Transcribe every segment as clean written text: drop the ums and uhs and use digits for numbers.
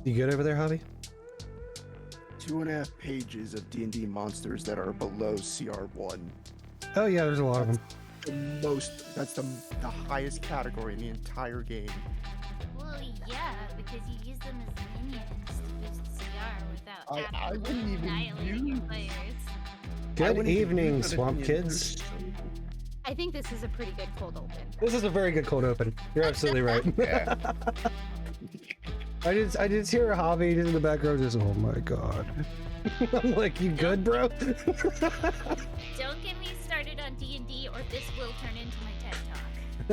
You good over there, Havi? 2.5 pages of D&D monsters that are below CR1. Oh yeah, there's a lot of them. That's the highest category in the entire game. Well, yeah, because you use them as minions to boost CR without I absolutely wouldn't even annihilating your use- players. Good evening, Swamp Kids. I think this is a pretty good cold open. This is a very good cold open. You're absolutely right. Yeah. I just hear a Havi in the background just, oh my god. I'm like, you good, bro? Don't get me started on D&D or this will turn into my TED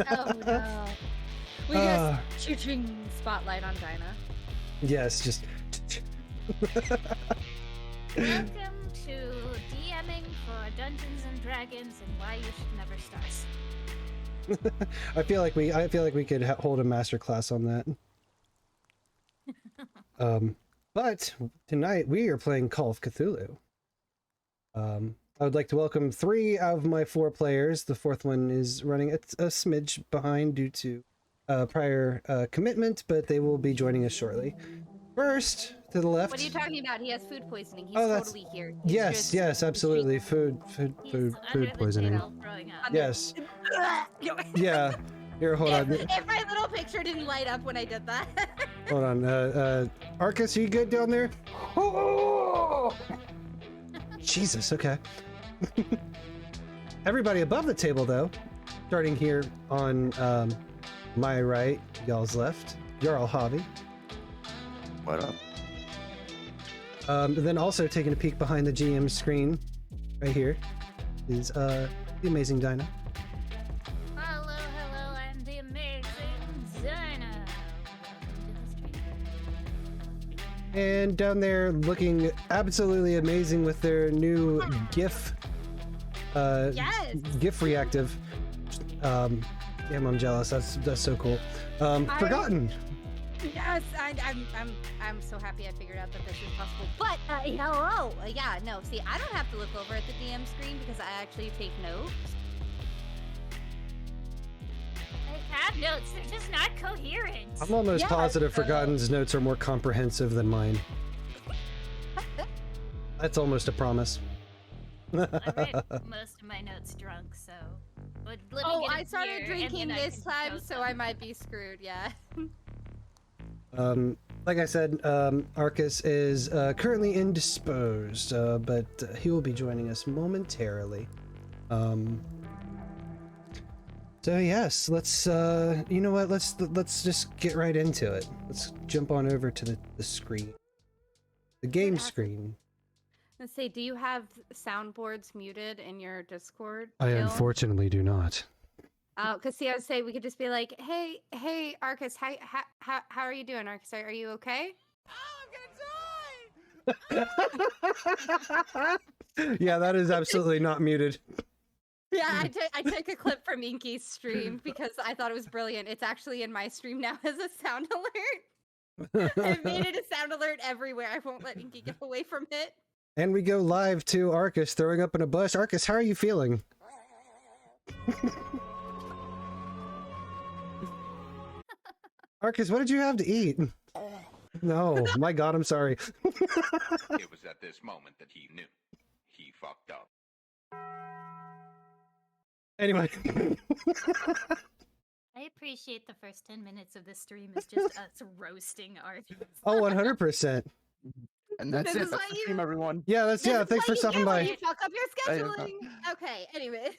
Talk. Oh no. We just shooting spotlight on Dyna. Yes, just... Welcome to DMing for Dungeons and Dragons and why you should never start. I feel like we could hold a master class on that. But tonight we are playing Call of Cthulhu. I would like to welcome 3 of my 4 players. The 4th one is running a smidge behind due to prior commitment, but they will be joining us shortly. First, to the left. What are you talking about? He has food poisoning. He's totally here. Yes, yes, absolutely. Food poisoning. Yes. Yeah. Here, hold on. If my little picture didn't light up when I did that. Hold on. Arcus, are you good down there? Oh! Jesus, okay. Everybody above the table, though, starting here on my right, y'all's left, Jarl Havi. What up? Then also taking a peek behind the GM screen, right here, is TheAmazingDyna. Hello, I'm TheAmazingDyna. And down there, looking absolutely amazing with their new GIF. Yes. GIF reactive. Damn, I'm jealous. That's so cool. Forgotten. Yes, I'm so happy I figured out that this is possible. But hello, yeah, no. See, I don't have to look over at the DM screen because I actually take notes. I have notes, they're just not coherent. I'm almost positive so- Forgotten's notes are more comprehensive than mine. That's almost a promise. I read most of my notes drunk, so. But let me Oh, get a I started beer, and drinking then I this can time, go so I might be screwed. Yeah. Like I said, Arcus is currently indisposed, but he will be joining us momentarily. So yes, let's you know what? Let's just get right into it. Let's jump on over to the screen, the game screen. Let's see. Do you have soundboards muted in your Discord? I Jill? unfortunately do not. Because see, I would say we could just be like, hey, Arcus, how are you doing, Arcus? Are you okay? Yeah, that is absolutely not muted. Yeah, I took a clip from Inky's stream because I thought it was brilliant. It's actually in my stream now as a sound alert. I've made it a sound alert everywhere. I won't let Inky get away from it. And we go live to Arcus throwing up in a bush. Arcus, how are you feeling? Arcus, what did you have to eat? No, my God, I'm sorry. It was at this moment that he knew. He fucked up. Anyway. I appreciate the first 10 minutes of this stream is just us roasting Arthur. Oh, 100%. And that's This it. is That's what the you- stream, everyone. Yeah, that's This is thanks what for you stopping get when by. You fuck up your Hey, no scheduling. Okay, anyways.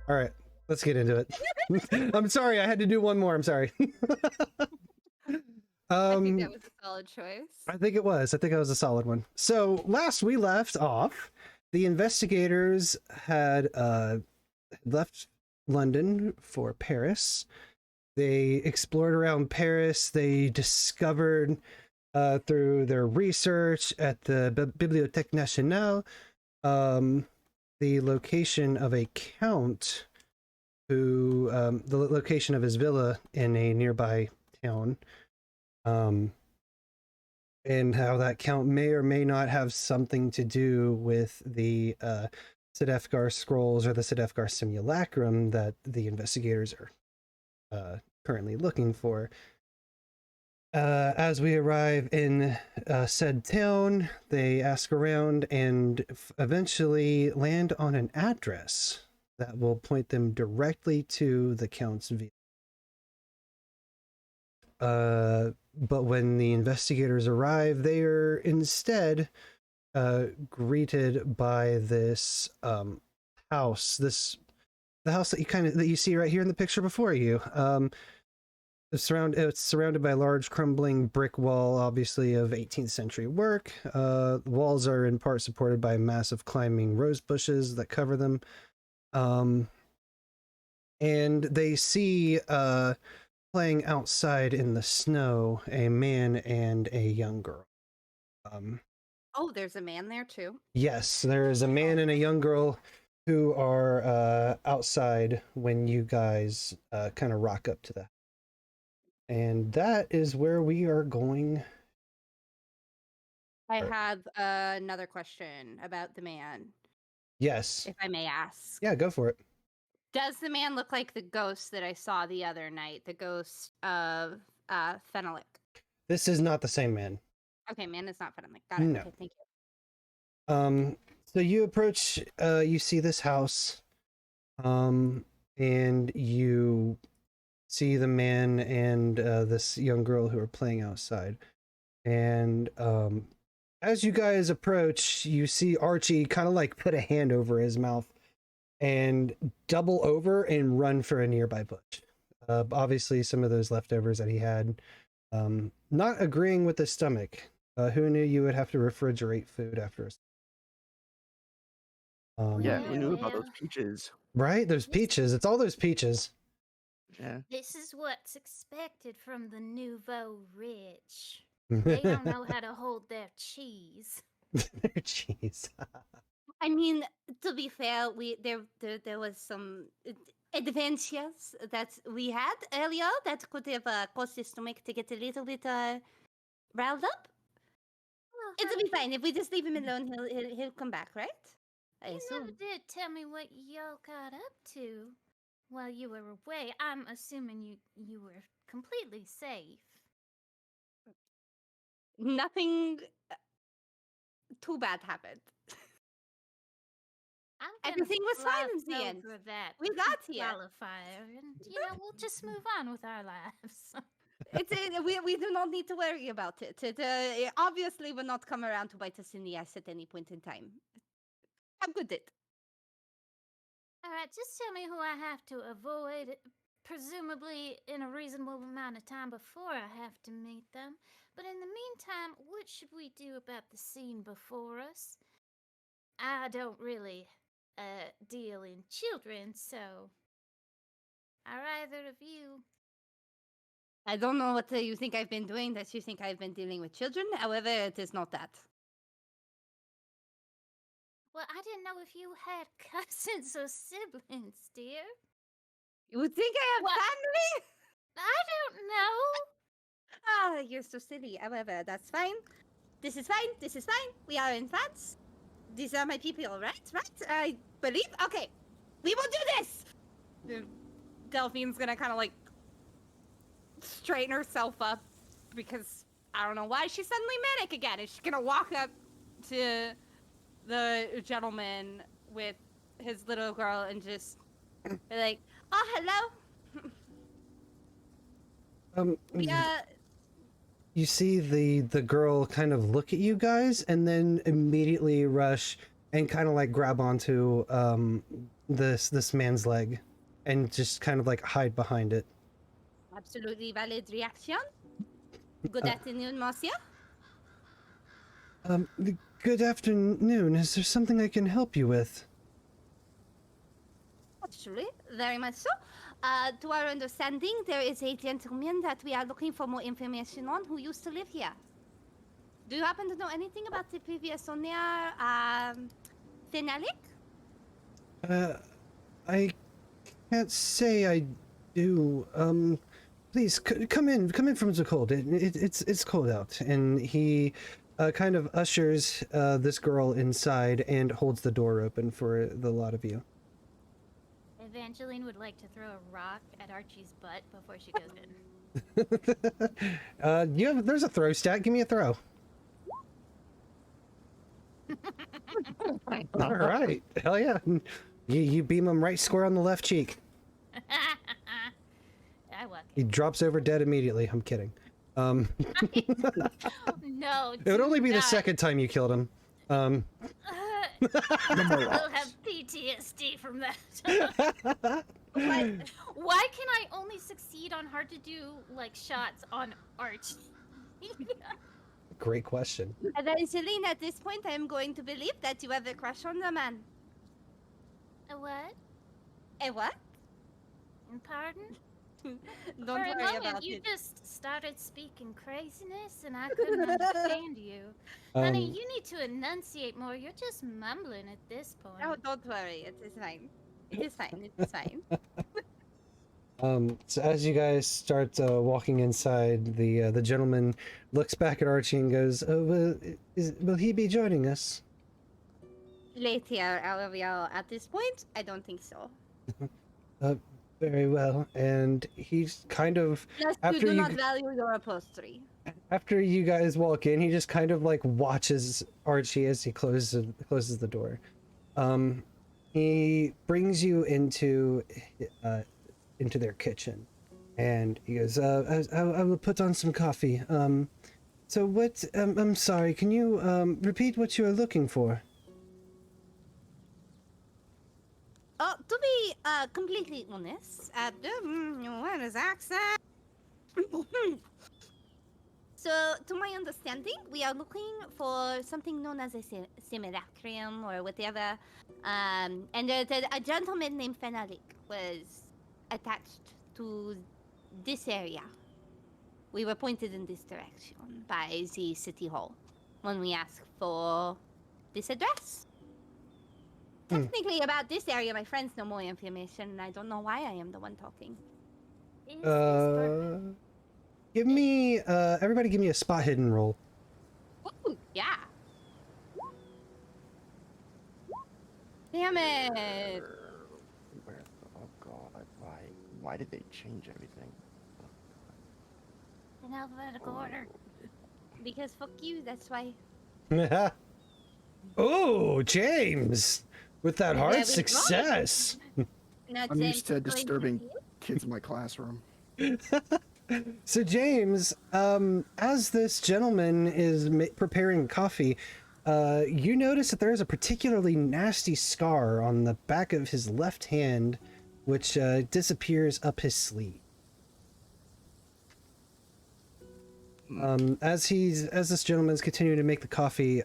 All right, let's get into it. I'm sorry, I had to do one more. I'm sorry. I think that was a solid choice. I think it was. I think it was a solid one. So last we left off, the investigators had left London for Paris. They explored around Paris. They discovered through their research at the Bibliothèque Nationale the location of a count who the location of his villa in a nearby town. And how that count may or may not have something to do with the TheAmazingDyna scrolls or the TheAmazingDyna simulacrum that the investigators are currently looking for. As we arrive in said town, they ask around and eventually land on an address that will point them directly to the Count's vehicle. But when the investigators arrive, they are instead greeted by this house. The house that you see right here in the picture before you. It's surrounded by a large crumbling brick wall, obviously of 18th century work. The walls are in part supported by massive climbing rose bushes that cover them. And they see playing outside in the snow a man and a young girl. Oh, there's a man there too. Yes, there is a man and a young girl who are outside when you guys kind of rock up to that. And that is where we are going. I have another question about the man, Yes. if I may ask. Yeah, go for it. Does the man look like the ghost that I saw the other night? The ghost of Fenelic? This is not the same man. Okay, man is not Fenelic. Got it. No. Okay, thank you. So you approach, you see this house, and you see the man and this young girl who are playing outside. And as you guys approach, you see Archie kind of like put a hand over his mouth and double over and run for a nearby bush. Obviously, some of those leftovers that he had, not agreeing with his stomach. Who knew you would have to refrigerate food after a Yeah, who knew about Yeah. those peaches? right? There's peaches. It's all those peaches. Yeah. This is what's expected from the nouveau rich. They don't know how to hold their cheese. Jeez. I mean, to be fair, there was some adventures that we had earlier that could have caused his stomach to get a little bit riled up. Well, It'll be fine if we just leave him alone. He'll come back, right? I you never assume. did tell me what y'all got up to while you were away. I'm assuming you were completely safe. Nothing too bad happened. I'm gonna Everything was fine in the gloss end. over that We got here. qualifier, and we'll just move on with our lives. We do not need to worry about it. It obviously will not come around to bite us in the ass at any point in time. I'm good at it. All right, just tell me who I have to avoid, presumably in a reasonable amount of time before I have to meet them. But in the meantime, what should we do about the scene before us? I don't really deal in children, so are either of you? I don't know what you think I've been doing that you think I've been dealing with children. However, it is not that. Well, I didn't know if you had cousins or siblings, dear. You would think I have What? family? I don't know. Ah, you're so silly. However, that's fine. This is fine. This is fine. We are in France. These are my people, right? Right? I believe. Okay, we will do this. Delphine's gonna kind of like straighten herself up because I don't know why she's suddenly manic again. And she's gonna walk up to the gentleman with his little girl and just be like, "Oh, hello." You see the girl kind of look at you guys and then immediately rush and kind of like grab onto this man's leg and just kind of like hide behind it. Absolutely valid reaction. Good afternoon, monsieur. Good afternoon. Is there something I can help you with? Actually, very much so. To our understanding, there is a gentleman that we are looking for more information on who used to live here. Do you happen to know anything about the previous owner, Fenelic? I can't say I do. Please come in from the cold. It's cold out. And he kind of ushers this girl inside and holds the door open for the lot of you. And Evangeline would like to throw a rock at Archie's butt before she goes in. There's a throw stat. Give me a throw. All right. Hell yeah. You beam him right square on the left cheek. I walk He in. drops over dead immediately. I'm kidding. No, It would only be the not. second time you killed him. We'll have PTSD from that. Why can I only succeed on hard to do like shots on Archie? Great question. Evangeline, at this point, I am going to believe that you have a crush on the man. A what? A what? Pardon? Don't For a worry moment, about you it. just started speaking craziness, and I couldn't understand you. Honey, you need to enunciate more. You're just mumbling at this point. Oh, don't worry. It is fine. It is fine. It is fine. So as you guys start walking inside, the gentleman looks back at Archie and goes, "Oh, will he be joining us?" Later, Ariel, at this point, I don't think so. Very well. And he's kind of Unless After you do you not g- value your upholstery. after you guys walk in, he just kind of like watches Archie as he closes the door. He brings you into their kitchen, and he goes, I will put on some coffee. So what? I'm sorry. Can you repeat what you are looking for? Oh, to be completely honest, what is accent? So, to my understanding, we are looking for something known as a simulacrum or whatever. And a gentleman named Fenalik was attached to this area. We were pointed in this direction by the city hall when we asked for this address. Technically, about this area, my friends know more information, and I don't know why I am the one talking. Is this for... Give me everybody give me a spot hidden roll. Ooh, yeah. Damn it! Oh god, why did they change everything? in alphabetical order? Because fuck you, that's why. Oh, James, with that There we hard go. success. Now, I'm James used to is going disturbing be- kids in my classroom. So James, as this gentleman is preparing coffee, you notice that there is a particularly nasty scar on the back of his left hand, which disappears up his sleeve. As this gentleman's continuing to make the coffee,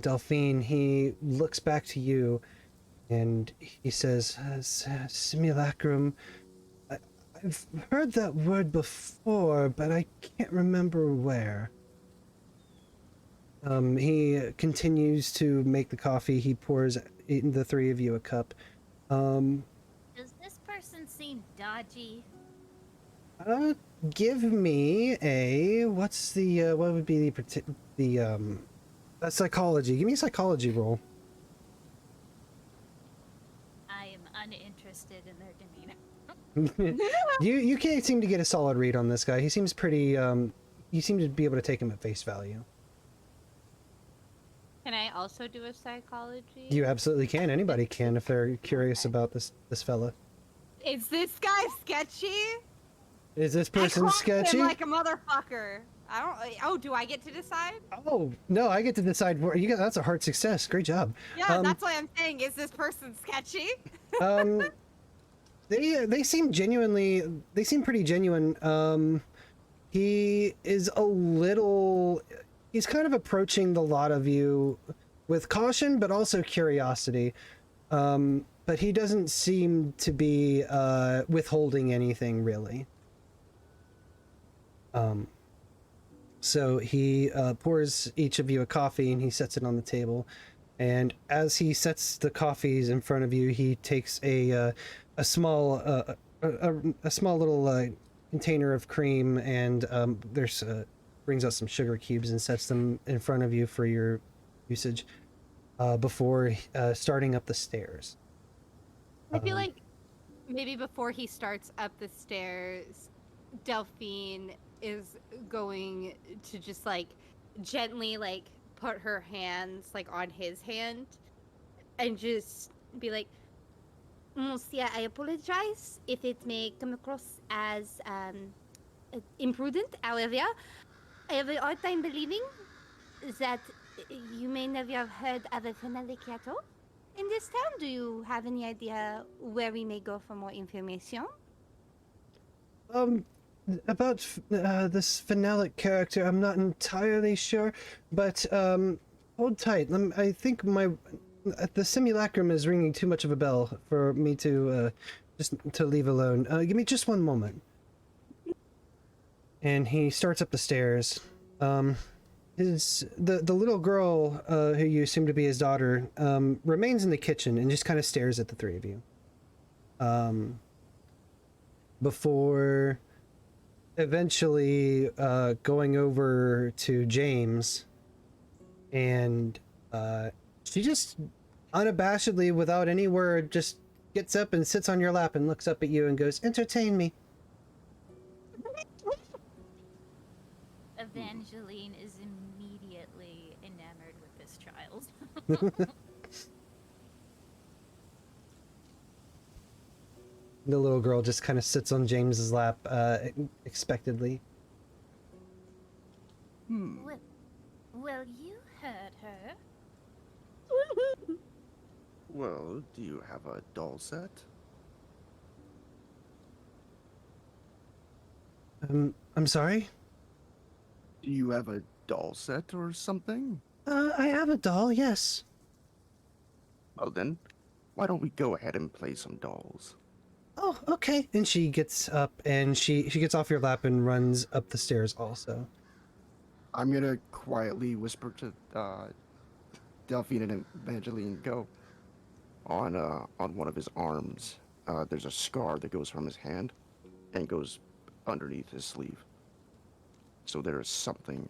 Delphine, he looks back to you, and he says, "Simulacrum. I've heard that word before, but I can't remember where." He continues to make the coffee. He pours the three of you a cup. Does this person seem dodgy? Give me a what would be the psychology. Give me a psychology roll. I am uninterested in their demeanor. You can't seem to get a solid read on this guy. He seems pretty you seem to be able to take him at face value. Can I also do a psychology? You absolutely can. Anybody can if they're curious about this fella. Is this guy sketchy? Is this I person clocked sketchy? him like a motherfucker. I don't. Oh, do I get to decide? Oh no, I get to decide where you got. That's a hard success. Great job. Yeah, that's why I'm saying. Is this person sketchy? They seem genuinely. They seem pretty genuine. He is a little. He's kind of approaching the lot of you with caution, but also curiosity. But he doesn't seem to be withholding anything really. So he pours each of you a coffee and he sets it on the table. And as he sets the coffees in front of you, he takes a small little container of cream and brings out some sugar cubes and sets them in front of you for your usage before starting up the stairs. I feel like maybe before he starts up the stairs, Delphine is going to just like gently like put her hands like on his hand and just be like, Monsieur, I apologize if it may come across as imprudent. However, I have a hard time believing that you may never have heard of a finale cateau in this town. Do you have any idea where we may go for more information? About this phenolic character, I'm not entirely sure, but hold tight. I think the simulacrum is ringing too much of a bell for me to just to leave alone. Give me just one moment. And he starts up the stairs. The little girl who you assume to be his daughter remains in the kitchen and just kind of stares at the three of you. Before eventually going over to James, and she just unabashedly, without any word, just gets up and sits on your lap and looks up at you and goes, "Entertain me." Evangeline is immediately enamored with this child. The little girl just kind of sits on James's lap expectedly. Well, you heard her. Well, do you have a doll set? I'm sorry? Do you have a doll set or something? I have a doll, yes. Oh, then, why don't we go ahead and play some dolls? Oh, okay. And she gets up and she gets off your lap and runs up the stairs also. I'm gonna quietly whisper to Delphine and Evangeline, go. On one of his arms, there's a scar that goes from his hand and goes underneath his sleeve. So there is something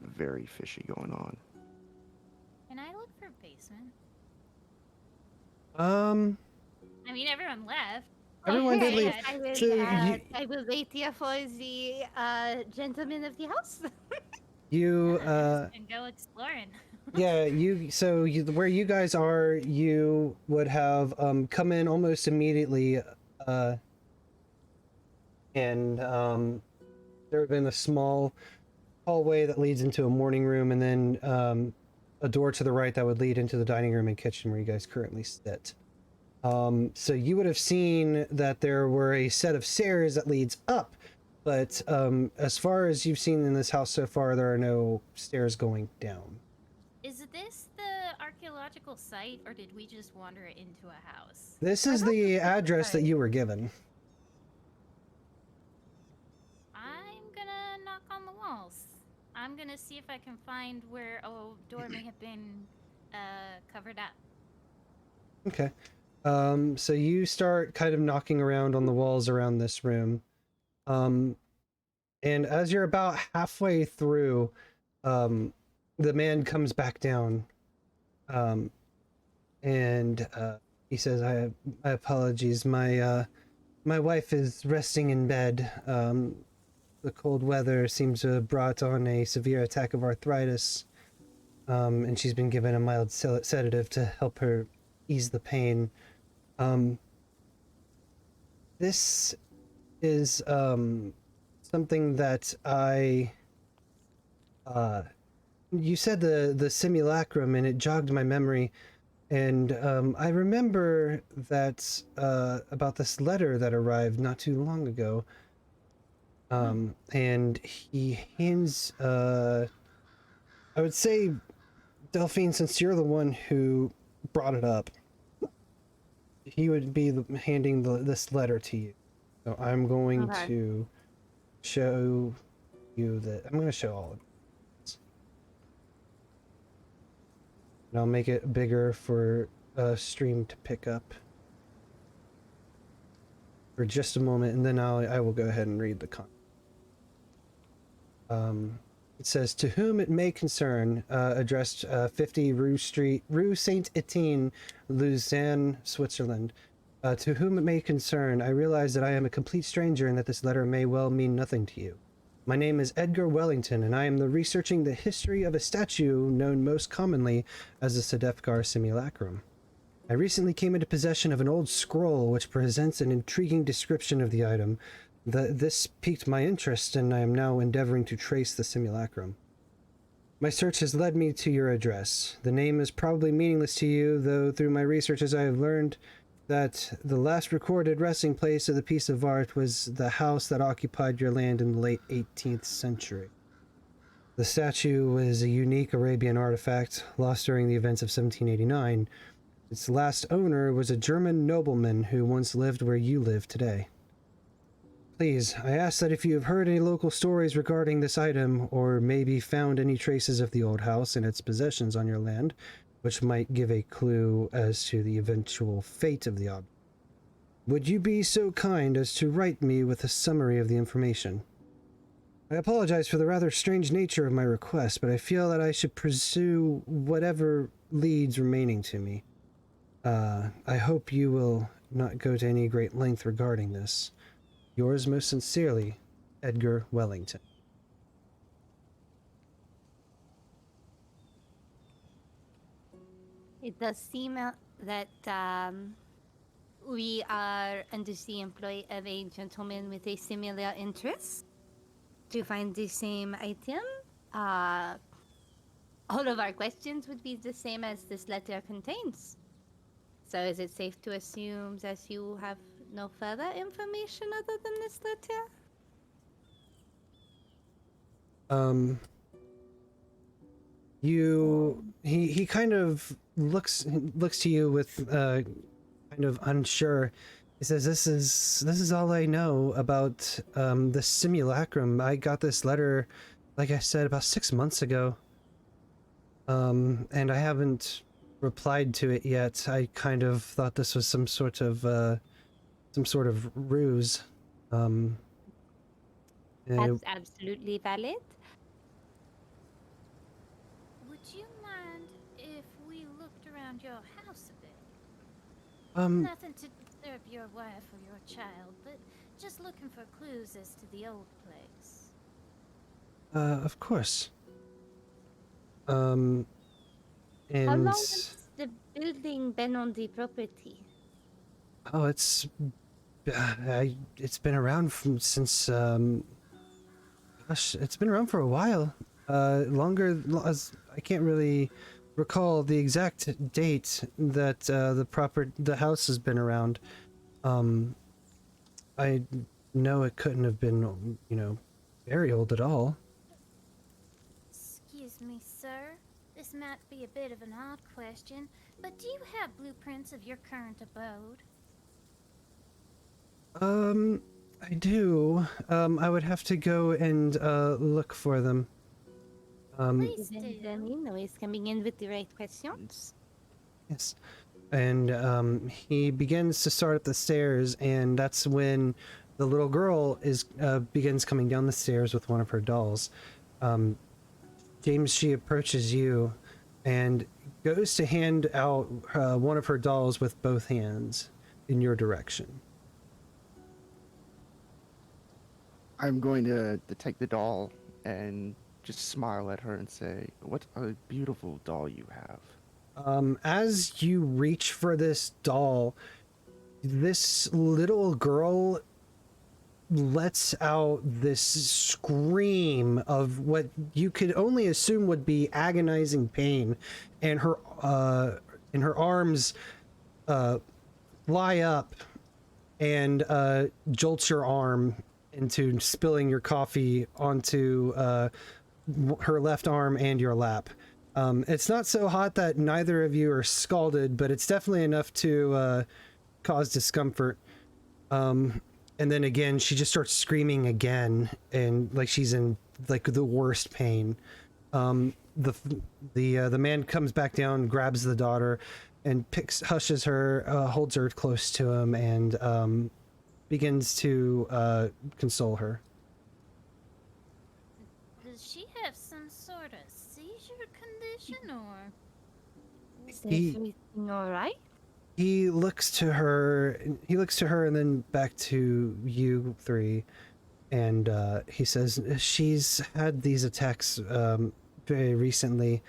very fishy going on. Can I look for basement? I mean, everyone left. Everyone did leave. I will wait here for the gentleman of the house. You And go exploring. yeah, where you guys are, you would have come in almost immediately, and there have been a small hallway that leads into a morning room, and then a door to the right that would lead into the dining room and kitchen where you guys currently sit. So you would have seen that there were a set of stairs that leads up, but as far as you've seen in this house so far, there are no stairs going down. Is this the archaeological site, or did we just wander into a house? This is the address that you were given. I'm gonna knock on the walls. I'm gonna see if I can find where a door may have been covered up. Okay. So you start kind of knocking around on the walls around this room. And as you're about halfway through, the man comes back down. And he says, I apologies. My wife is resting in bed. The cold weather seems to have brought on a severe attack of arthritis. And she's been given a mild sedative to help her ease the pain. This is something that you said the simulacrum, and it jogged my memory, and I remember that about this letter that arrived not too long ago. And he hands I would say, Delphine, since you're the one who brought it up, he would be handing this letter to you. So I'm going to show you that. I'm going to show all of it. And I'll make it bigger for stream to pick up for just a moment, and then I will go ahead and read the content. It says, "To whom it may concern, addressed 50 Rue Saint Etienne, Lausanne, Switzerland. To whom it may concern, I realize that I am a complete stranger and that this letter may well mean nothing to you. My name is Edgar Wellington, and I am researching the history of a statue known most commonly as the TheAmazingDyna simulacrum. I recently came into possession of an old scroll which presents an intriguing description of the item. This piqued my interest, and I am now endeavoring to trace the simulacrum. My search has led me to your address. The name is probably meaningless to you, though through my researches I have learned that the last recorded resting place of the piece of art was the house that occupied your land in the late 18th century. The statue was a unique Arabian artifact lost during the events of 1789. Its last owner was a German nobleman who once lived where you live today. Please, I ask that if you have heard any local stories regarding this item, or maybe found any traces of the old house and its possessions on your land, which might give a clue as to the eventual fate of the object, would you be so kind as to write me with a summary of the information? I apologize for the rather strange nature of my request, but I feel that I should pursue whatever leads remaining to me. I hope you will not go to any great length regarding this. Yours most sincerely, Edgar Wellington. It does seem that we are under the employ of a gentleman with a similar interest to find the same item. All of our questions would be the same as this letter contains. So is it safe to assume that you have no further information other than this letter? He kind of looks to you with kind of unsure. He says, "This is all I know about the simulacrum. I got this letter, like I said, about 6 months ago, and I haven't replied to it yet. I kind of thought this was some sort of ruse." That's absolutely valid. Would you mind if we looked around your house a bit? Nothing to disturb your wife or your child, but just looking for clues as to the old place. Of course. And How long has the building been on the property? oh, it's been around since gosh, it's been around for a while. As I can't really recall the exact date that the house has been around. I know it couldn't have been, very old at all. Excuse me, sir. This might be a bit of an odd question, but do you have blueprints of your current abode? I do. I would have to go and look for them. Please Then do. Danilo is coming in with the right questions. Yes. And he begins to start up the stairs, and that's when the little girl begins coming down the stairs with one of her dolls. James, she approaches you and goes to hand out one of her dolls with both hands in your direction. I'm going to take the doll and just smile at her and say, "What a beautiful doll you have." As you reach for this doll, this little girl lets out this scream of what you could only assume would be agonizing pain, and her arms fly up and jolts your arm into spilling your coffee onto her left arm and your lap. It's not so hot that neither of you are scalded, but it's definitely enough to cause discomfort. And then again, she just starts screaming again, and like she's in like the worst pain. The man comes back down, grabs the daughter, and hushes her, holds her close to him, and begins to console her. Does she have some sort of seizure condition, or? Is He- everything all right? He looks to her. He looks to her and then back to you three, and he says she's had these attacks very recently,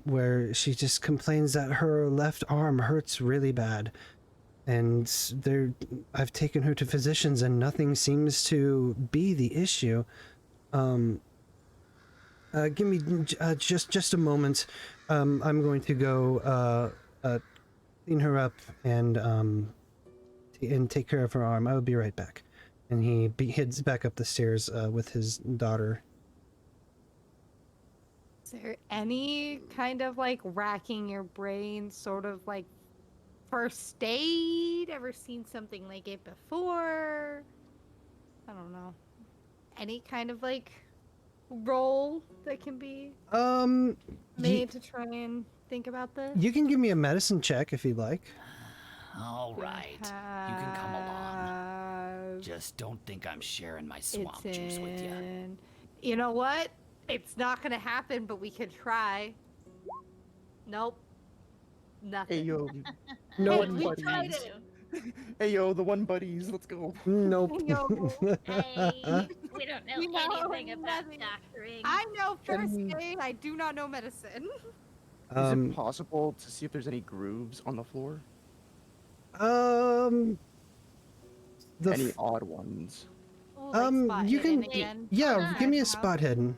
where she just complains that her left arm hurts really bad, and I've taken her to physicians and nothing seems to be the issue. Give me just a moment. I'm going to go clean her up and take care of her arm. I will be right back. And he heads back up the stairs with his daughter. Is there any kind of like racking your brain, sort of like first aid? Ever seen something like it before? I don't know. Any kind of like role that can be made to try and think about this? You can give me a medicine check if you'd like. All right, you can come along. Just don't think I'm sharing my swamp juice with you. You know what? It's not gonna happen, but we could try. Nope. Nothing. Hey yo, No, Hey, we tried it. hey yo, the one buddies. Let's go. Nope. Hey, we don't know We know anything about nothing. doctoring. I know first aid. I do not know medicine. Is it possible to see if there's any grooves on the floor? Any odd ones? Oh, like spot you hidden can, again. yeah, give me a Somehow. spot hidden.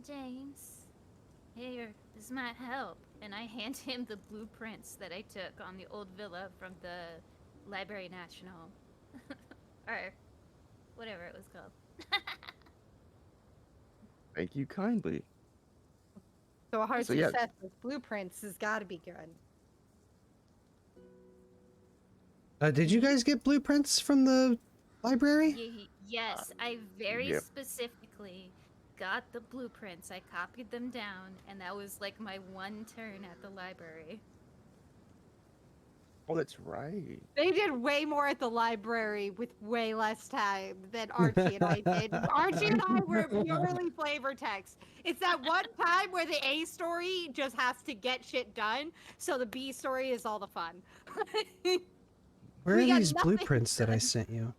James, here, this might help. And I hand him the blueprints that I took on the old villa from the Library National. Or whatever it was called. Thank you kindly. So a hard So, yeah. success with blueprints has got to be good. Did you guys get blueprints from the library? Yes, I very Yep. specifically got the blueprints. I copied them down, and that was like my one turn at the library. Oh, that's right. They did way more at the library with way less time than Archie and I did. Archie and I were purely flavor text. It's that one time where the A story just has to get shit done, so the B story is all the fun. Where We are got these nothing blueprints that I done. sent you?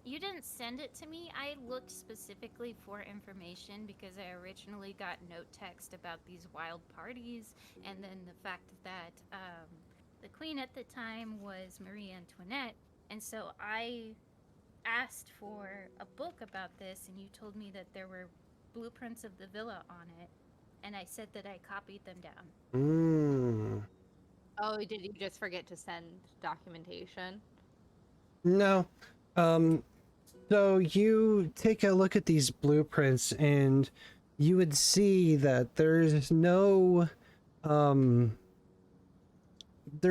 You didn't send it to me. I looked specifically for information because I originally got note text about these wild parties, and then the fact that the queen at the time was Marie Antoinette, and so I asked for a book about this, and you told me that there were blueprints of the villa on it, and I said that I copied them down. Oh, did you just forget to send documentation? No. So you take a look at these blueprints and you would see that there's no, there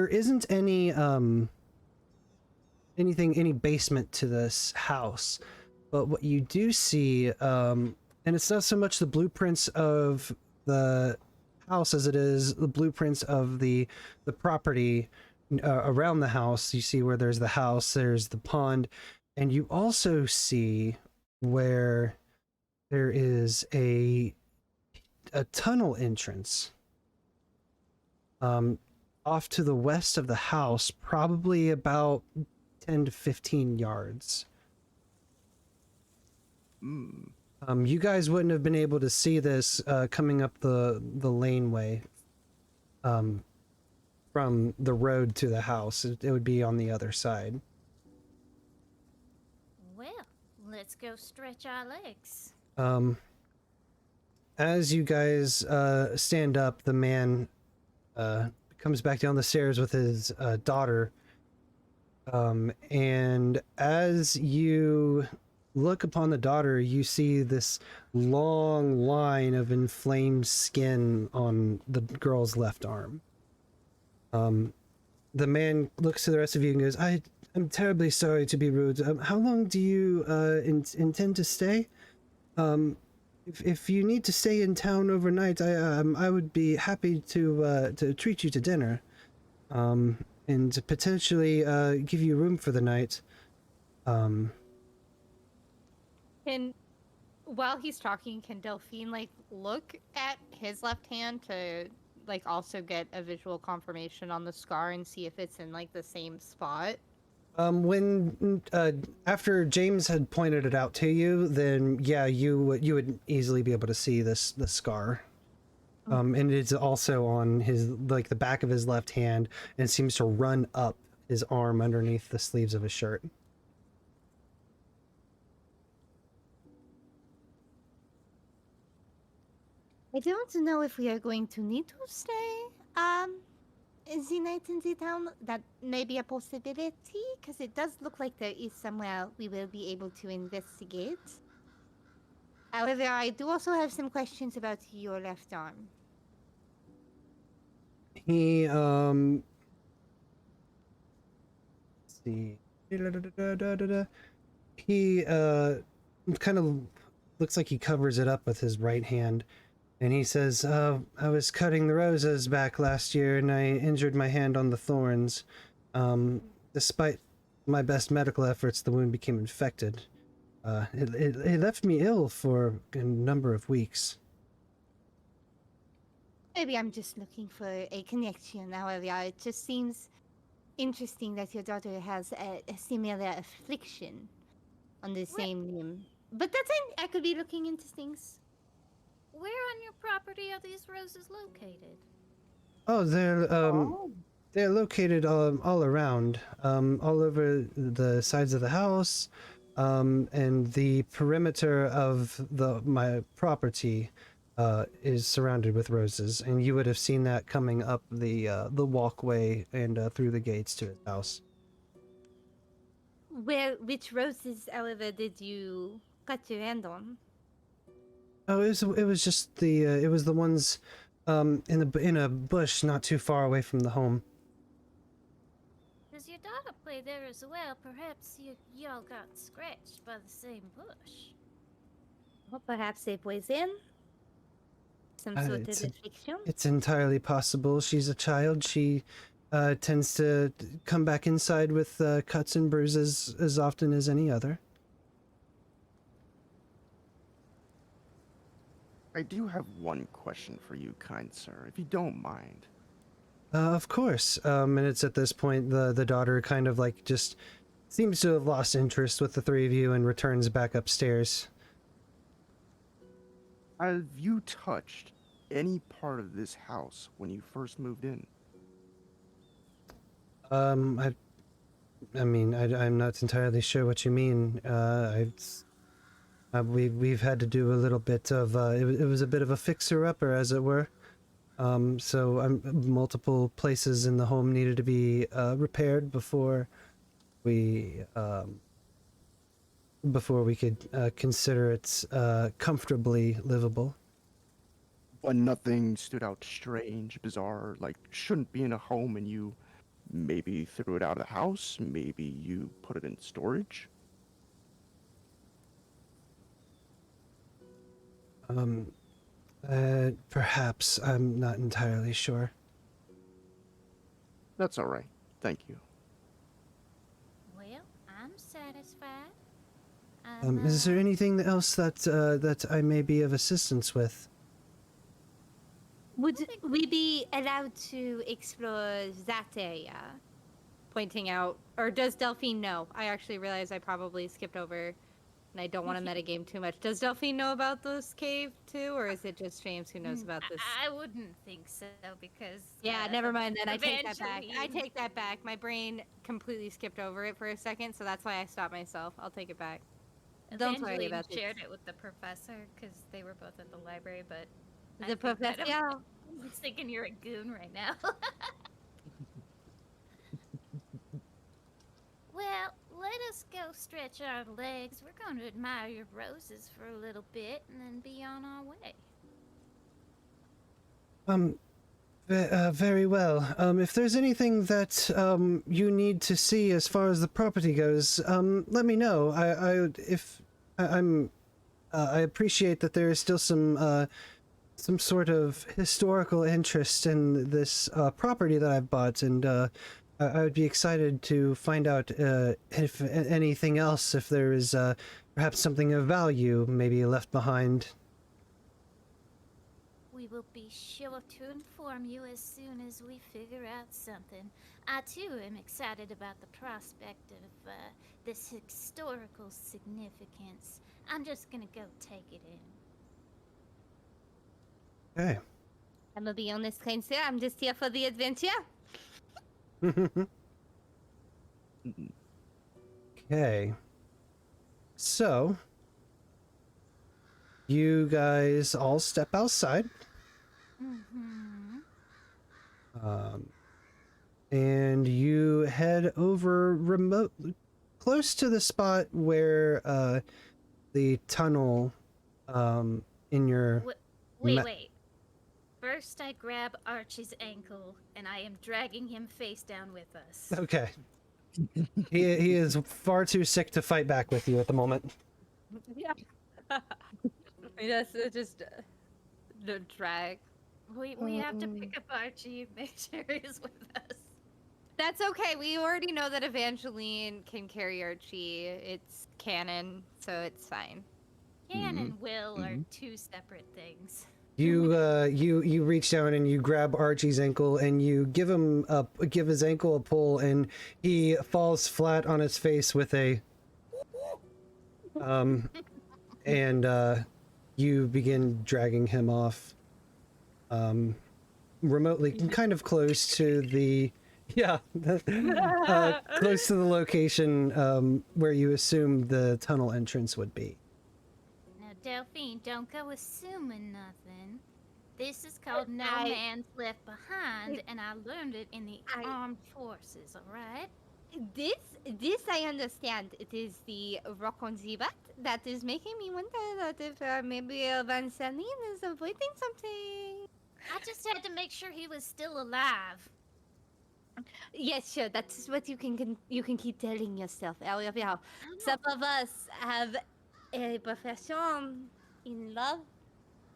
isn't any, any basement to this house. But what you do see, and it's not so much the blueprints of the house as it is the blueprints of the property around the house. You see where there's the house, there's the pond, and you also see where there is a tunnel entrance off to the west of the house, probably about 10 to 15 yards. You guys wouldn't have been able to see this coming up the laneway from the road to the house. It would be on the other side. Well, let's go stretch our legs. As you guys stand up, the man comes back down the stairs with his daughter. And as you look upon the daughter, you see this long line of inflamed skin on the girl's left arm. The man looks to the rest of you and goes, I'm terribly sorry to be rude. How long do you intend to stay? If you need to stay in town overnight, I would be happy to treat you to dinner, and potentially give you room for the night. And while he's talking, can Delphine like look at his left hand to like also get a visual confirmation on the scar and see if it's in like the same spot? When after James had pointed it out to you, then yeah, you would easily be able to see the scar. And it's also on his, like, the back of his left hand, and seems to run up his arm underneath the sleeves of his shirt. I don't know if we are going to need to stay the night in the town. That may be a possibility, because it does look like there is somewhere we will be able to investigate. However, I do also have some questions about your left arm. He let's see. He kind of looks like he covers it up with his right hand, and he says, I was cutting the roses back last year and I injured my hand on the thorns. Despite my best medical efforts, the wound became infected. It left me ill for a number of weeks. Maybe I'm just looking for a connection. However, it just seems interesting that your daughter has a similar affliction on the same limb. But that's I could be looking into things. Where on your property are these roses located? Oh, they're located all around, all over the sides of the house, and the perimeter of my property is surrounded with roses, and you would have seen that coming up the walkway and through the gates to his house. Which roses, however, did you cut your hand on? Oh, it was just it was the ones in a bush not too far away from the home. Does your daughter play there as well? Perhaps y'all got scratched by the same bush. Well, perhaps a poison? Some sort of affliction? It's entirely possible. She's a child. She tends to come back inside with cuts and bruises as often as any other. I do have one question for you, kind sir, if you don't mind. Of course. And it's at this point the daughter kind of like just seems to have lost interest with the three of you and returns back upstairs. Have you touched any part of this house when you first moved in? I mean, I'm not entirely sure what you mean. We've had to do a little bit of it was a bit of a fixer-upper, as it were. So multiple places in the home needed to be repaired before we could consider it comfortably livable. But nothing stood out strange, bizarre, like shouldn't be in a home, and you maybe threw it out of the house, maybe you put it in storage? Perhaps. I'm not entirely sure. That's all right. Thank you. Well, I'm satisfied. Is there anything else that I may be of assistance with? Would we be allowed to explore that area? Pointing out, or does Delphine know? I actually realized I probably skipped over, and I don't want to metagame too much. Does Delphine know about this cave too, or is it just James who knows about this? I wouldn't think so, because... Yeah, never mind then. I take that back. Evangeline. I take that back. My brain completely skipped over it for a second, so that's why I stopped myself. I'll take it back. Don't worry Evangeline about it. shared it with the professor, because they were both at the library, but... The professor? Yeah. I'm thinking you're a goon right now. Well, let us go stretch our legs. We're going to admire your roses for a little bit and then be on our way. Very well. If there's anything that you need to see as far as the property goes, let me know. I appreciate that there is still some sort of historical interest in this property that I've bought, and I would be excited to find out if anything else, if there is perhaps something of value maybe left behind. We will will be sure to inform you as soon as we figure out something. I too am excited about the prospect of this historical significance. I'm just gonna go take it in. Okay. I'm gonna be honest, kind sir. I'm just here for the adventure. Okay. So, you guys all step outside. And you head over remote, close to the spot where the tunnel in your... Wait. First, I grab Archie's ankle, and I am dragging him face down with us. Okay. He is far too sick to fight back with you at the moment. Yeah. Yes, just the drag. We have to pick up Archie and make sure he's with us. That's okay. We already know that Evangeline can carry Archie. It's canon, so it's fine. Can and will are two separate things. You reach down and you grab Archie's ankle and you give his ankle a pull, and he falls flat on his face with a and you begin dragging him off remotely, kind of close to the close to the location where you assume the tunnel entrance would be. Now, Delphine, don't go assuming nothing. This is called No Man's Left Behind, and I learned it in the armed forces, alright? This I understand. It is the rock on the butt that is making me wonder that if maybe Evangeline is avoiding something. I just had to make sure he was still alive. Yes, sure. That's what you can keep telling yourself. Some of us have a profession in love,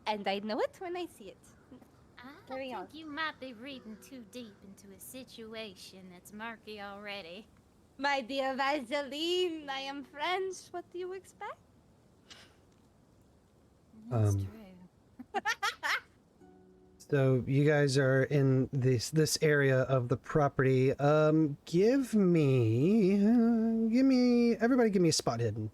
and I know it when I see it. I think you might be reading too deep into a situation that's murky already. My dear Evangeline, I am French. What do you expect? That's true. So you guys are in this area of the property. Give me a spot hidden.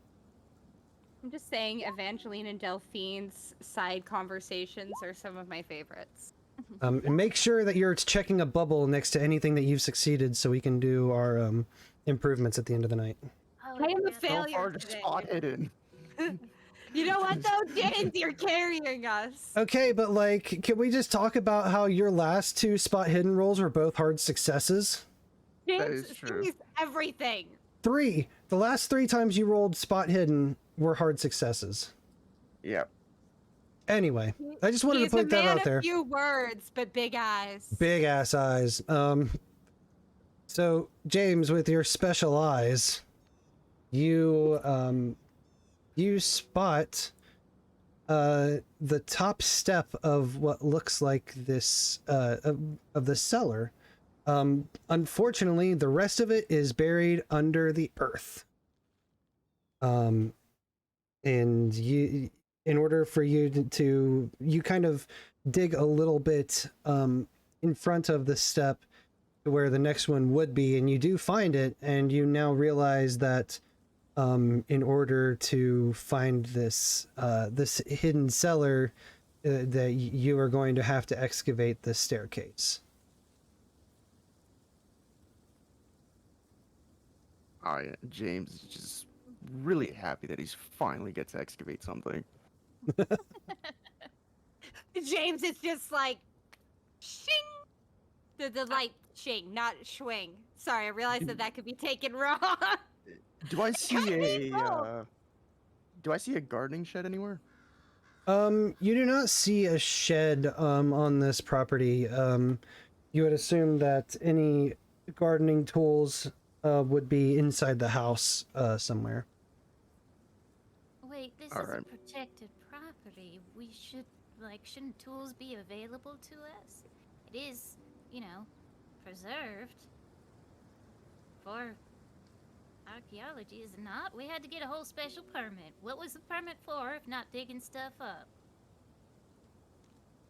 I'm just saying, Evangeline and Delphine's side conversations are some of my favorites. And make sure that you're checking a bubble next to anything that you've succeeded, so we can do our improvements at the end of the night. Oh, I am a So failure hard to today. spot hidden. You know what though, James? You're carrying us. Okay, but like, can we just talk about how your last two spot hidden rolls were both hard successes? James That is true. sees everything. The last 3 times you rolled spot hidden were hard successes. Yep. Anyway, I just wanted to put that out there. He's a man of few words, but big eyes. Big ass eyes. So James, with your special eyes, you spot the top step of what looks like this of the cellar. Unfortunately, the rest of it is buried under the earth. And you, in order for you to you kind of dig a little bit in front of the step to where the next one would be, and you do find it, and you now realize that in order to find this this hidden cellar, that you are going to have to excavate the staircase. Oh yeah, James is just really happy that he's finally get to excavate something. James is just like, shing. The light shing, not swing. Sorry, I realized that could be taken wrong. Do I see do I see a gardening shed anywhere? You do not see a shed on this property. You would assume that any gardening tools would be inside the house somewhere. Wait, this All is right. a protected property. We should, shouldn't tools be available to us? It is, preserved for archaeology, is it not? We had to get a whole special permit. What was the permit for if not digging stuff up?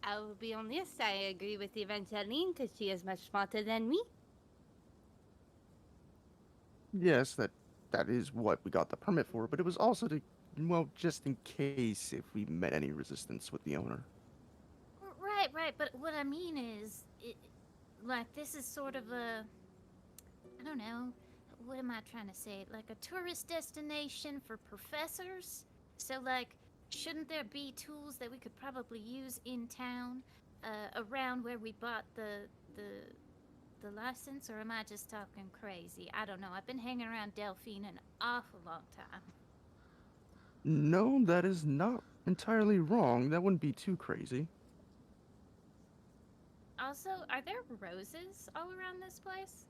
I will be honest, I agree with Evangeline because she is much smarter than me. Yes, that is what we got the permit for, but it was also to, well, just in case if we met any resistance with the owner. Right, but what I mean is, this is sort of a, I don't know, what am I trying to say? Like a tourist destination for professors? So, like, shouldn't there be tools that we could probably use in town, around where we bought the license, or am I just talking crazy? I don't know. I've been hanging around Delphine an awful long time. No, that is not entirely wrong. That wouldn't be too crazy. Also, are there roses all around this place?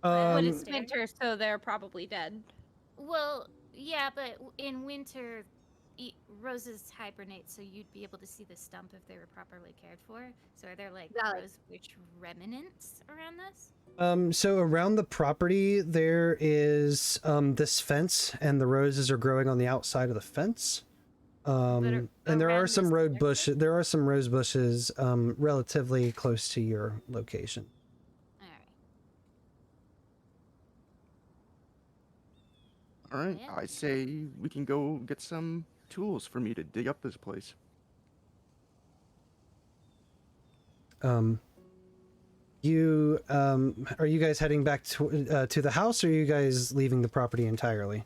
But it's winter, so they're probably dead. Well, yeah, but in winter, roses hibernate, so you'd be able to see the stump if they were properly cared for. So are there, like, rose witch remnants around this? So around the property, there is this fence, and the roses are growing on the outside of the fence. And there are some rose bushes relatively close to your location. All right, Yeah. I say we can go get some tools for me to dig up this place. You are you guys heading back to the house, or are you guys leaving the property entirely?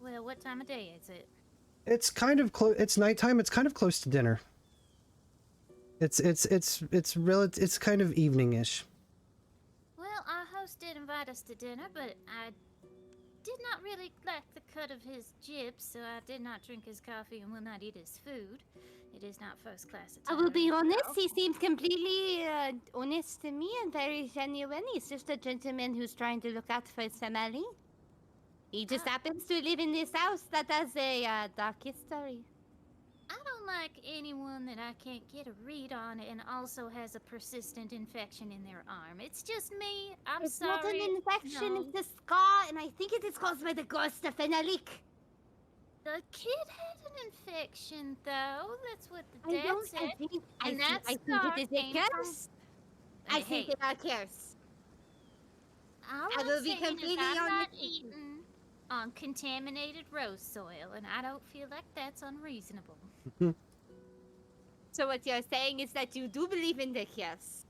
Well, what time of day is it? It's kind of close. It's nighttime. It's kind of close to dinner. It's kind of evening-ish. Well, our host did invite us to dinner, but I did not really like the cut of his jibs, so I did not drink his coffee and will not eat his food. It is not first class I attire. will be honest, he seems completely honest to me and very genuine. He's just a gentleman who's trying to look out for his family. He just happens to live in this house that has a dark history. I don't like anyone that I can't get a read on and also has a persistent infection in their arm. It's just me. It's sorry. not an infection, No. it's a scar, and I think it is caused by the ghost of Fenalik. The kid had an infection, though. That's what the I dad don't said. think And that it scar is a came from- curse. I think Hey, it is a curse. all I I'm will be saying is completely I'm not honest with you. eating on contaminated rose soil, and I don't feel like that's unreasonable. So what you're saying is that you do believe in the curse?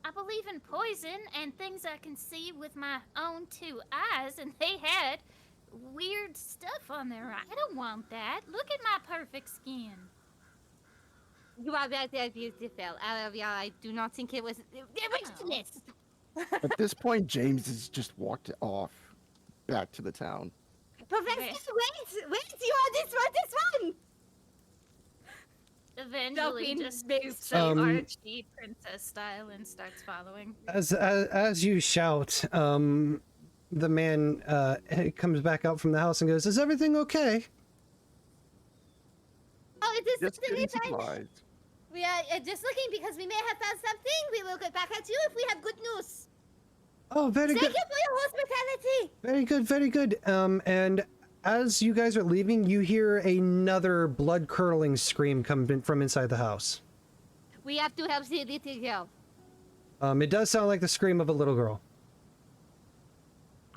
I believe in poison and things I can see with my own two eyes, and they had weird stuff on their eye. I don't want that. Look at my perfect skin. You are very beautiful. I do not think it was... Originalist! At this point, James has just walked off back to the town. Professor, wait! You are this one! Eventually, Delphine just makes makes so some- Archie princess style and starts following. As you shout, the man comes back out from the house and goes, "Is everything okay?" Oh, it is Just certainly getting fine. supplies. We are just looking because we may have found something. We will get back at you if we have good news. Oh, very Thank good. you for your hospitality. Very good, very good. And as you guys are leaving, you hear another blood-curdling scream come from inside the house. We have to help the little girl. It does sound like the scream of a little girl.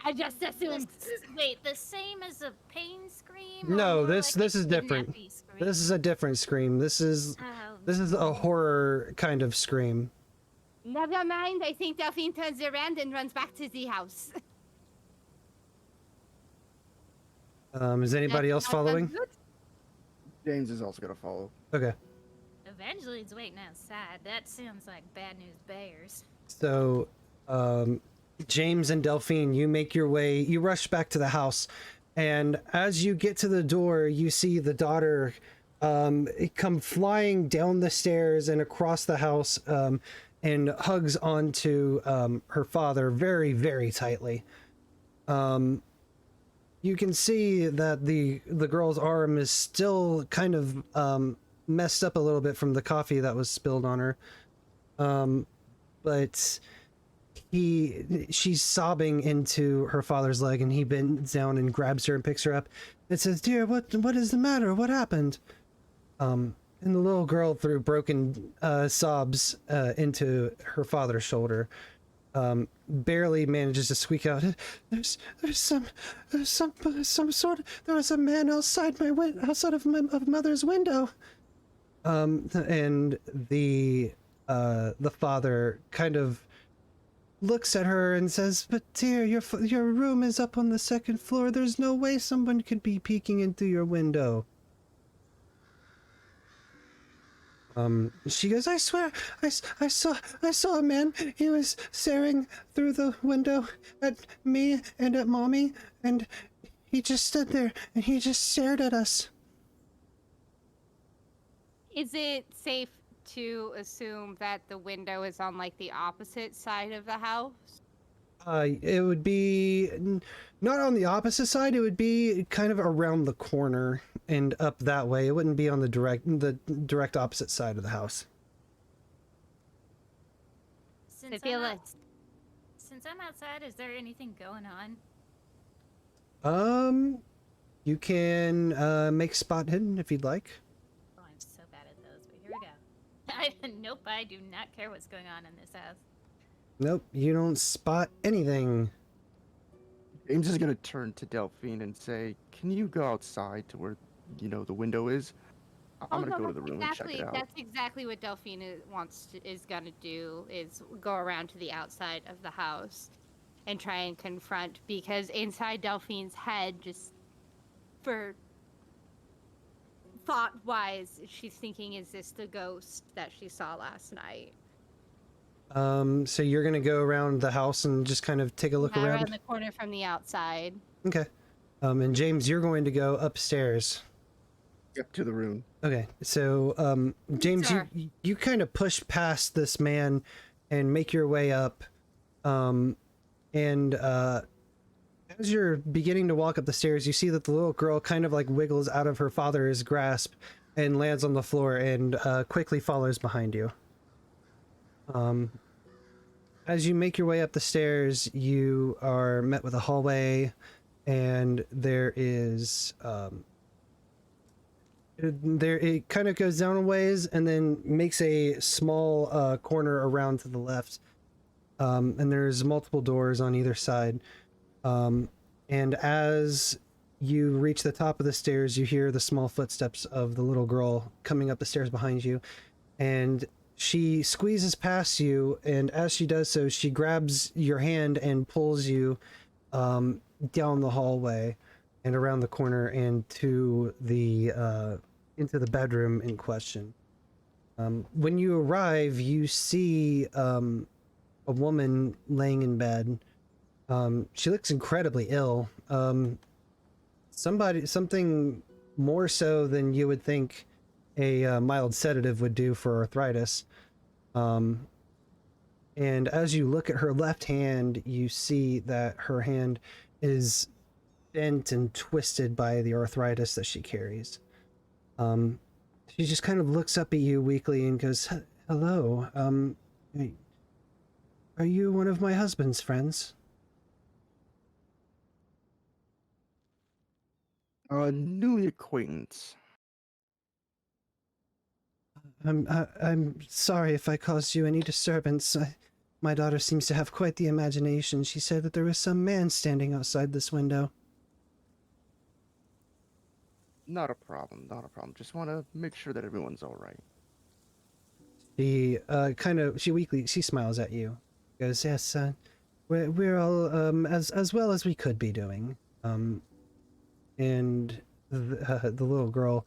I just assumed. Wait, the same as a pain scream? Or No, more this like a is different. kidnappy scream? This is a different scream. This is a horror kind of scream. Never mind. I think Delphine turns around and runs back to the house. Is anybody else following? James is also gonna follow. Okay. Evangeline's waiting outside. That sounds like bad news bears. So, James and Delphine, you make your way, you rush back to the house, and as you get to the door, you see the daughter come flying down the stairs and across the house, and hugs onto her father very, very tightly. You can see that the girl's arm is still kind of messed up a little bit from the coffee that was spilled on her, but she's sobbing into her father's leg, and he bends down and grabs her and picks her up and says, "Dear, what is the matter? What happened?" And the little girl threw broken sobs into her father's shoulder. Barely manages to squeak out, There's some sort. There was a man outside outside of mother's window." And the father kind of looks at her and says, "But dear, your room is up on the second floor. There's no way someone could be peeking in through your window." She goes, "I swear, I saw a man. He was staring through the window at me and at Mommy, and he just stood there and he just stared at us." Is it safe to assume that the window is on like the opposite side of the house? It would be not on the opposite side. It would be kind of around the corner and up that way. It wouldn't be on the direct opposite side of the house. Since I'm outside, is there anything going on? You can make spot hidden if you'd like. Oh, I'm so bad at those, but here we go. Nope, I do not care what's going on in this house. Nope, you don't spot anything. James is gonna turn to Delphine and say, "Can you go outside to where, the window is? I'm gonna go to the room and check it out." That's exactly what Delphine is gonna do, is go around to the outside of the house and try and confront, because inside Delphine's head, just for thought-wise, she's thinking, is this the ghost that she saw last night? So you're gonna go around the house and just kind of take a look around? Around the corner from the outside. Okay. And James, you're going to go upstairs. Yep, to the room. Okay, so James, Sure. you kind of push past this man and make your way up, and as you're beginning to walk up the stairs, you see that the little girl kind of like wiggles out of her father's grasp and lands on the floor and quickly follows behind you. As you make your way up the stairs, you are met with a hallway, and there is it kind of goes down a ways and then makes a small corner around to the left, and there's multiple doors on either side, and as you reach the top of the stairs, you hear the small footsteps of the little girl coming up the stairs behind you, and she squeezes past you, and as she does so, she grabs your hand and pulls you down the hallway and around the corner and to the into the bedroom in question. When you arrive, you see a woman laying in bed. She looks incredibly ill. Something more so than you would think a mild sedative would do for arthritis. And as you look at her left hand, you see that her hand is bent and twisted by the arthritis that she carries. She just kind of looks up at you weakly and goes, "Hello, are you one of my husband's friends?" Newly acquaintance. I'm sorry if I caused you any disturbance. My daughter seems to have quite the imagination. She said that there was some man standing outside this window. Not a problem, not a problem. Just want to make sure that everyone's all right. She smiles at you. Goes, "Yes, we're all as well as we could be doing." And the little girl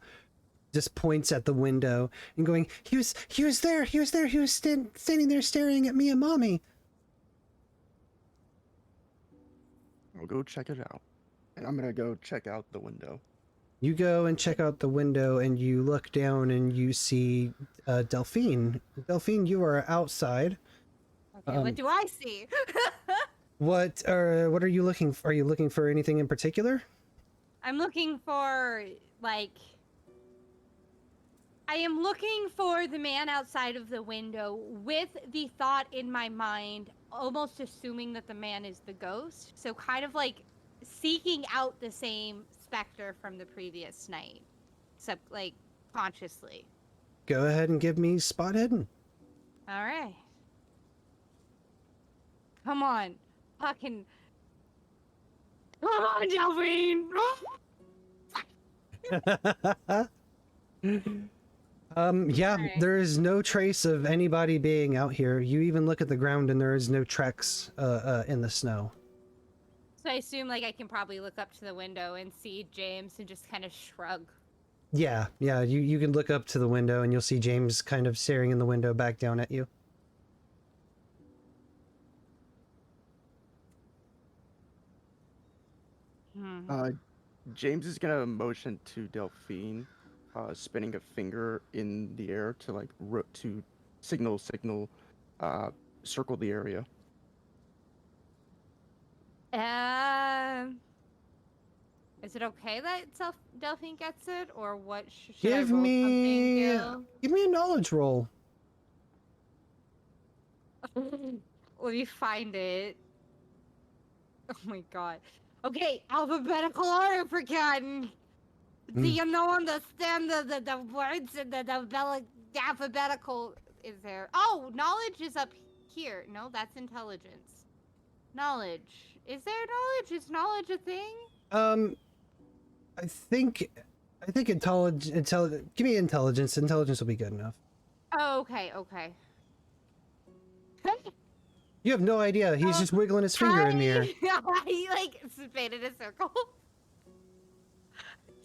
just points at the window and going, he was there, he was standing there staring at me and Mommy." I'll go check it out. And I'm gonna go check out the window. You go and check out the window, and you look down and you see Delphine. Delphine, you are outside. Okay, what do I see? What are you looking for? Are you looking for anything in particular? I'm looking for, I am looking for the man outside of the window with the thought in my mind, almost assuming that the man is the ghost. So kind of like seeking out the same specter from the previous night, except like consciously. go ahead and give me spot hidden. All right. Come on. Fucking. Come on, Delphine! Yeah, Alright. there is no trace of anybody being out here. You even look at the ground and there is no tracks in the snow. So I assume like I can probably look up to the window and see James and just kind of shrug. Yeah, you can look up to the window and you'll see James kind of staring in the window back down at you. James is gonna motion to Delphine, spinning a finger in the air to like to signal, circle the area. Is it okay that Delphine gets it, or what? Should Give I roll me something, give me a knowledge roll. Gil? Let me find it. Oh my god. Okay, alphabetical order, forgotten. Do you understand the words in the alphabetical is there? Oh, knowledge is up here. No, that's intelligence. Knowledge. Is there knowledge? Is knowledge a thing? I think give me intelligence. Intelligence will be good enough. Oh, okay, okay. You have no idea. He's just wiggling his finger in the air. He like spin in a circle.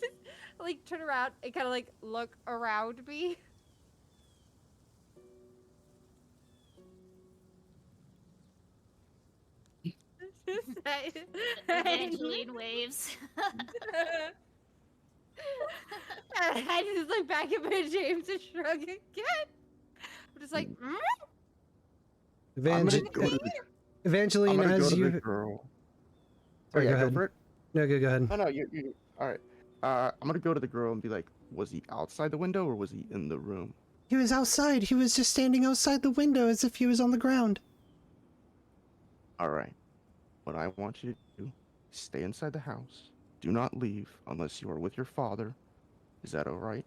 Just like turn around and kind of like look around me. Evangeline waves. I just look back at my James and shrug again. I'm just like, Evangeline, as you. Girl. Sorry, yeah, go ahead. for it. No, go ahead. Oh no, you. All right. I'm gonna go to the girl and be like, was he outside the window or was he in the room? He was outside. He was just standing outside the window as if he was on the ground. All right. What I want you to do, stay inside the house. Do not leave unless you are with your father. Is that all right?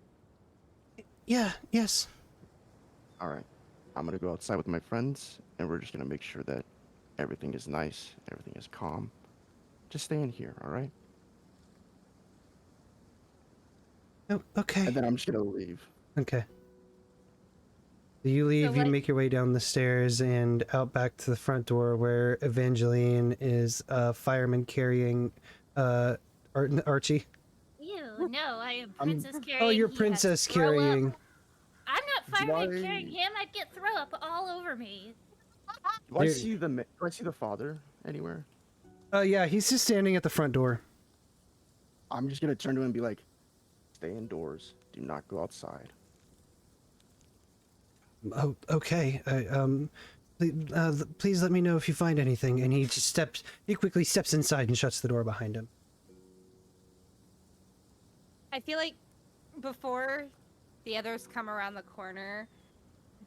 Yeah, yes. All right. I'm gonna go outside with my friends, and we're just gonna make sure that everything is nice, everything is calm. Just stay in here, all right? Oh, okay. And then I'm just gonna leave. Okay. So you leave, So, you like- make your way down the stairs and out back to the front door where Evangeline is fireman carrying Archie. Ew, no, I am I'm- princess carrying. Oh, you're He has princess throw up. carrying. I'm not fireman Why- carrying him. I'd get throw up all over me. Do I There- see the father anywhere? Oh yeah, he's just standing at the front door. I'm just gonna turn to him and be like, stay indoors. Do not go outside. Oh, okay. Please let me know if you find anything. And he quickly steps inside and shuts the door behind him. I feel like before the others come around the corner,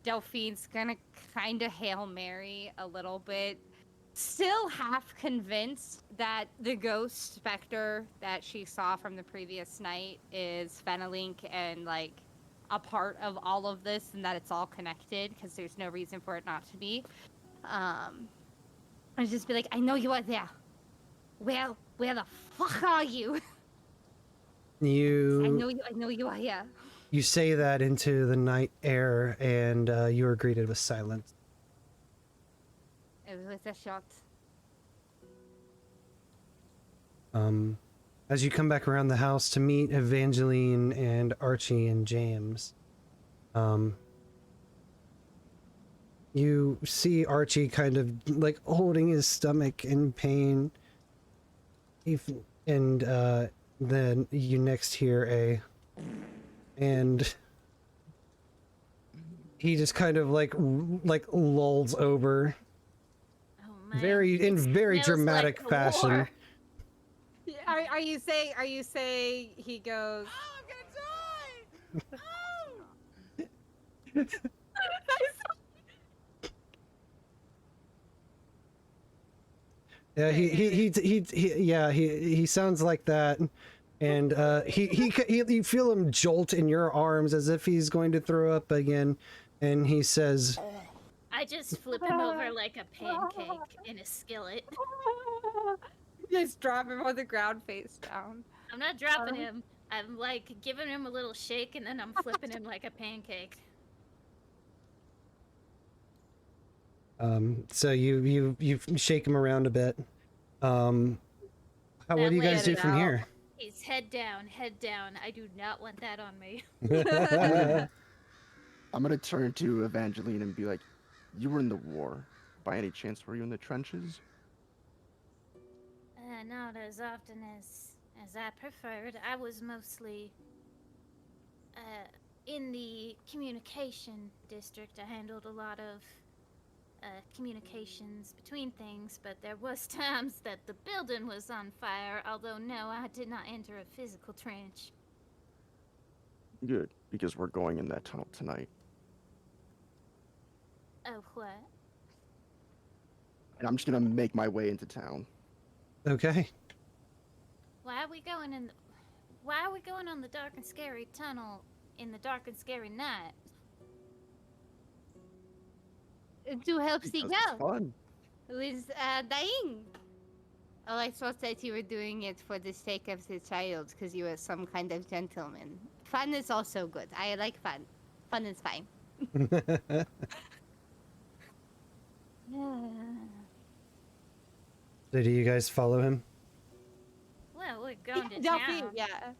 Delphine's gonna kind of Hail Mary a little bit, still half convinced that the ghost specter that she saw from the previous night is Fenelink and like a part of all of this and that it's all connected because there's no reason for it not to be. I'd just be like, I know you are there. Where the fuck are you? I know you are here. You say that into the night air, and you are greeted with silence. It was a shot. As you come back around the house to meet Evangeline and Archie and James, you see Archie kind of like holding his stomach in pain. And then you next hear and he just kind of like lulls over, Oh man. in very smells dramatic like fashion. war. Are you saying he goes, oh, I'm gonna die? Oh! Yeah, he sounds like that. And you feel him jolt in your arms as if he's going to throw up again, and he says, I just flip him over like a pancake in a skillet. Just drop him on the ground face down. I'm not dropping him. I'm like giving him a little shake, and then I'm flipping him like a pancake. So you shake him around a bit. What do you guys do from here? He's head down, head down. I do not want that on me. I'm gonna turn to Evangeline and be like, "You were in the war. By any chance, were you in the trenches?" Not as often as I preferred. I was mostly in the communication district. I handled a lot of communications between things, but there was times that the building was on fire, although no, I did not enter a physical trench. Good, because we're going in that tunnel tonight. Oh, what? And I'm just gonna make my way into town. Okay. Why are we going on the dark and scary tunnel in the dark and scary night? To help Because seek it's out fun. who is dying. Oh, I thought that you were doing it for the sake of the child, because you are some kind of gentleman. Fun is also good. I like fun. Fun is fine. So do you guys follow him? Well, we're going to Delphine, town. yeah.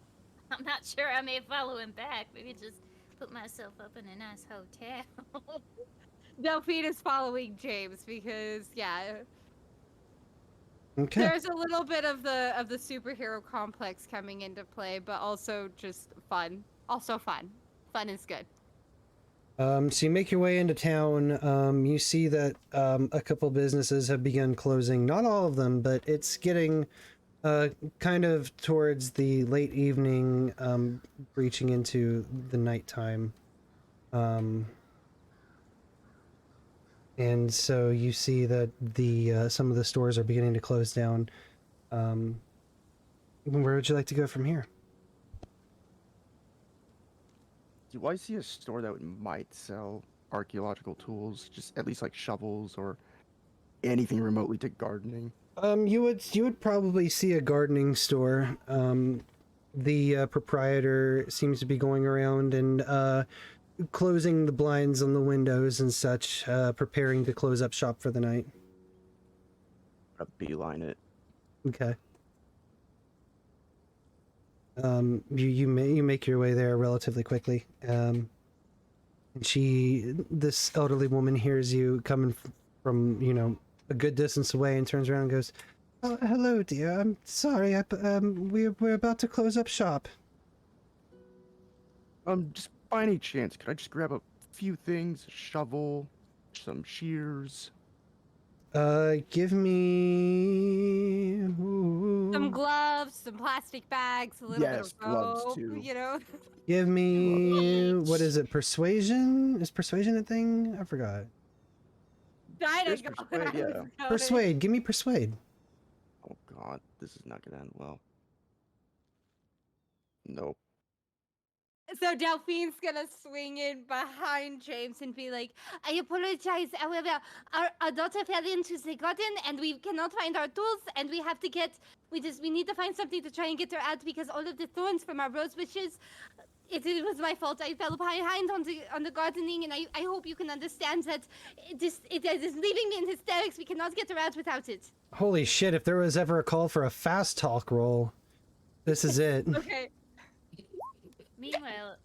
I'm not sure I may follow him back. Maybe just put myself up in a nice hotel. Delphine is following James because, yeah, Okay. there's a little bit of the superhero complex coming into play, but also just fun. Also fun. Fun is good. So you make your way into town. You see that a couple businesses have begun closing. Not all of them, but it's getting kind of towards the late evening, reaching into the nighttime. And so you see that the some of the stores are beginning to close down. Where would you like to go from here? Do I see a store that might sell archaeological tools? Just at least like shovels or anything remotely to gardening? You would probably see a gardening store. The proprietor seems to be going around and closing the blinds on the windows and such, preparing to close up shop for the night. A beeline it. Okay. You make your way there relatively quickly. And this elderly woman hears you coming from, a good distance away and turns around and goes, "Oh, hello, dear. I'm sorry. We're about to close up shop." Just by any chance, could I just grab a few things? A shovel, some shears. Give me Some gloves, some plastic bags, a little bit Yes, of gloves rope, too. Give me what is it? Persuasion? Is persuasion a thing? I forgot. Dyna Here's go. persuade, yeah. Persuade. Give me persuade. Oh god, this is not gonna end well. Nope. So Delphine's gonna swing in behind James and be like, "I apologize. However, our daughter fell into the garden and we cannot find our tools and we have to we need to find something to try and get her out because all of the thorns from our rose bushes, it was my fault. I fell behind on the gardening and I hope you can understand that it is leaving me in hysterics. We cannot get her out without it." Holy shit! If there was ever a call for a fast talk roll, this is it. Okay. Meanwhile,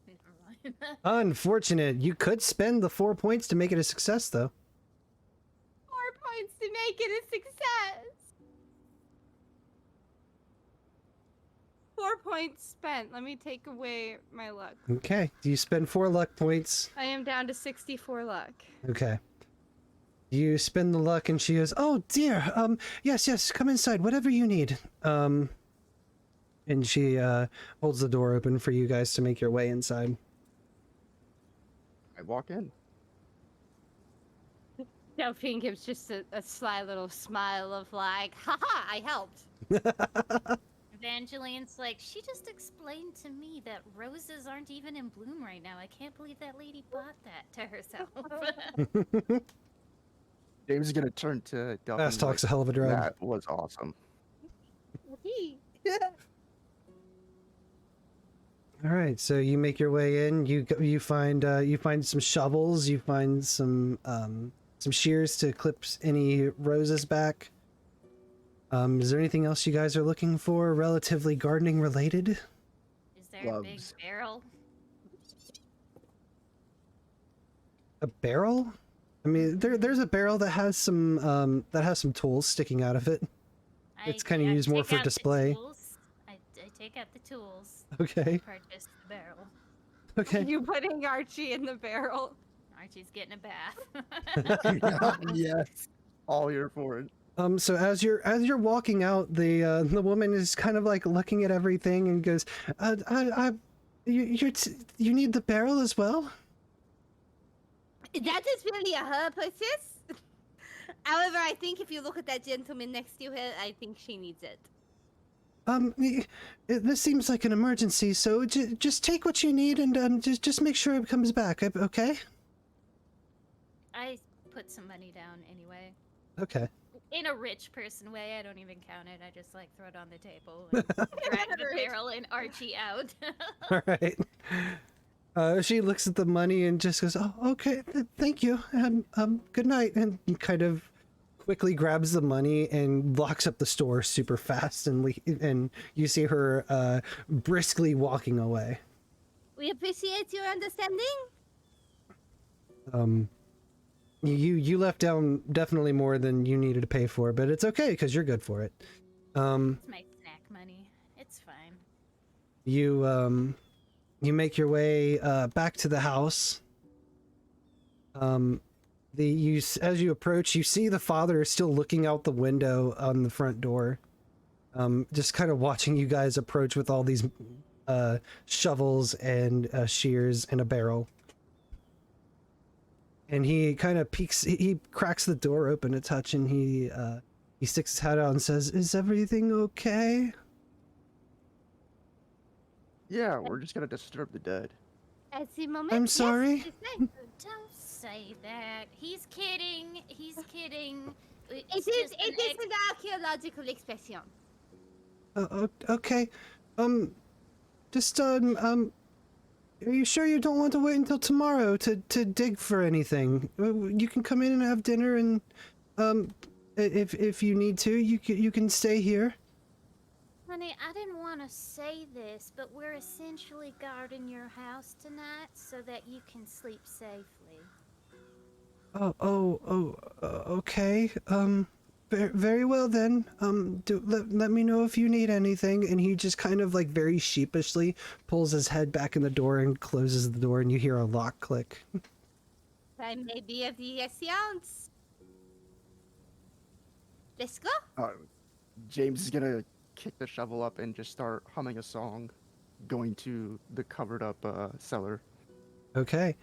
never mind. Unfortunate. You could spend the 4 points to make it a success, though. 4 points to make it a success. 4 points spent. Let me take away my luck. Okay. You spend 4 luck points. I am down to 64 luck. Okay. You spend the luck, and she goes, "Oh dear. Yes. Come inside. Whatever you need." And she holds the door open for you guys to make your way inside. I walk in. Delphine gives just a sly little smile of like, "Haha, I helped." Evangeline's like, she just explained to me that roses aren't even in bloom right now. I can't believe that lady bought that to herself. James is gonna turn to Delphine. Fast talk's a hell of a drug. That was awesome. All right, so you make your way in. You find some shovels. You find some shears to clip any roses back. Is there anything else you guys are looking for, relatively gardening related? Is there a big barrel? A barrel? I mean, there's a barrel that has some tools sticking out of it. It's kind of used more for display. I take out the tools. Okay. Purchase the barrel. Okay. You putting Archie in the barrel? Archie's getting a bath. Yes. All here for it. So as you're walking out, the woman is kind of like looking at everything and goes, you need the barrel as well? That is really a her purchase. However, I think if you look at that gentleman next to her, I think she needs it. This seems like an emergency, so just take what you need and just make sure it comes back, okay? I put some money down anyway. Okay. In a rich person way, I don't even count it. I just like throw it on the table and grab the barrel and Archie out. All right. She looks at the money and just goes, "Oh, okay, thank you, and good night," and kind of quickly grabs the money and locks up the store super fast, and you see her briskly walking away. We appreciate your understanding. You left down definitely more than you needed to pay for, but it's okay because you're good for it. It's my snack money. It's fine. You make your way back to the house. As you approach, you see the father still looking out the window on the front door, just kind of watching you guys approach with all these shovels and shears and a barrel. And he kind of peeks, he cracks the door open a touch, and he sticks his head out and says, "Is everything okay?" Yeah, we're just gonna disturb the dead. At the moment, I'm sorry. Yes, it's Don't say that. He's kidding. He's kidding. it is an archaeological expression. Okay. Are you sure you don't want to wait until tomorrow to dig for anything? You can come in and have dinner, and if you need to, you can stay here. Honey, I didn't want to say this, but we're essentially guarding your house tonight so that you can sleep safely. Okay. Very well then. Let me know if you need anything. And he just kind of like very sheepishly pulls his head back in the door and closes the door, and you hear a lock click. I may be of the assistance. Let's go. James is gonna kick the shovel up and just start humming a song, going to the covered up cellar. Okay.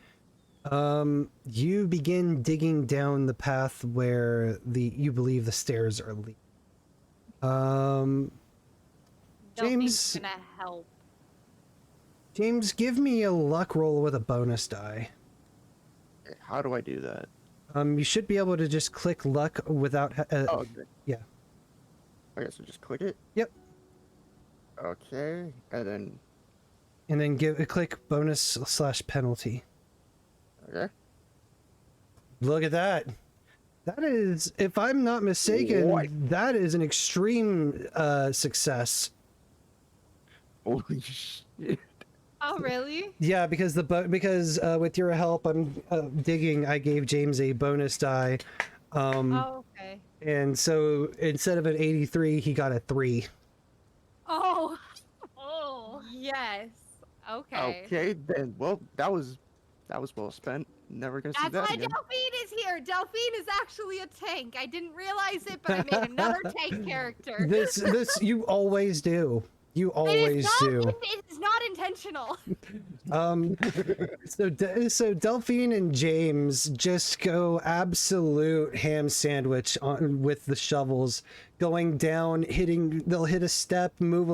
You begin digging down the path where you believe the stairs are leading. James, gonna help. James, give me a luck roll with a bonus die. How do I do that? You should be able to just click luck without. Okay. Yeah. Okay, so just click it. Yep. Okay, and then click bonus / penalty. okay. Look at that. That is, if I'm not mistaken, What? that is an extreme success. Holy shit. Oh, really? Yeah, because with your help, I'm digging. I gave James a bonus die. Oh, okay. And so instead of an 83, he got a 3. Oh. Oh. Yes. Okay. Okay, then. Well, that was well spent. Never gonna see That's that why again. Delphine is here. Delphine is actually a tank. I didn't realize it, but I made another tank character. This you always do. You always do. It is not intentional. So Delphine and James just go absolute ham sandwich on with the shovels, going down, they'll hit a step, move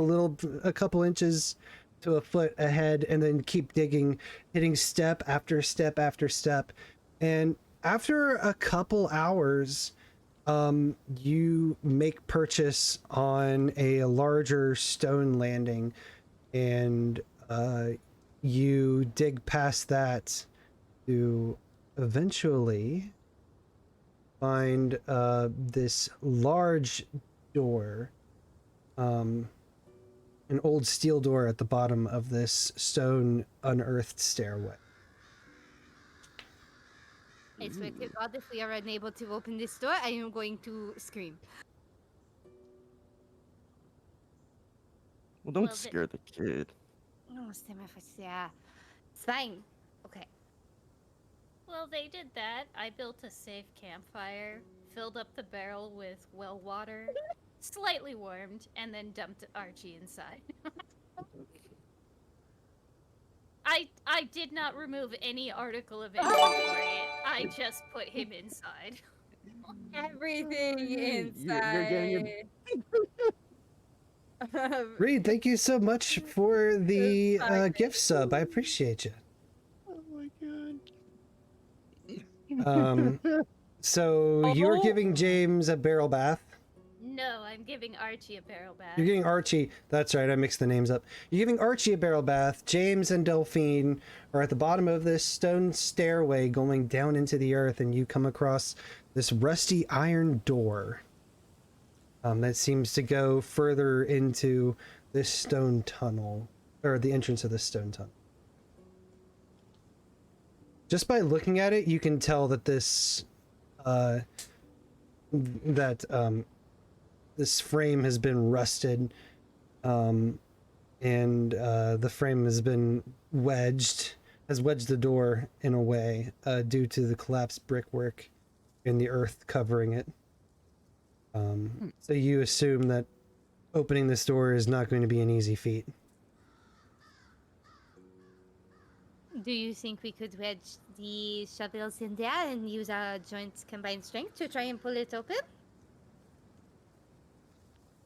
a couple inches to a foot ahead, and then keep digging, hitting step after step after step. And after a couple hours, you make purchase on a larger stone landing, and you dig past that to eventually find this large door, an old steel door at the bottom of this stone unearthed stairway. I swear to God, if we are unable to open this door, I am going to scream. Well, don't Well, scare the kid. No, yeah. It's fine. Okay. Well, they did that. I built a safe campfire, filled up the barrel with well water, slightly warmed, and then dumped Archie inside. I did not remove any article of inventory. I just put him inside. Everything You're getting inside. Reed, thank you so much for the gift sub. I appreciate you. Oh my god. So you're giving James a barrel bath. No, I'm giving Archie a barrel bath. You're giving Archie, that's right, I mixed the names up. You're giving Archie a barrel bath. James and Delphine are at the bottom of this stone stairway going down into the earth, and you come across this rusty iron door that seems to go further into this stone tunnel, or the entrance of this stone tunnel. Just by looking at it, you can tell that this this frame has been rusted, and the frame has been wedged the door in a way due to the collapsed brickwork and the earth covering it. So you assume that opening this door is not going to be an easy feat. Do you think we could wedge the shovels in there and use our joint combined strength to try and pull it open?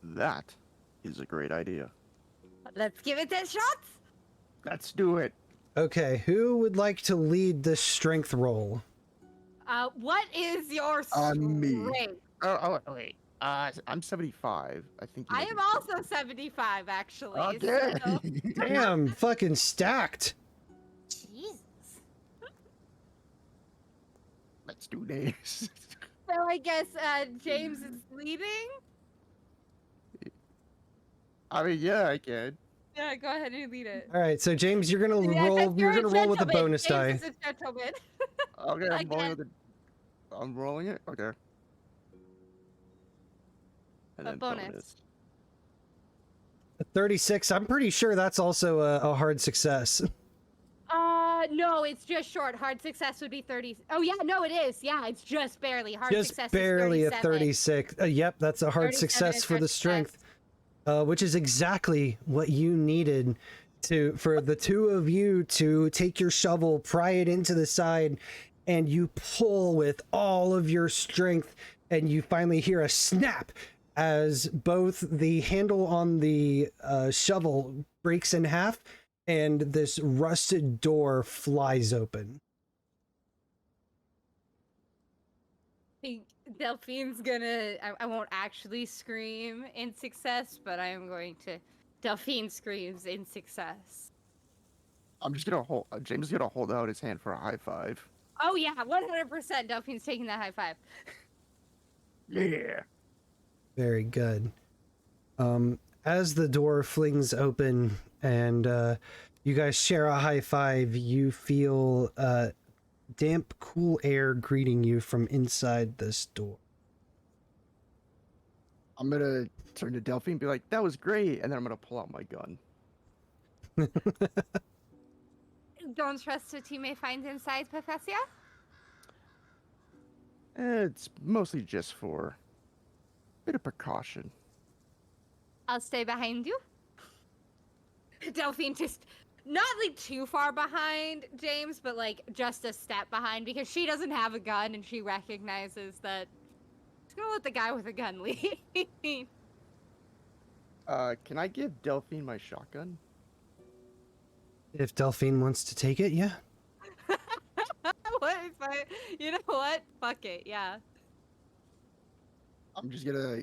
That is a great idea. Let's give it a shot. Let's do it. Okay, who would like to lead this strength roll? What is your strength? Me. Oh, wait. I'm 75. I think. I am also 75, actually. Okay. So... Damn, fucking stacked. Jesus. Let's do this. So I guess James is leading. I mean, yeah, I can. Yeah, go ahead and lead it. All right, so James, you're gonna Yeah, roll. 'cause You're you're gonna roll with a gentleman. bonus die. James is a gentleman. Okay, I'm rolling Again. with it. I'm rolling it. Okay. And A then bonus. 36. I'm pretty sure that's also a hard success. No, it's just short. Hard success would be 30. Oh yeah, no, it is. Yeah, it's just barely. Hard Just success barely is a 37. 36. Yep, that's a hard 37 success is for hard the strength, which is exactly what you needed for the two of you to take your shovel, pry it into the side, and you pull with all of your strength, and you finally hear a snap as both the handle on the shovel breaks in half and this rusted door flies open. I think Delphine's gonna. I won't actually scream in success, but I am going to. Delphine screams in success. I'm just gonna hold. James is gonna hold out his hand for a high five. Oh yeah, 100%. Delphine's taking that high five. Yeah. Very good. As the door flings open and you guys share a high five, you feel damp, cool air greeting you from inside this door. I'm gonna turn to Delphine and be like, "That was great," and then I'm gonna pull out my gun. Don't trust what you may find inside, Professor. It's mostly just for a bit of precaution. I'll stay behind you. Delphine just not like too far behind James, but like just a step behind because she doesn't have a gun and she recognizes that she's gonna let the guy with a gun lead. Can I give Delphine my shotgun? If Delphine wants to take it, yeah. What if you know what? Fuck it, yeah. I'm just gonna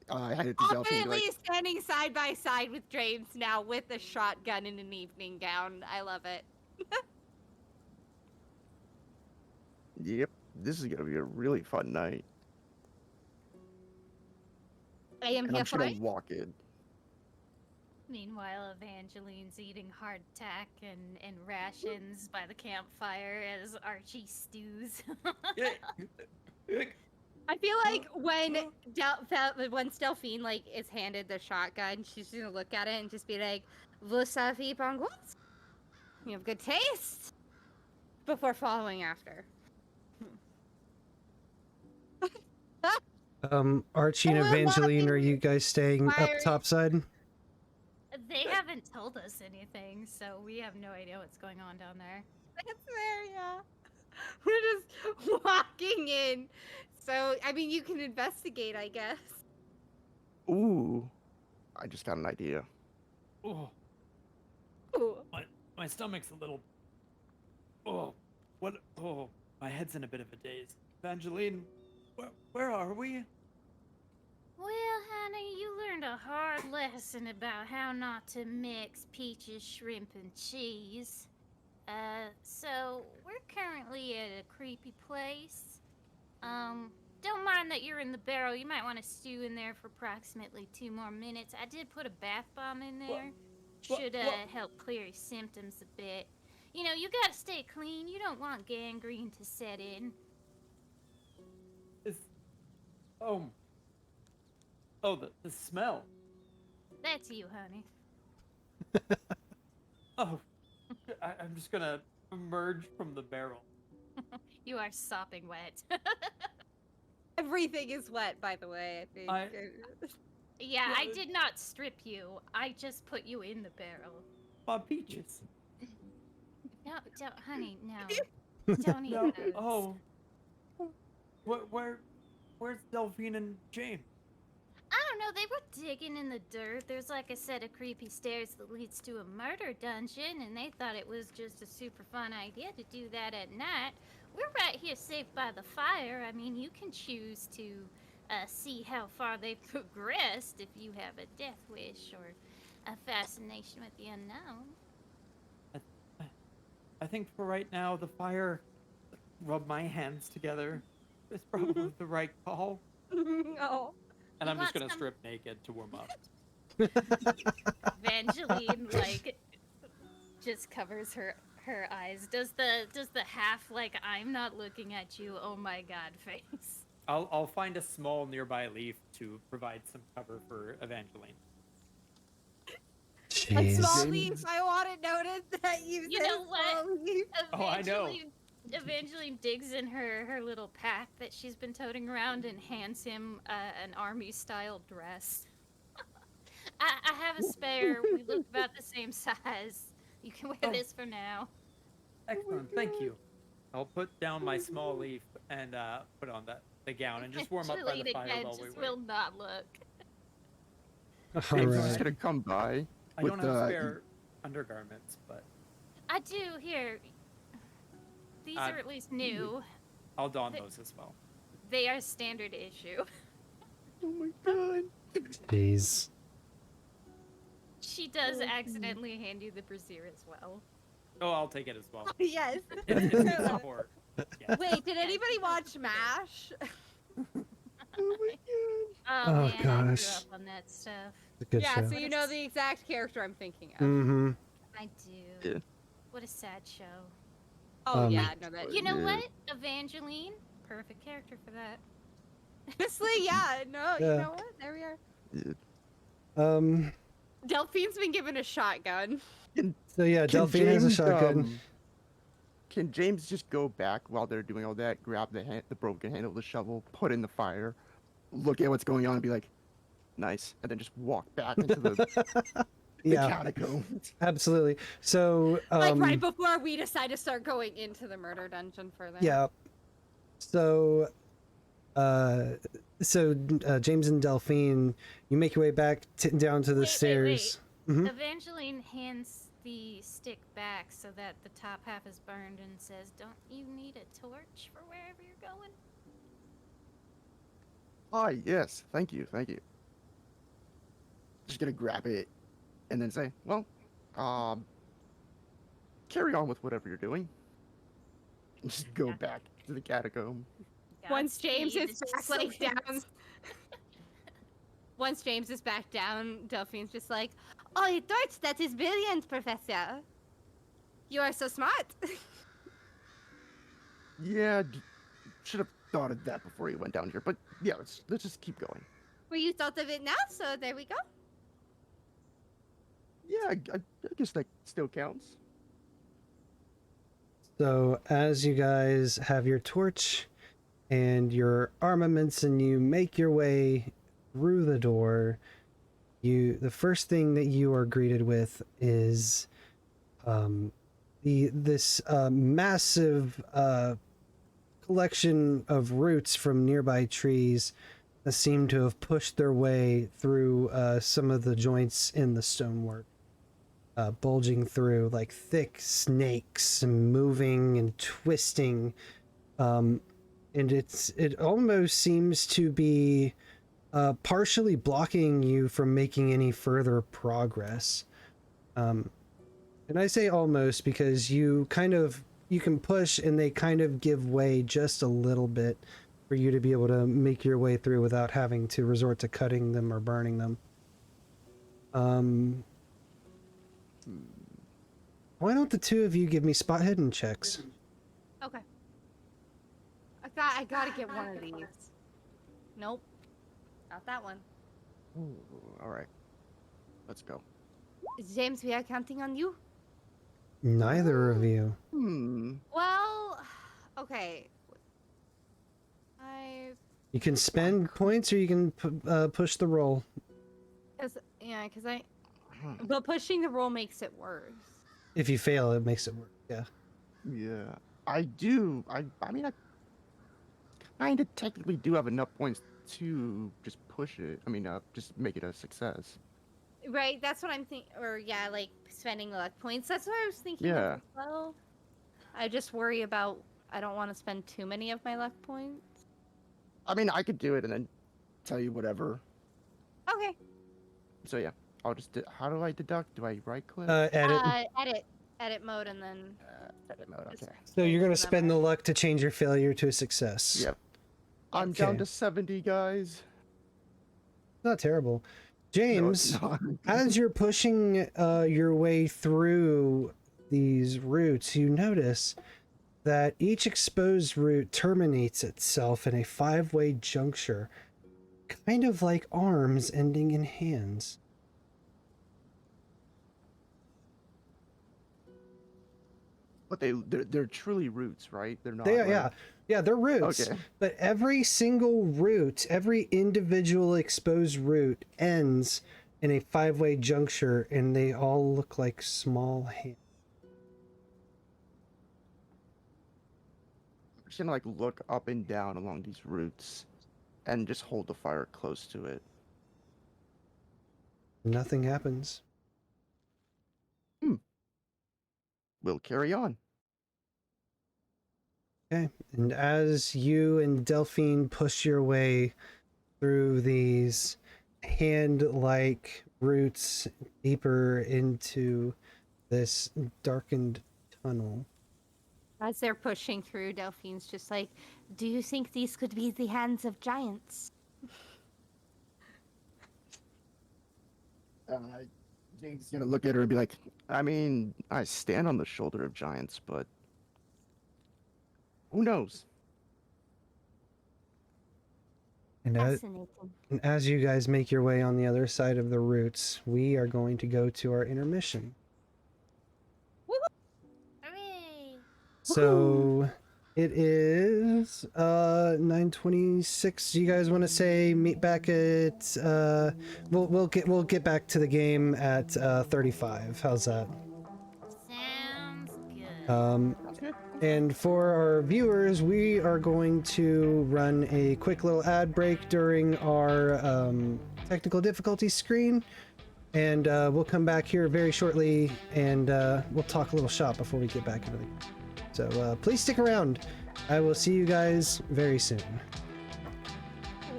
hand it to Delphine. And be Ultimately like, standing side by side with James now with a shotgun in an evening gown. I love it. yep, this is gonna be a really fun night. I am And here I'm just for gonna it. walk in. Meanwhile, Evangeline's eating hardtack and rations by the campfire as Archie stews. I feel like when once Delphine like is handed the shotgun, she's gonna look at it and just be like, "Vous savez bongoise? You have good taste." Before following after. Archie and Oh, well, Evangeline, are Bobby, you guys staying up fire. topside? They haven't told us anything, so we have no idea what's going on down there. It's there, yeah. We're just walking in. So, I mean, you can investigate, I guess. Ooh, I just got an idea. Oh, Ooh. my stomach's a little. Oh, what? Oh, my head's in a bit of a daze. Evangeline, where are we? Well, honey, you learned a hard lesson about how not to mix peaches, shrimp, and cheese. So we're currently at a creepy place. Don't mind that you're in the barrel. You might want to stew in there for approximately 2 more minutes. I did put a bath bomb in there. Should help clear your symptoms a bit. You know, you gotta stay clean. You don't want gangrene to set in. The smell. That's you, honey. Oh, I'm just gonna emerge from the barrel. You are sopping wet. Everything is wet, by the way, I think. Yeah, I did not strip you. I just put you in the barrel. My peaches. No, don't, honey, no. Don't eat No. those. Oh. Where's Delphine and James? I don't know, they were digging in the dirt. There's like a set of creepy stairs that leads to a murder dungeon, and they thought it was just a super fun idea to do that at night. We're right here safe by the fire. I mean, you can choose to see how far they've progressed if you have a death wish or a fascination with the unknown. I think for right now, the fire, rub my hands together, is probably the right call. Oh. And I'm just want gonna some- strip naked to warm up. Evangeline, like, just covers her eyes. Does the half, like, I'm not looking at you, oh my god face. I'll find a small nearby leaf to provide some cover for Evangeline. A Jeez. small leaf, I want it noted that you You said know what? small leaf. Oh, I know. Evangeline digs in her little pack that she's been toting around and hands him an army-style dress. I have a spare. We look about the same size. You can wear this for now. Excellent, thank you. I'll put down my small leaf and put on the gown and just warm up by the Evangeline fire again while we just wait. will not look. All James is just right. gonna come by. I with don't have the- spare undergarments, but I do, here. These are at least new. I'll don those as well. They are standard issue. Oh my god. Jeez. She does accidentally hand you the brazier as well. Oh, I'll take it as well. Yes. It's support. Yeah. Wait, did anybody watch MASH? Oh my god. Oh, Oh, man, I grew gosh. up on that stuff. It's a good Yeah, show. so you know the exact character I'm thinking of. Mm-hmm. I do. Yeah. What a sad show. Oh Um, yeah, no that. You know Yeah. what? Evangeline, perfect character for that. Honestly, yeah, no, you Yeah. know what? There we are. Delphine's been given a shotgun. So yeah, Delphine has a shotgun. Can James just go back while they're doing all that, grab the broken handle of the shovel, put it in the fire, look at what's going on, and be like, "Nice," and then just walk back into the Yeah, catacombs. absolutely. So, Like right before we decide to start going into the murder dungeon further. yeah. So, James and Delphine, you make your way back down to the Wait. stairs. Mhm. Evangeline hands the stick back so that the top half is burned and says, "Don't you need a torch for wherever you're going?" Ah, yes. Thank you. Just gonna grab it and then say, well, carry on with whatever you're doing. And just go back to the catacomb. Once James Godspeed, is it's back just so like down. fast. Once James is back down, Delphine's just like, "Oh, a torch! That is brilliant, Professor. You are so smart." Yeah, should have thought of that before you went down here. But yeah, let's just keep going. Well, you thought of it now, so there we go. Yeah, I guess that still counts. So, as you guys have your torch and your armaments and you make your way through the door, the first thing that you are greeted with is this massive collection of roots from nearby trees that seem to have pushed their way through some of the joints in the stonework. Bulging through like thick snakes and moving and twisting, and it almost seems to be partially blocking you from making any further progress. And I say almost because you can push and they kind of give way just a little bit for you to be able to make your way through without having to resort to cutting them or burning them. Why don't the two of you give me spot hidden checks? Okay. I gotta get one of these. Nope. Not that one. Ooh, all right, let's go. James, we are counting on you. Neither of you. Well, okay. You can spend points or you can push the roll. But pushing the roll makes it worse. If you fail, it makes it work. Yeah. Yeah, I do. I mean, I kind of technically do have enough points to just push it. I mean, just make it a success. Right, that's what I'm thinking. Or yeah, like spending luck points. That's what I was thinking. Yeah. As well. I just worry about. I don't want to spend too many of my luck points. I mean, I could do it and then tell you whatever. Okay. So yeah, I'll just. How do I deduct? Do I right click? Edit mode, and then. Edit mode. Okay. So you're gonna spend the luck to change your failure to a success. Yep. I'm down to 70, guys. Not terrible. James, No, it's not. as you're pushing your way through these roots, you notice that each exposed root terminates itself in a 5-way juncture, kind of like arms ending in hands. But they're truly roots, right? They're not. They are, like... yeah, they're roots. Okay. But every single root, every individual exposed root ends in a 5-way juncture, and they all look like small hands. I'm just gonna like look up and down along these roots, and just hold the fire close to it. Nothing happens. We'll carry on. Okay, and as you and Delphine push your way through these hand-like roots deeper into this darkened tunnel. As they're pushing through, Delphine's just like, "Do you think these could be the hands of giants?" James is gonna look at her and be like, I mean, I stand on the shoulder of giants, but who knows? And as you guys make your way on the other side of the roots, we are going to go to our intermission. Hooray! So, It is 9:26. Do you guys want to say meet back at we'll get back to the game at 35. How's that? Sounds good. Sounds good. And for our viewers, we are going to run a quick little ad break during our technical difficulty screen, and we'll come back here very shortly, and we'll talk a little shop before we get back into the game. So please stick around. I will see you guys very soon.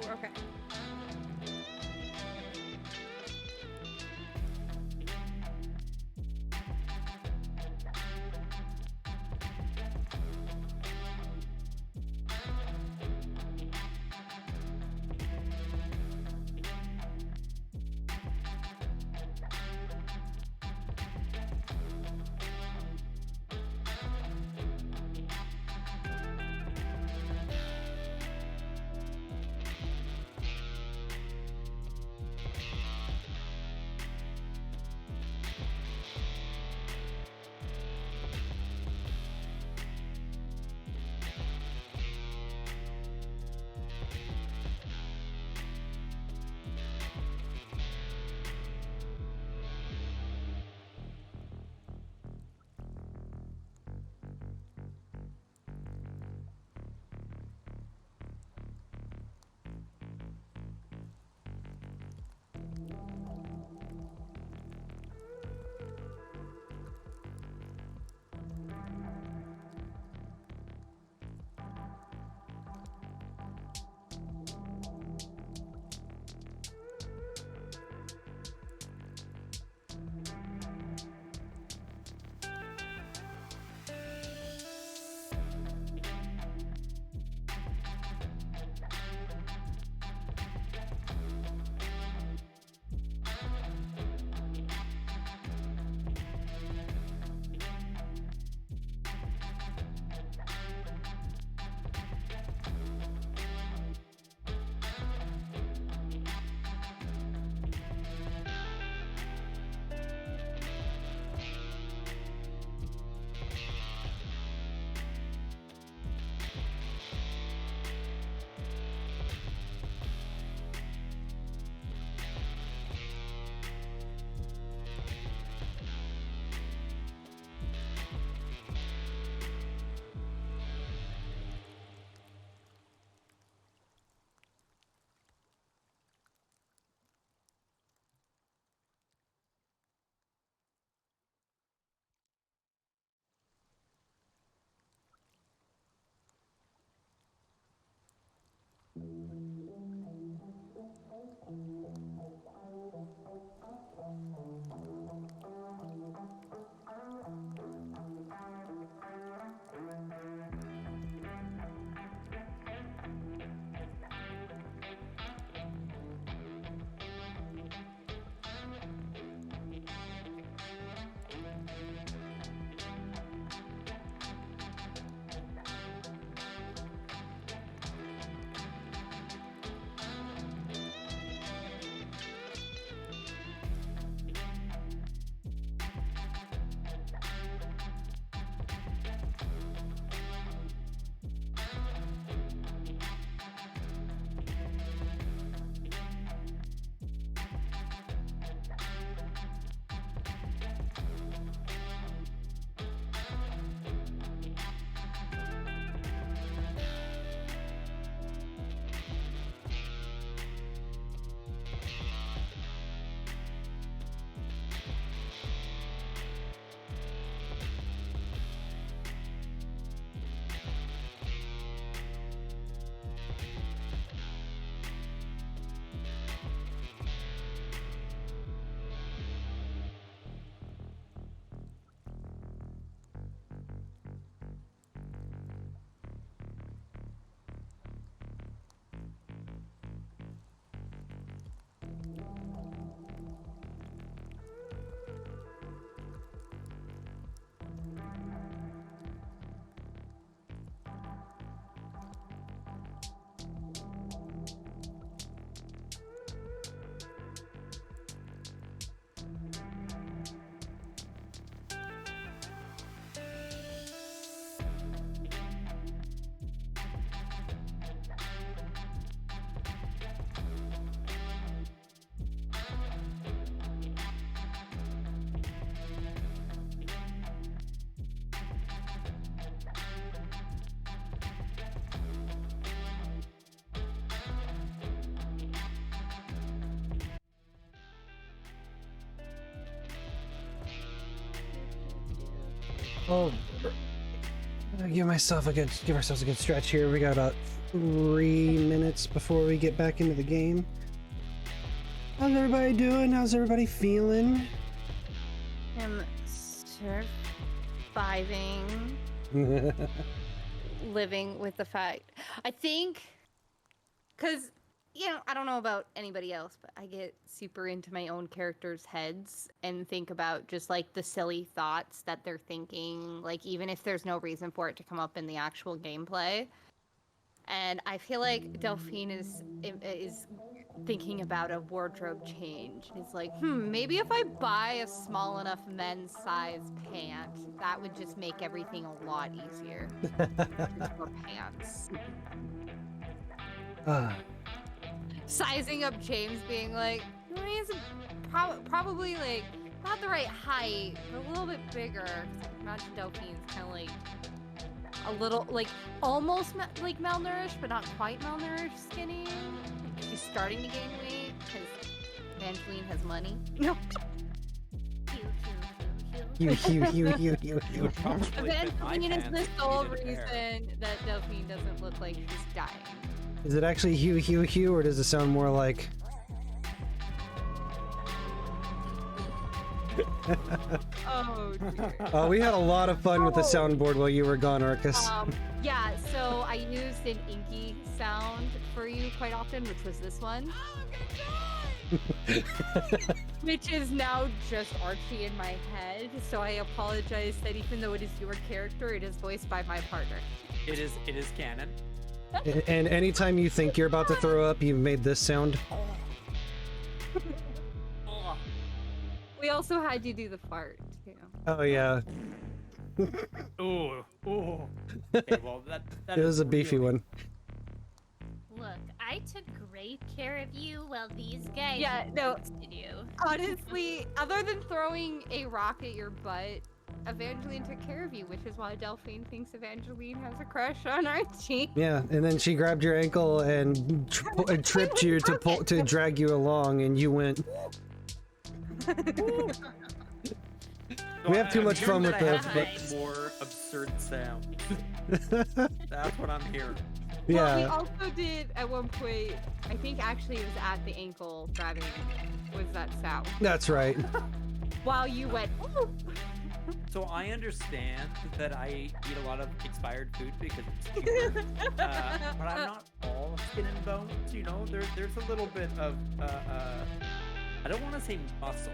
Ooh, okay. Oh, give ourselves a good stretch here. We got about 3 minutes before we get back into the game. How's everybody doing? How's everybody feeling? I'm surviving, living with the fact. I think, because, you know, I don't know about anybody else, but I get super into my own characters' heads and think about just, like, the silly thoughts that they're thinking, like, even if there's no reason for it to come up in the actual gameplay. And I feel like Delphine is thinking about a wardrobe change. It's like, maybe if I buy a small enough men's size pant, that would just make everything a lot easier. For pants. Sizing up James, being like, he's probably like not the right height, but a little bit bigger. Imagine Delphine's kind of like a little, like, almost like malnourished, but not quite malnourished, skinny. She's starting to gain weight because Evangeline has money. No. You. Evangeline is the sole reason that Delphine doesn't look like she's dying. Is it actually Hugh, or does it sound more like... Oh, dear. Oh, we had a lot of fun with the soundboard while you were gone, Arcus. Yeah, so I used an inky sound for you quite often, which was this one. Which is now just Archie in my head, so I apologize that even though it is your character, it is voiced by my partner. It is canon. And anytime you think you're about to throw up, you've made this sound. We also had you do the fart, too. Oh, yeah. Ooh. Okay, well, that It was a beefy one. Look, I took great care of you while these guys to do. Honestly, other than throwing a rock at your butt, Evangeline took care of you, which is why Delphine thinks Evangeline has a crush on Archie. Yeah, and then she grabbed your ankle and tripped you to drag you along, and you went... We have too much fun with the more absurd sound. That's what I'm hearing. Yeah. Well, we also did at one point, I think actually it was at the ankle grabbing, was that sound. That's right. While you went, ooh. So I understand that I eat a lot of expired food because it's cheaper, but I'm not all skin and bones, you know? There's a little bit of, I don't want to say muscle,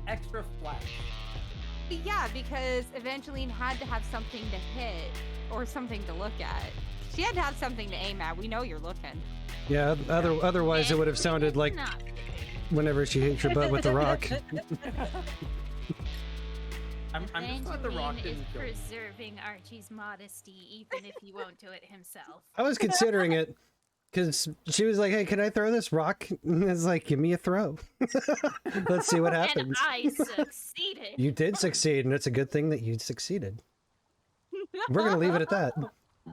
extra flesh. Yeah, because Evangeline had to have something to hit or something to look at. She had to have something to aim at. We know you're looking. Yeah, otherwise it would have sounded like whenever she hit your butt with the rock. I'm just glad the rock didn't go. Preserving Archie's modesty, even if he won't do it himself. I was considering it, because she was like, hey, can I throw this rock? And it's like, give me a throw. Let's see what happens. And I succeeded. You did succeed, and it's a good thing that you succeeded. We're going to leave it at that.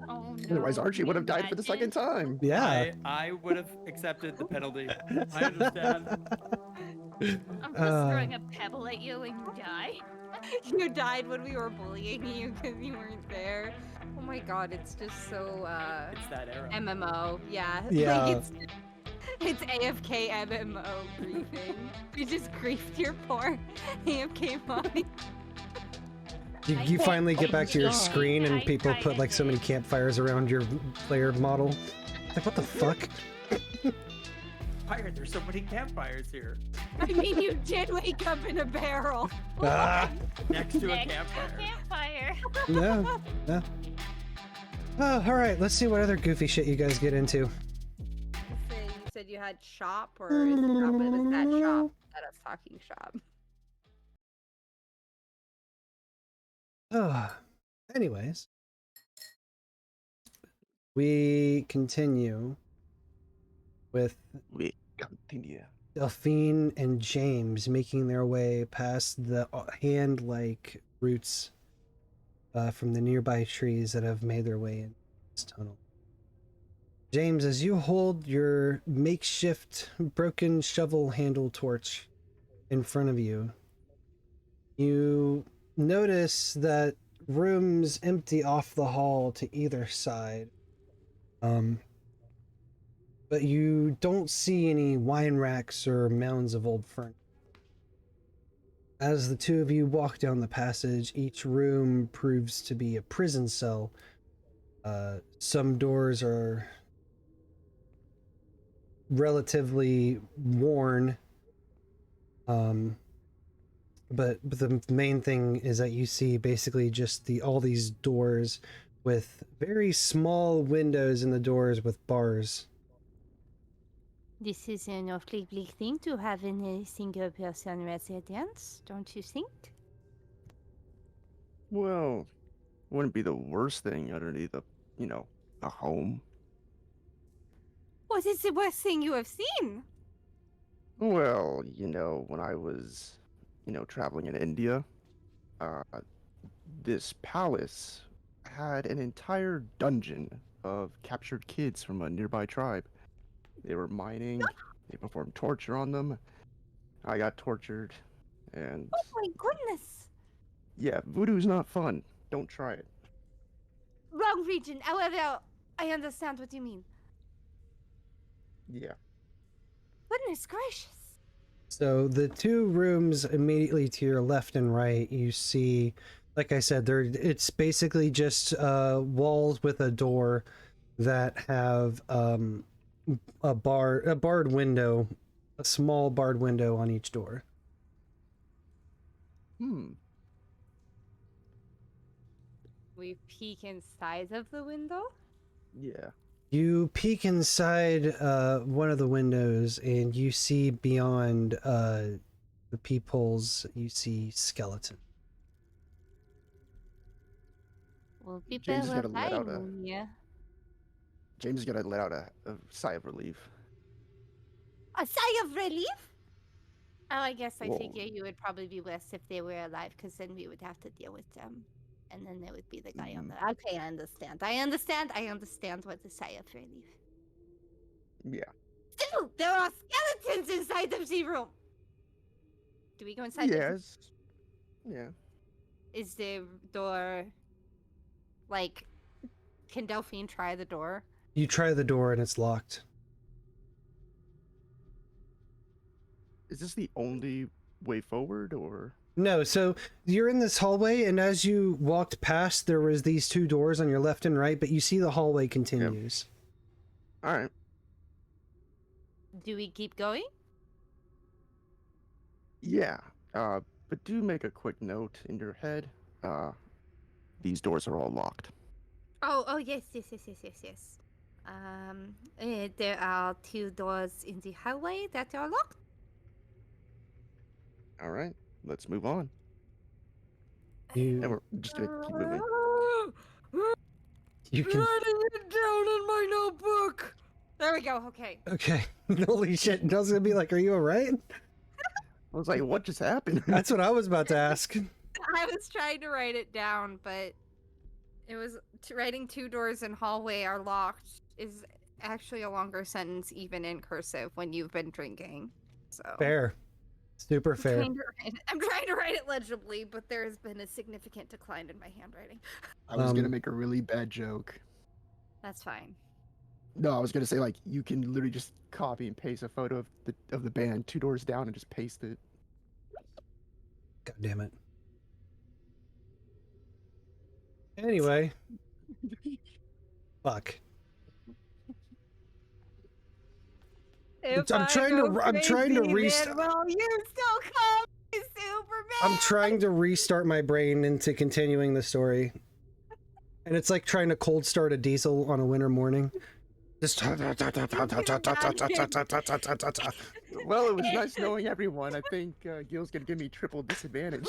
Oh, no. Otherwise, Archie would have died for the second time. Yeah. I would have accepted the penalty. I understand. I'm just throwing a pebble at you and you die. You died when we were bullying you because you weren't there. Oh my god, it's just so, It's that era. MMO, yeah. Yeah. Like it's AFK MMO griefing. You just griefed your poor AFK mommy. You finally get back to your screen and people put like so many campfires around your player model. Like, what the fuck? Fire, there's so many campfires here. I mean, you did wake up in a barrel. Next to a Next campfire. Yeah. Yeah. Oh, all right. Let's see what other goofy shit you guys get into. You said you had shop, or is it was that shop that I was talking shop? Oh, anyways, we continue with Delphine and James making their way past the hand-like roots from the nearby trees that have made their way in this tunnel. James, as you hold your makeshift broken shovel handle torch in front of you, You notice that rooms empty off the hall to either side. But you don't see any wine racks or mounds of old furniture. As the two of you walk down the passage, each room proves to be a prison cell. Some doors are relatively worn, but the main thing is that you see basically just all these doors with very small windows in the doors with bars. This is an awfully bleak thing to have in a single person residence, don't you think? Well, wouldn't be the worst thing underneath a home. What is the worst thing you have seen? Well, when I was, traveling in India, this palace had an entire dungeon of captured kids from a nearby tribe. They were mining, they performed torture on them. I got tortured, and... Oh my goodness! Yeah, voodoo's not fun. Don't try it. Wrong region, however, I understand what you mean. Yeah. Goodness gracious. So the two rooms immediately to your left and right, you see, like I said, it's basically just walls with a door that have a barred window, a small barred window on each door. We peek inside of the window? Yeah. You peek inside one of the windows and you see beyond the peepholes, you see skeleton. Well, people James is are gonna let out dying here. James is gonna let out a sigh of relief. A sigh of relief? Oh, I guess I Whoa. figure you would probably be worse if they were alive, because then we would have to deal with them. And then there would be the guy on the... Okay, I understand what the sigh of relief. Yeah. Still, there are skeletons inside of the room! Do we go inside? Yes. Yeah. Is the door... Like, can Delphine try the door? You try the door and it's locked. Is this the only way forward, or? No, so you're in this hallway, and as you walked past, there was these two doors on your left and right, but you see the hallway continues. All right. Do we keep going? Yeah. But do make a quick note in your head. These doors are all locked. Oh, yes. There are two doors in the hallway that are locked. All right. Let's move on. You And we're just gonna keep moving. you can Writing it down in my notebook. There we go. Okay. okay. Holy shit! I was gonna be like, "Are you alright?" I was like, what just happened? That's what I was about to ask. I was trying to write it down, but it was writing two doors in hallway are locked is actually a longer sentence even in cursive when you've been drinking. So Fair, super fair. I'm trying to write it legibly, but there has been a significant decline in my handwriting. I was gonna make a really bad joke. That's fine. No, I was gonna say, like, you can literally just copy and paste a photo of the band 2 doors down and just paste it. God damn it. Anyway, fuck. I'm trying to restart. Well, you still call me Superman. I'm trying to restart my brain into continuing the story, and it's like trying to cold start a diesel on a winter morning. Just Well, it was nice knowing everyone. I think Gil's gonna give me triple disadvantage.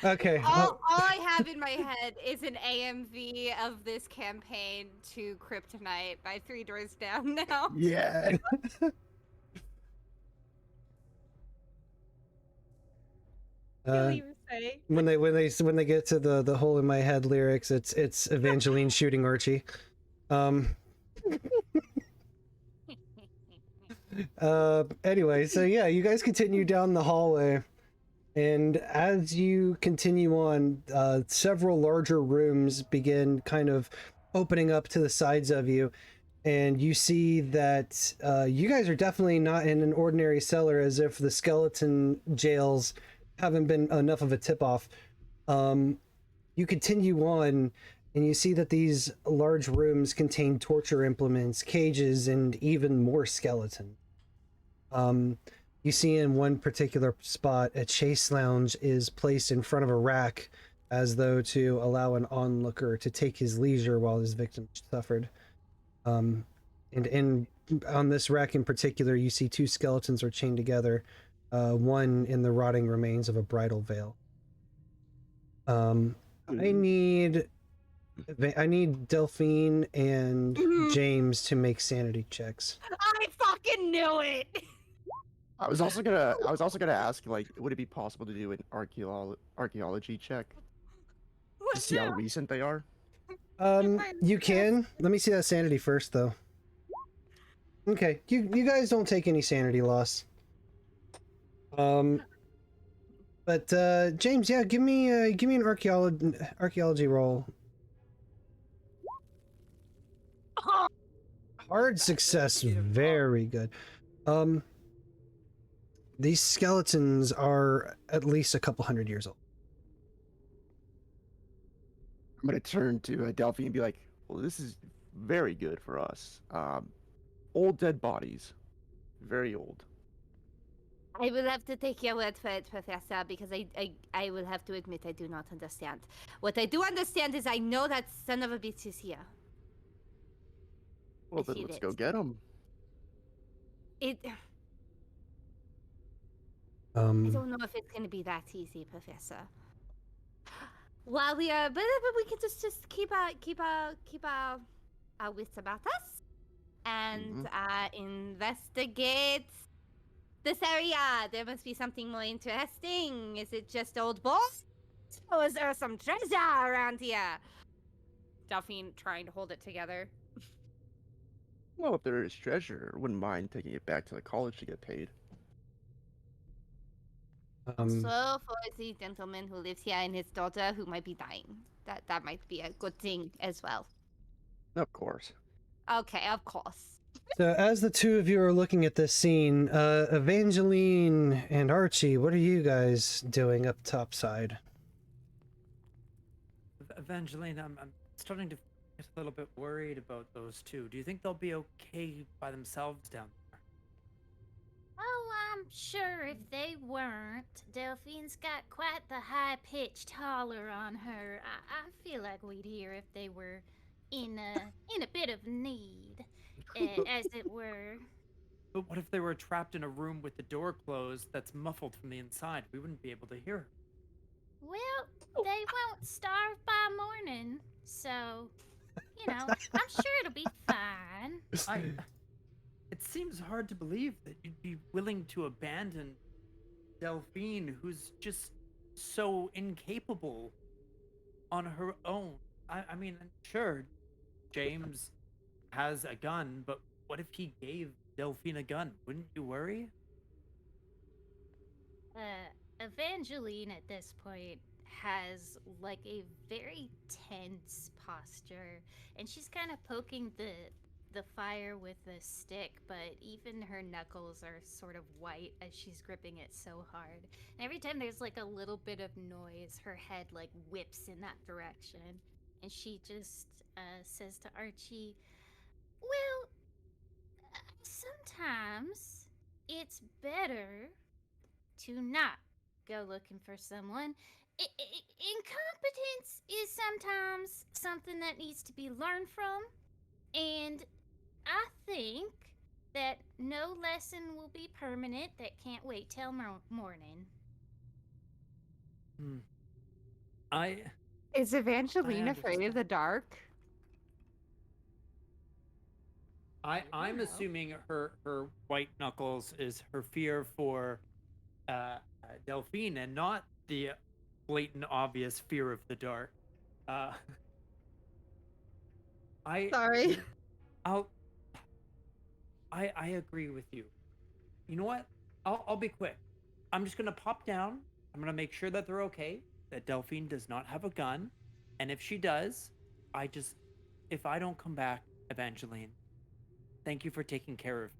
okay. All I have in my head is an AMV of this campaign to Kryptonite by 3 Doors Down now. Yeah. When they get to the hole in my head lyrics, it's Evangeline shooting Archie. Anyway, so yeah, you guys continue down the hallway. And as you continue on, several larger rooms begin kind of opening up to the sides of you. And you see that you guys are definitely not in an ordinary cellar, as if the skeleton jails haven't been enough of a tip-off. You continue on, and you see that these large rooms contain torture implements, cages, and even more skeletons. You see in one particular spot, a chase lounge is placed in front of a rack as though to allow an onlooker to take his leisure while his victim suffered. And on this rack in particular, you see two skeletons are chained together, one in the rotting remains of a bridal veil. I need Delphine and James to make sanity checks. I fucking knew it. I was also gonna ask, like, would it be possible to do an archaeology check to see how recent they are? You can. Let me see that sanity first, though. Okay, you guys don't take any sanity loss. But James, yeah, give me an archaeology roll. Hard success, very good. These skeletons are at least a couple hundred years old. I'm gonna turn to Delphine and be like, "Well, this is very good for us. Old dead bodies, very old." I will have to take your word for it, Professor, because I will have to admit I do not understand. What I do understand is I know that son of a bitch is here. Well, then let's go get him. I don't know if it's going to be that easy, Professor. While we are, but we can just keep our wits about us and investigate this area. There must be something more interesting. Is it just old bones, or is there some treasure around here? Delphine trying to hold it together. Well, if there is treasure, I wouldn't mind taking it back to the college to get paid. So for the gentleman who lives here and his daughter who might be dying, that might be a good thing as well. Of course. Okay, of course. So as the two of you are looking at this scene, Evangeline and Archie, what are you guys doing up topside? Evangeline, I'm starting to get a little bit worried about those two. Do you think they'll be okay by themselves down there? Oh, I'm sure if they weren't. Delphine's got quite the high-pitched holler on her. I feel like we'd hear if they were in a bit of need, as it were. But what if they were trapped in a room with the door closed that's muffled from the inside? We wouldn't be able to hear. Well, they won't starve by morning, so, you know, I'm sure it'll be fine. It seems hard to believe that you'd be willing to abandon Delphine, who's just so incapable on her own. I mean, sure, James has a gun, but what if he gave Delphine a gun? Wouldn't you worry? Evangeline at this point has like a very tense posture, and she's kind of poking the fire with a stick, but even her knuckles are sort of white as she's gripping it so hard. And every time there's like a little bit of noise, her head like whips in that direction, and she just says to Archie, well, sometimes it's better to not go looking for someone. Incompetence is sometimes something that needs to be learned from, and I think that no lesson will be permanent that can't wait till morning. Is Evangeline afraid of the dark? I'm assuming her white knuckles is her fear for Delphine and not the blatant obvious fear of the dark. Sorry. I agree with you. You know what? I'll be quick. I'm just gonna pop down I'm gonna make sure that they're okay, that Delphine does not have a gun, and if she does, if I don't come back, Evangeline, thank you for taking care of me.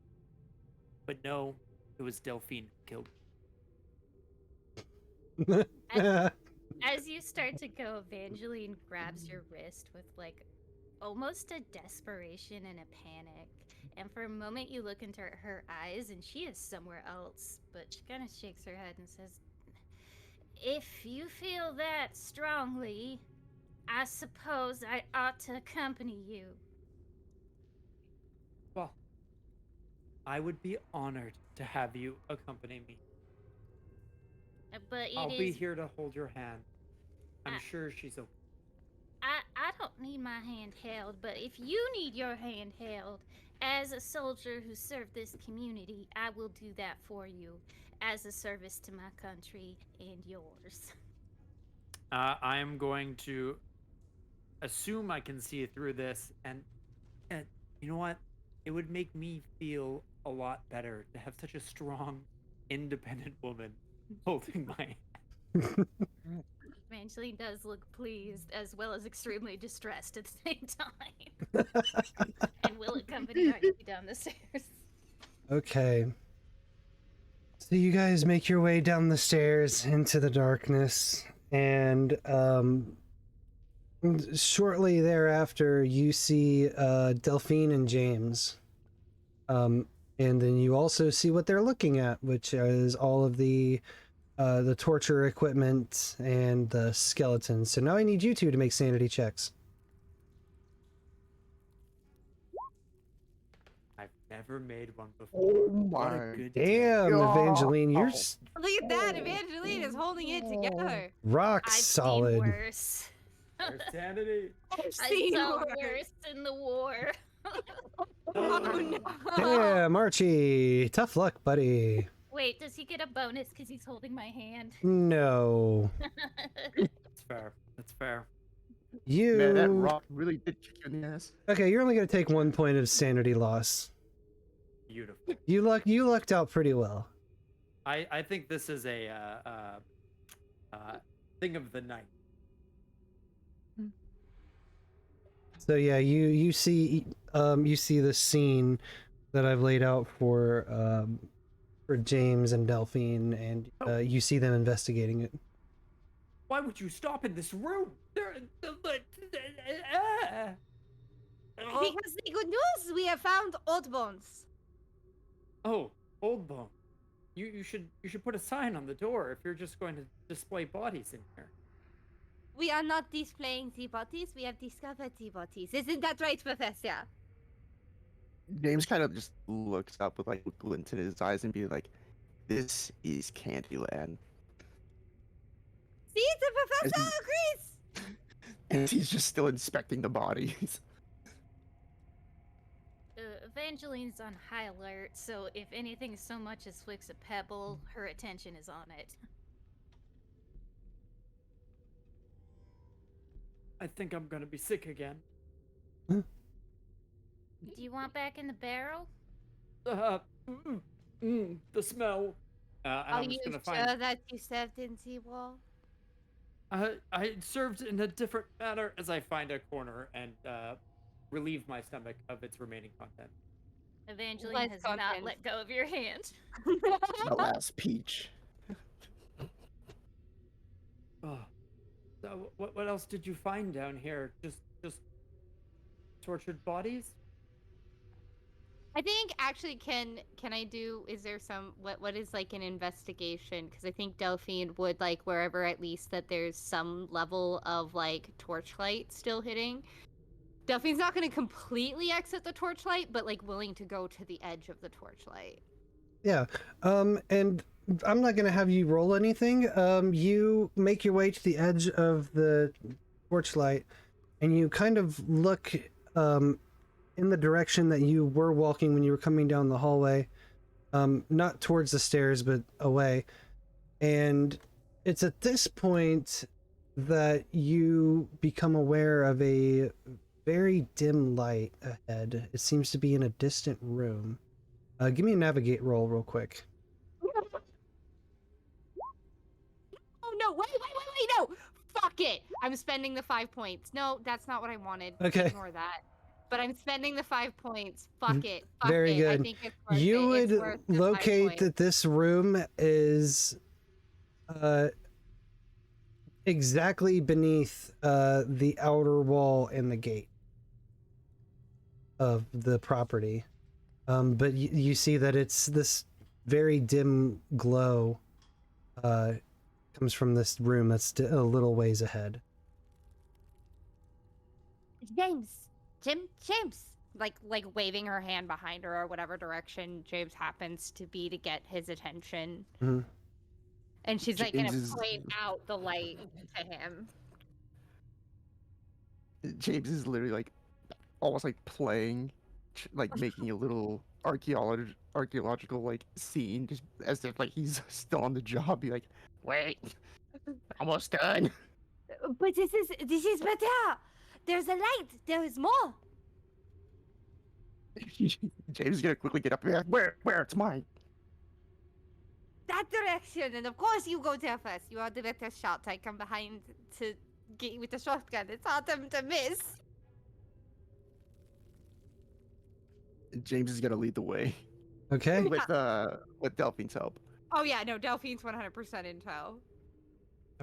But no, it was Delphine who killed me. As you start to go, Evangeline grabs your wrist with like almost a desperation and a panic. And for a moment, you look into her eyes, and she is somewhere else. But she kind of shakes her head and says, "If you feel that strongly, I suppose I ought to accompany you." Well, I would be honored to have you accompany me. But I'll be here to hold your hand. I'm sure she's okay. I don't need my hand held, but if you need your hand held, as a soldier who served this community, I will do that for you as a service to my country and yours. I am going to assume I can see through this, and you know what? It would make me feel a lot better to have such a strong, independent woman holding my hand. Evangeline does look pleased as well as extremely distressed at the same time. And will accompany Archie down the stairs. Okay. So you guys make your way down the stairs into the darkness, and shortly thereafter you see Delphine and James. And then you also see what they're looking at, which is all of the torture equipment and the skeletons. So now I need you two to make sanity checks. I've never made one before. Oh What a my good Damn, God. Evangeline, you're Look at that, Evangeline is holding it together. rock I've solid. seen worse. There's sanity. I've I seen saw worse. worse in the war. Oh no. Damn, Archie, tough luck, buddy. Wait, does he get a bonus because he's holding my hand? No. That's fair. That's fair. You... Man, that rock really did kick you in the ass. Okay, you're only going to take 1 point of sanity loss. Beautiful. You lucked out pretty well. I think this is a thing of the night. So yeah, you see the scene that I've laid out for James and Delphine, and you see them investigating it. Why would you stop in this room? Because the good news, we have found old bones. Oh, old bone. You should put a sign on the door if you're just going to display bodies in here. We are not displaying the bodies, we have discovered the bodies. Isn't that right, Professor? James kind of just looks up with like a glint in his eyes and be like, "This is Candyland." See, the professor agrees! And he's just still inspecting the bodies. Evangeline's on high alert, so if anything so much as flicks a pebble, her attention is on it. I think I'm gonna be sick again. Do you want back in the barrel? The smell. And Are I'm you just gonna sure find. that you served in the war? I served in a different manner as I find a corner and relieve my stomach of its remaining content. Evangeline Less has not content. let go of your hand. The last peach. Oh. So what else did you find down here? Just tortured bodies? I think actually can I do, is there some, what is like an investigation? Because I think Delphine would like wherever at least that there's some level of like torchlight still hitting. Delphine's not going to completely exit the torchlight, but like willing to go to the edge of the torchlight. Yeah. And I'm not gonna have you roll anything. You make your way to the edge of the torchlight, and you kind of look in the direction that you were walking when you were coming down the hallway, not towards the stairs, but away. And it's at this point that you become aware of a very dim light ahead. It seems to be in a distant room. Give me a navigate roll real quick. it. I'm spending the 5 points. No, that's not what I wanted. Okay. Ignore that. But I'm spending the 5 points. Fuck it. Fuck Very it. good. I think it's worth You it. It's would worth the 5 locate points. that this room is exactly beneath the outer wall and the gate of the property. But you see that it's this very dim glow comes from this room that's a little ways ahead. James. Like waving her hand behind her or whatever direction James happens to be to get his attention. Mm-hmm. And she's like James gonna is- point out the light to him. James is literally like almost like playing, like making a little archaeological like scene, just as if like he's still on the job. Be like, wait, almost done. But this is better. There's a light. There is more. James is gonna quickly get up there. Where? It's mine. That direction, and of course you go there first. You are the better shot. I come behind to get you with the shotgun. It's hard to miss. James is gonna lead the way Okay. with Delphine's help. Oh yeah, no, Delphine's 100% intel. All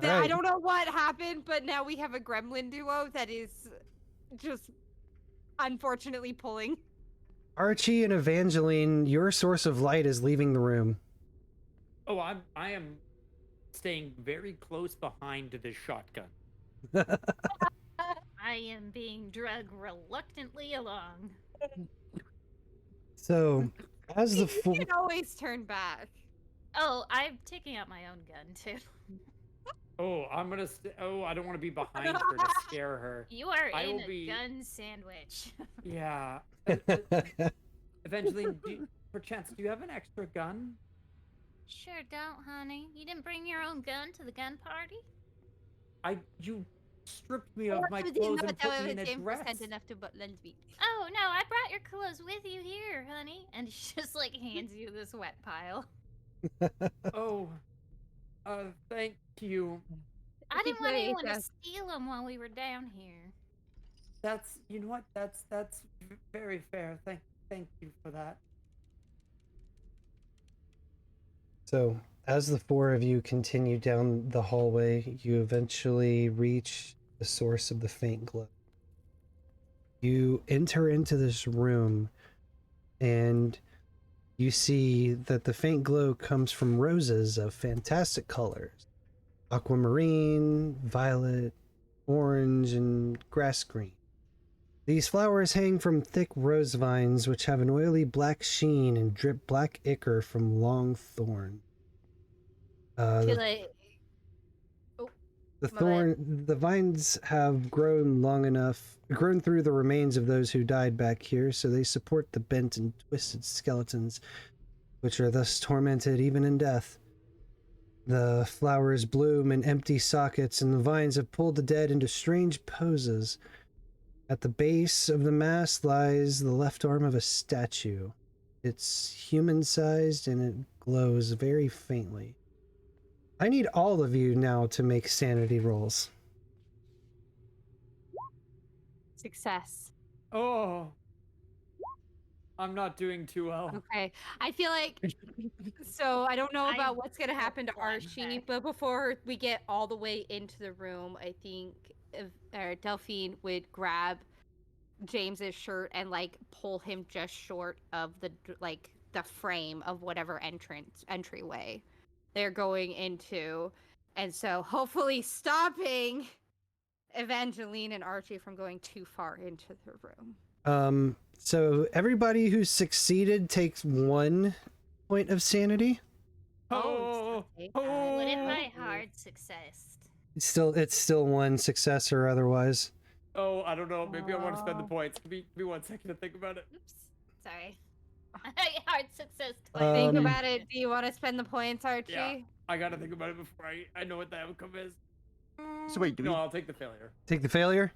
I right. don't know what happened, but now we have a gremlin duo that is just unfortunately pulling. Archie and Evangeline, your source of light is leaving the room. Oh, I am staying very close behind the shotgun. I am being dragged reluctantly along. So, as the You can always turn back. Oh, I'm taking out my own gun too. Oh, I'm gonna. I don't want to be behind her to scare her. You are I in will a be- gun sandwich. Yeah. Evangeline, perchance, do you have an extra gun? Sure don't, honey. You didn't bring your own gun to the gun party? You stripped me of my clothes and put me in a dress. enough to lend me. Oh no, I brought your clothes with you here, honey. And she just like hands you this wet pile. Oh, thank you. I didn't want Great, anyone to yes. steal them while we were down here. That's, you know what? That's very fair. Thank you for that. So, as the four of you continue down the hallway, you eventually reach the source of the faint glow. You enter into this room, and you see that the faint glow comes from roses of fantastic colors: aquamarine, violet, orange, and grass green. These flowers hang from thick rose vines, which have an oily black sheen and drip black ichor from long thorn. The vines have grown through the remains of those who died back here, so they support the bent and twisted skeletons, which are thus tormented even in death. The flowers bloom in empty sockets, and the vines have pulled the dead into strange poses. At the base of the mast lies the left arm of a statue. It's human-sized and it glows very faintly. I need all of you now to make sanity rolls. Success. Oh, I'm not doing too well. Okay. I feel like so I don't know I about what's gonna happen to blind Archie, back. but before we get all the way into the room, I think Delphine would grab James's shirt and like pull him just short of the frame of whatever entryway they're going into, and so hopefully stopping Evangeline and Archie from going too far into the room. So everybody who succeeded takes 1 point of sanity. Oh, okay. What if I hard success? It's still 1 success or otherwise. oh, I don't know. Maybe I want to spend the points. Give me 1 second to think about it. Oops. Sorry. Hard success Uh, twice. Think Um, about it. Do you want to spend the points, Archie? Yeah. I gotta think about it before I know what the outcome is. So wait, do we? No, I'll take the failure. Take the failure.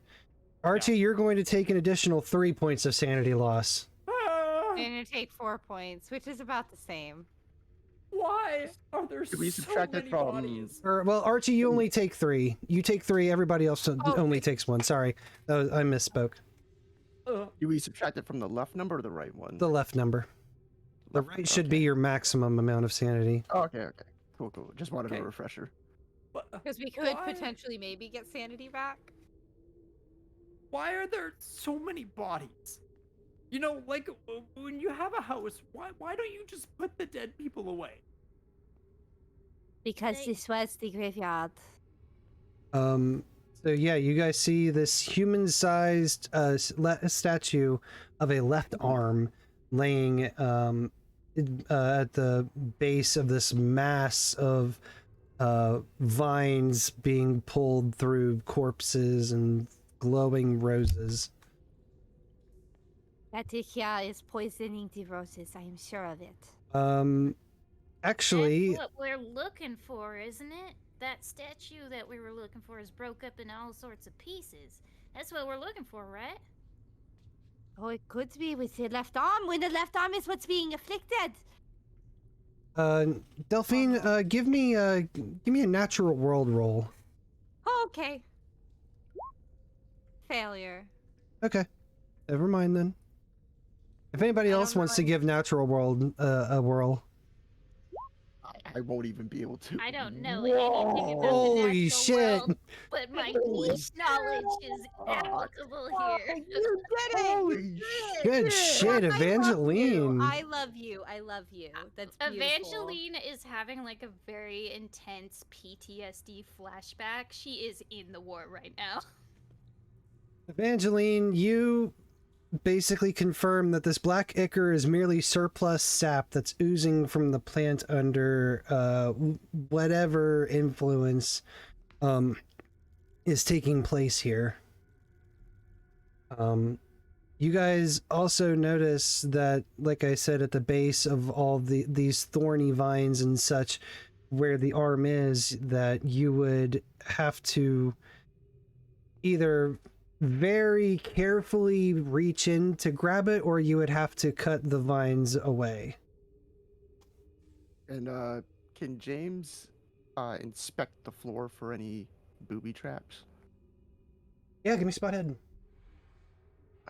Archie, you're going to take an additional 3 points of sanity loss. Ah! I'm gonna take 4 points, which is about the same. Why are there we so subtract it many from- bodies? Well, Archie, you only take 3. You take 3. Everybody else Oh. only takes 1. Sorry, I misspoke. Do we subtract it from the left number or the right one? The left number. The Left right number, should be okay. your maximum amount of sanity. Oh, okay. Cool. Just wanted Okay. a refresher. Because we could Why? potentially maybe get sanity back. Why are there so many bodies? You know, like when you have a house, why don't you just put the dead people away? Because They- this was the graveyard. So yeah, you guys see this human-sized statue of a left arm laying at the base of this mass of vines being pulled through corpses and glowing roses. That here is poisoning the roses, I am sure of it. Actually, That's what we're looking for, isn't it? That statue that we were looking for is broke up in all sorts of pieces. That's what we're looking for, right? Oh, it could be with the left arm, when the left arm is what's being afflicted. Delphine, give me a natural world roll. Oh, okay. Failure. Okay, never mind then. If anybody I else don't wants to mind. give natural world a whirl. I won't even be able to. I don't know anything about Holy the natural shit! world, but my niche knowledge is applicable here. You did it! Holy Good shit, Evangeline. I love you. I love you. That's beautiful. Evangeline is having like a very intense PTSD flashback. She is in the war right now. Evangeline, you basically confirm that this black ichor is merely surplus sap that's oozing from the plant under whatever influence is taking place here. You guys also notice that, like I said, at the base of all these thorny vines and such, where the arm is, that you would have to either very carefully reach in to grab it, or you would have to cut the vines away. And can James inspect the floor for any booby traps? Yeah, give me spot hidden.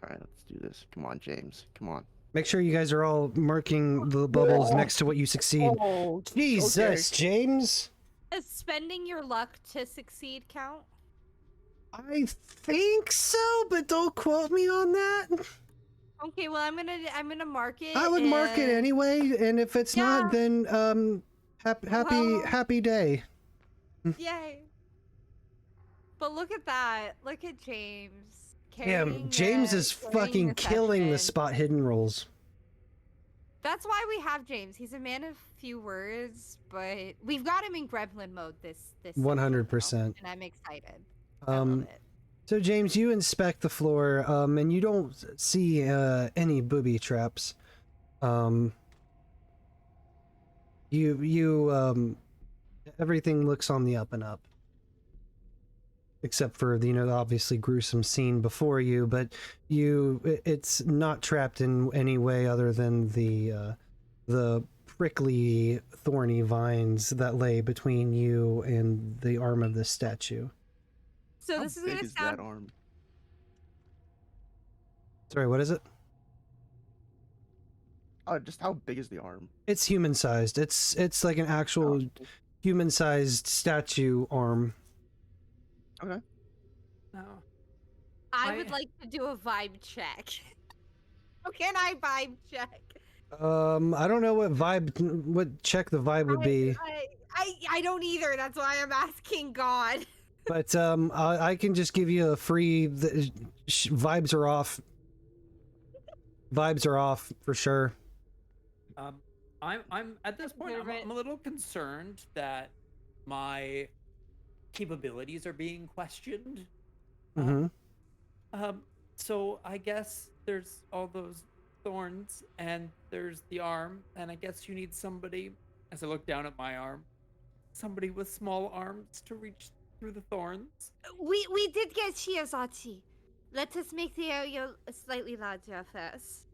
All right, let's do this. Come on, James. Come on. Make sure you guys are all marking the bubbles next to what you succeed. Oh, Jesus, James. Does spending your luck to succeed count? I think so, but don't quote me on that. Okay, well I'm gonna mark it. I would mark it and- anyway, and if it's not, Yeah. then Well- happy day. Yay! But look at that. Look at James. Damn, carrying James the- is carrying fucking the killing the session. spot hidden rolls. That's why we have James. He's a man of few words, but we've got him in gremlin mode this 100%. and I'm excited. I love it. So James, you inspect the floor, and you don't see any booby traps. Everything looks on the up and up, except for the obviously gruesome scene before you. But it's not trapped in any way other than the prickly, thorny vines that lay between you and the arm of the statue. So How this is big gonna is sound. that arm? Sorry, what is it? Just how big is the arm? It's human sized. It's like an actual human sized statue arm. Okay. No. I would like to do a vibe check. How can I vibe check? I don't know what check the vibe would be, I don't either. That's why I'm asking God. but I can just give you a free. Vibes are off. Vibes are off for sure. I'm at this point. I'm a little concerned that my capabilities are being questioned. Mm-hmm. So I guess there's all those thorns, and there's the arm, and I guess you need somebody. As I look down at my arm, somebody with small arms to reach through the thorns. We did get shears, Archie. Let us make the area slightly larger first.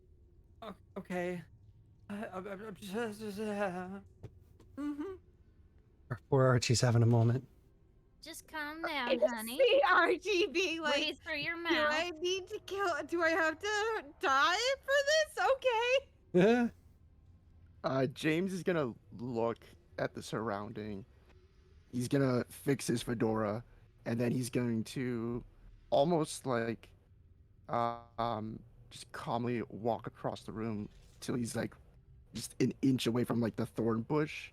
Okay. I'm just, Poor Archie's having a moment. Just calm I down, just honey. see Archie being like, Breathe through your do mouth. I need to kill? Do I have to die for this? Okay. James is gonna look at the surrounding. He's gonna fix his fedora, and then he's going to almost like just calmly walk across the room till he's like just an inch away from like the thorn bush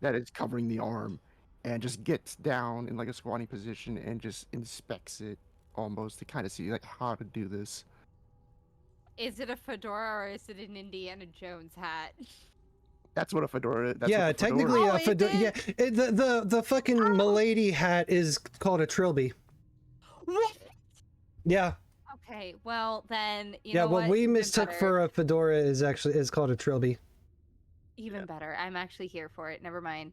that is covering the arm, and just gets down in like a squatting position and just inspects it almost to kind of see like how to do this. Is it a fedora or is it an Indiana Jones hat? That's what a fedora. That's Yeah, what the fedora technically is. a is fedora. it? Yeah, the fucking milady hat is called a trilby. What? Yeah, Okay, well then, you yeah. know What what? we Even mistook better. for a fedora is called a trilby. Even better. I'm actually here for it. Never mind.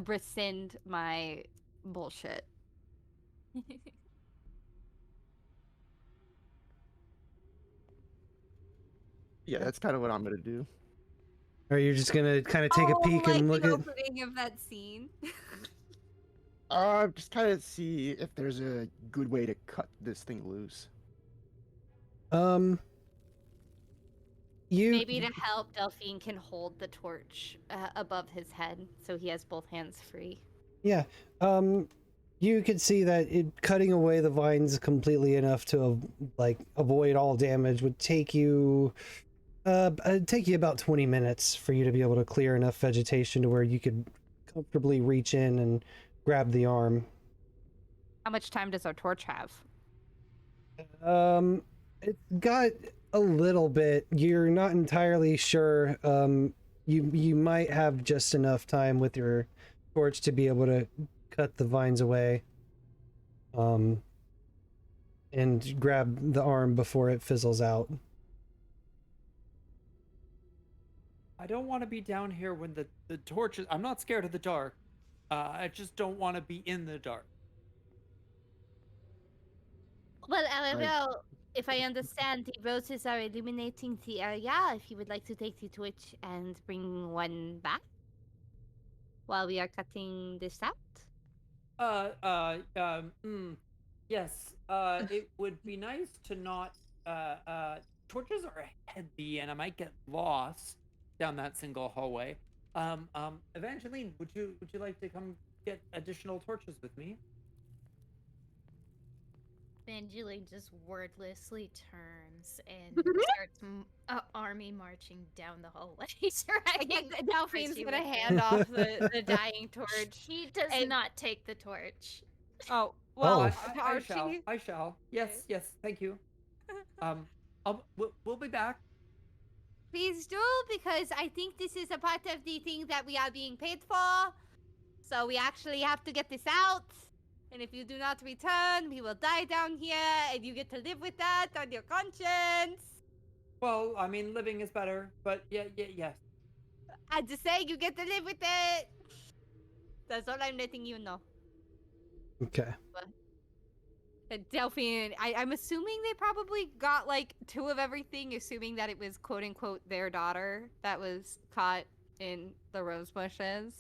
Rescind my bullshit. Yeah, that's kind of what I'm gonna do. Or you're just gonna kind of take a peek like and look the at. opening of that scene. Just kind of see if there's a good way to cut this thing loose. You Maybe to help, Delphine can hold the torch above his head, so he has both hands free. Yeah. You could see that cutting away the vines completely enough to like avoid all damage would take you about 20 minutes for you to be able to clear enough vegetation to where you could comfortably reach in and grab the arm. How much time does our torch have? It's got a little bit. You're not entirely sure. You might have just enough time with your torch to be able to cut the vines away. And grab the arm before it fizzles out. I don't want to be down here when the torch is. I'm not scared of the dark. I just don't want to be in the dark. Well, I don't know if I understand. The roses are illuminating the area. If you would like to take the torch and bring one back while we are cutting this out. Yes. It would be nice to not. Torches are heavy, and I might get lost down that single hallway. Evangeline, would you like to come get additional torches with me? Evangeline just wordlessly turns and starts army marching down the hallway. Delphine's Archie gonna with hand it. off the dying torch. He does not take the torch. Oh, well, Oh. Archie. I shall. Yes, thank you. We'll be back. Please do, because I think this is a part of the thing that we are being paid for. So we actually have to get this out. And if you do not return, we will die down here, and you get to live with that on your conscience. Well, I mean, living is better, but yes. I'm just saying you get to live with it. That's all I'm letting you know. Okay. Delphine, I'm assuming they probably got like 2 of everything, assuming that it was quote unquote their daughter that was caught in the rose bushes.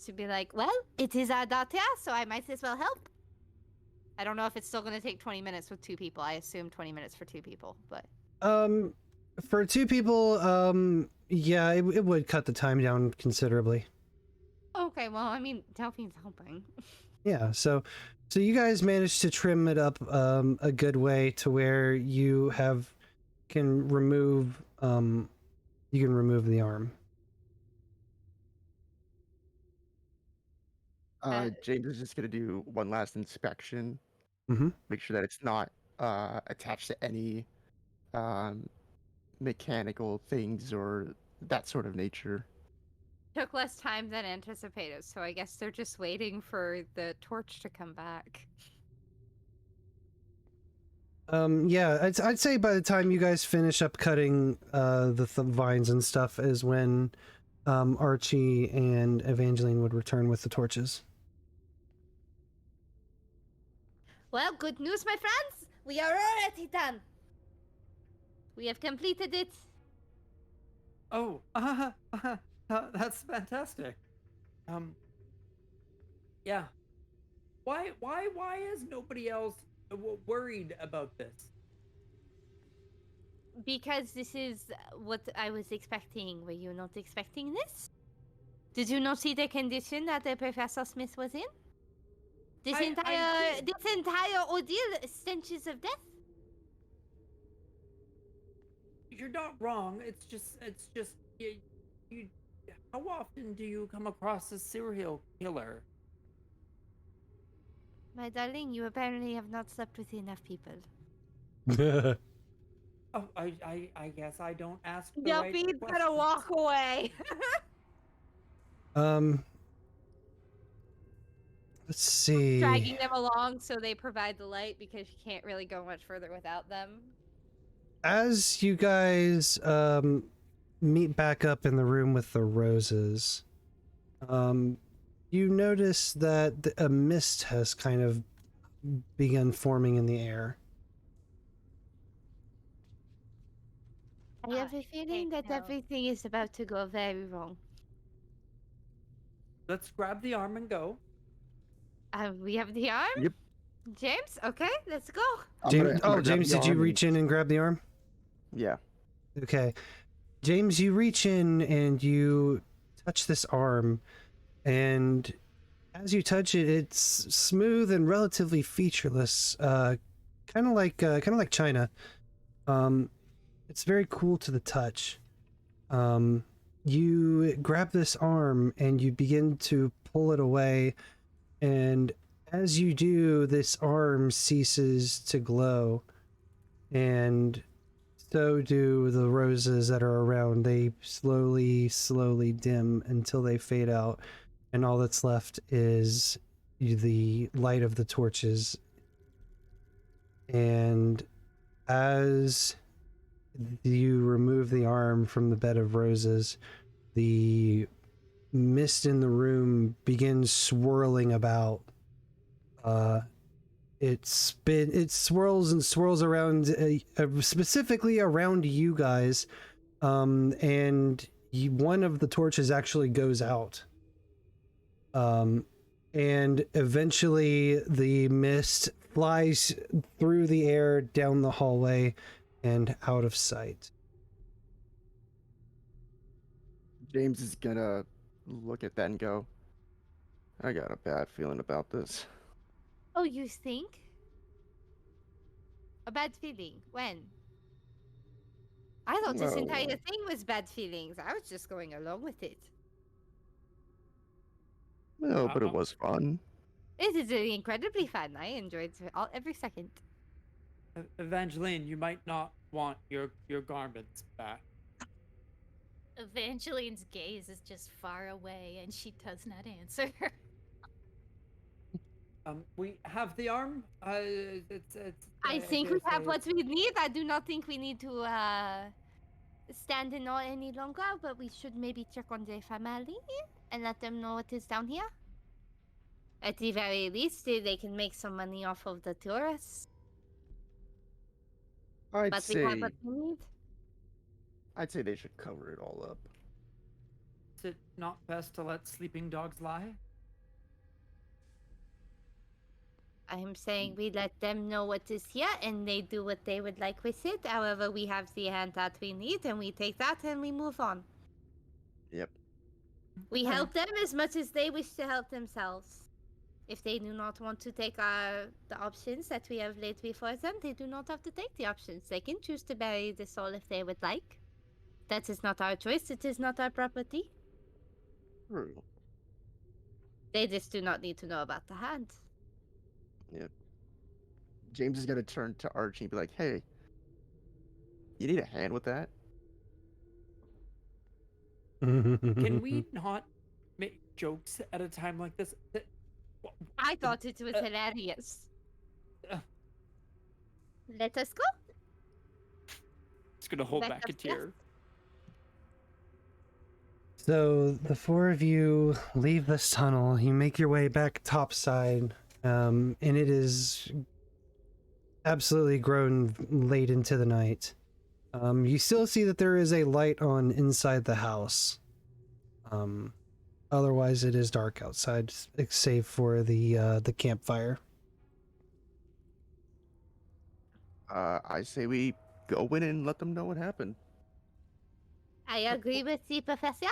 To be like, well, it is our daughter, so I might as well help. I don't know if it's still going to take 20 minutes with 2 people. I assume 20 minutes for 2 people, but for 2 people, yeah, it would cut the time down considerably. okay. Well, I mean, Delphine's helping. Yeah, so you guys managed to trim it up a good way to where you can remove the arm. James is just gonna do one last inspection. Mhm. Make sure that it's not attached to any mechanical things or that sort of nature. Took less time than anticipated, so I guess they're just waiting for the torch to come back. Yeah, I'd say by the time you guys finish up cutting the vines and stuff is when Archie and Evangeline would return with the torches. Well, good news, my friends. We are already done. We have completed it. Oh, That's fantastic. Yeah. Why is nobody else worried about this? Because this is what I was expecting. Were you not expecting this? Did you not see the condition that the Professor Smith was in? This I entire ordeal stenches of death. You're not wrong. It's just you. How often do you come across a serial killer? My darling, you apparently have not slept with enough people. Oh, I guess I don't ask the Delphine right better questions. walk away. Let's see. Dragging them along so they provide the light because you can't really go much further without them. As you guys meet back up in the room with the roses, you notice that a mist has kind of begun forming in the air. I have a feeling that no. everything is about to go very wrong. Let's grab the arm and go. We have the arm? Yep. James? Okay, let's go. James, I'm gonna grab James, the did you arm and- reach in and grab the arm? Yeah. Okay. James, you reach in and you touch this arm, and as you touch it, it's smooth and relatively featureless, kind of like China. It's very cool to the touch. You grab this arm and you begin to pull it away, and as you do, this arm ceases to glow, and so do the roses that are around. They slowly dim until they fade out, and all that's left is the light of the torches. And as you remove the arm from the bed of roses, the mist in the room begins swirling about. It swirls and swirls around, specifically around you guys, and one of the torches actually goes out. And eventually the mist flies through the air, down the hallway, and out of sight. James is gonna look at that and go, I got a bad feeling about this. Oh, you think? A bad feeling? When? I thought this entire Well- thing was bad feelings. I was just going along with it. No, but it was fun. It is incredibly fun. I enjoyed every second. Evangeline, you might not want your garments back. Evangeline's gaze is just far away and she does not answer. We have the arm. I think we have what we need. I do not think we need to stand in awe any longer, but we should maybe check on the family and let them know what is down here. At the very least, they can make some money off of the tourists. I'd But we say have what we need. they should cover it all up. Is it not best to let sleeping dogs lie? I'm saying we let them know what is here and they do what they would like with it. However, we have the hand that we need and we take that and we move on. Yep. We Okay. help them as much as they wish to help themselves. If they do not want to take the options that we have laid before them, they do not have to take the options. They can choose to bury the soul if they would like. That is not our choice. It is not our property. True. They just do not need to know about the hand. Yep. James is gonna turn to Archie and be like, hey, you need a hand with that? Can we not make jokes at a time like this? I thought it was hilarious. uh. Let us go. It's gonna hold Back back a up, yes. tear. So the four of you leave this tunnel. You make your way back topside, and it is absolutely grown late into the night. You still see that there is a light on inside the house. Otherwise, it is dark outside, save for the campfire. I say we go in and let them know what happened. I agree with the professor.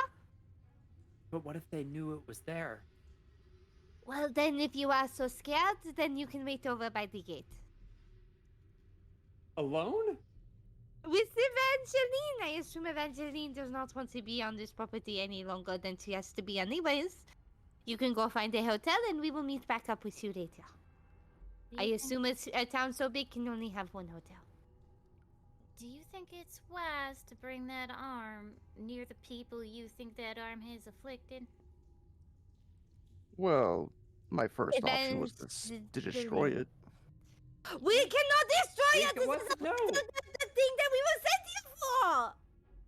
But what if they knew it was there? Well, then if you are so scared, then you can wait over by the gate. Alone? With Evangeline! I assume Evangeline does not want to be on this property any longer than she has to be anyways. You can go find a hotel and we will meet back up with you later. I assume it's a town so big can only have one hotel. Do you think it's wise to bring that arm near the people you think that arm has afflicted? Well, my first option was to destroy it. We cannot destroy it! This is No. the thing that we were sent here for!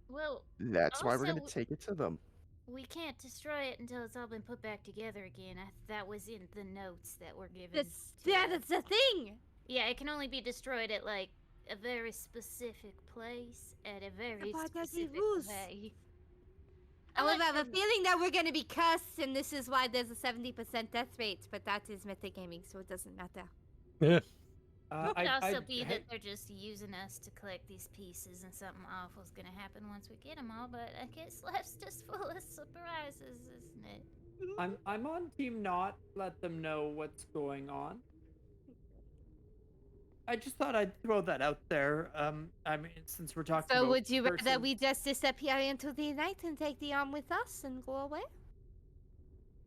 Well, That's why we're also, gonna take it to them. we can't destroy it until it's all been put back together again. That was in the notes that were given. That's the thing! Yeah, it can only be destroyed at, like, a very specific place, at a very But that's the specific rules. way. However, I have a feeling that we're gonna be cursed, and this is why there's a 70% death rate, but that is metagaming, so it doesn't matter. Yeah. It could also be that they're just using us to collect these pieces and something awful's gonna happen once we get them all, but I guess life's just full of surprises, isn't it? I'm on team not let them know what's going on. I just thought I'd throw that out there. I mean, since we're talking So about would you rather person- we just disappear into the night and take the arm with us and go away?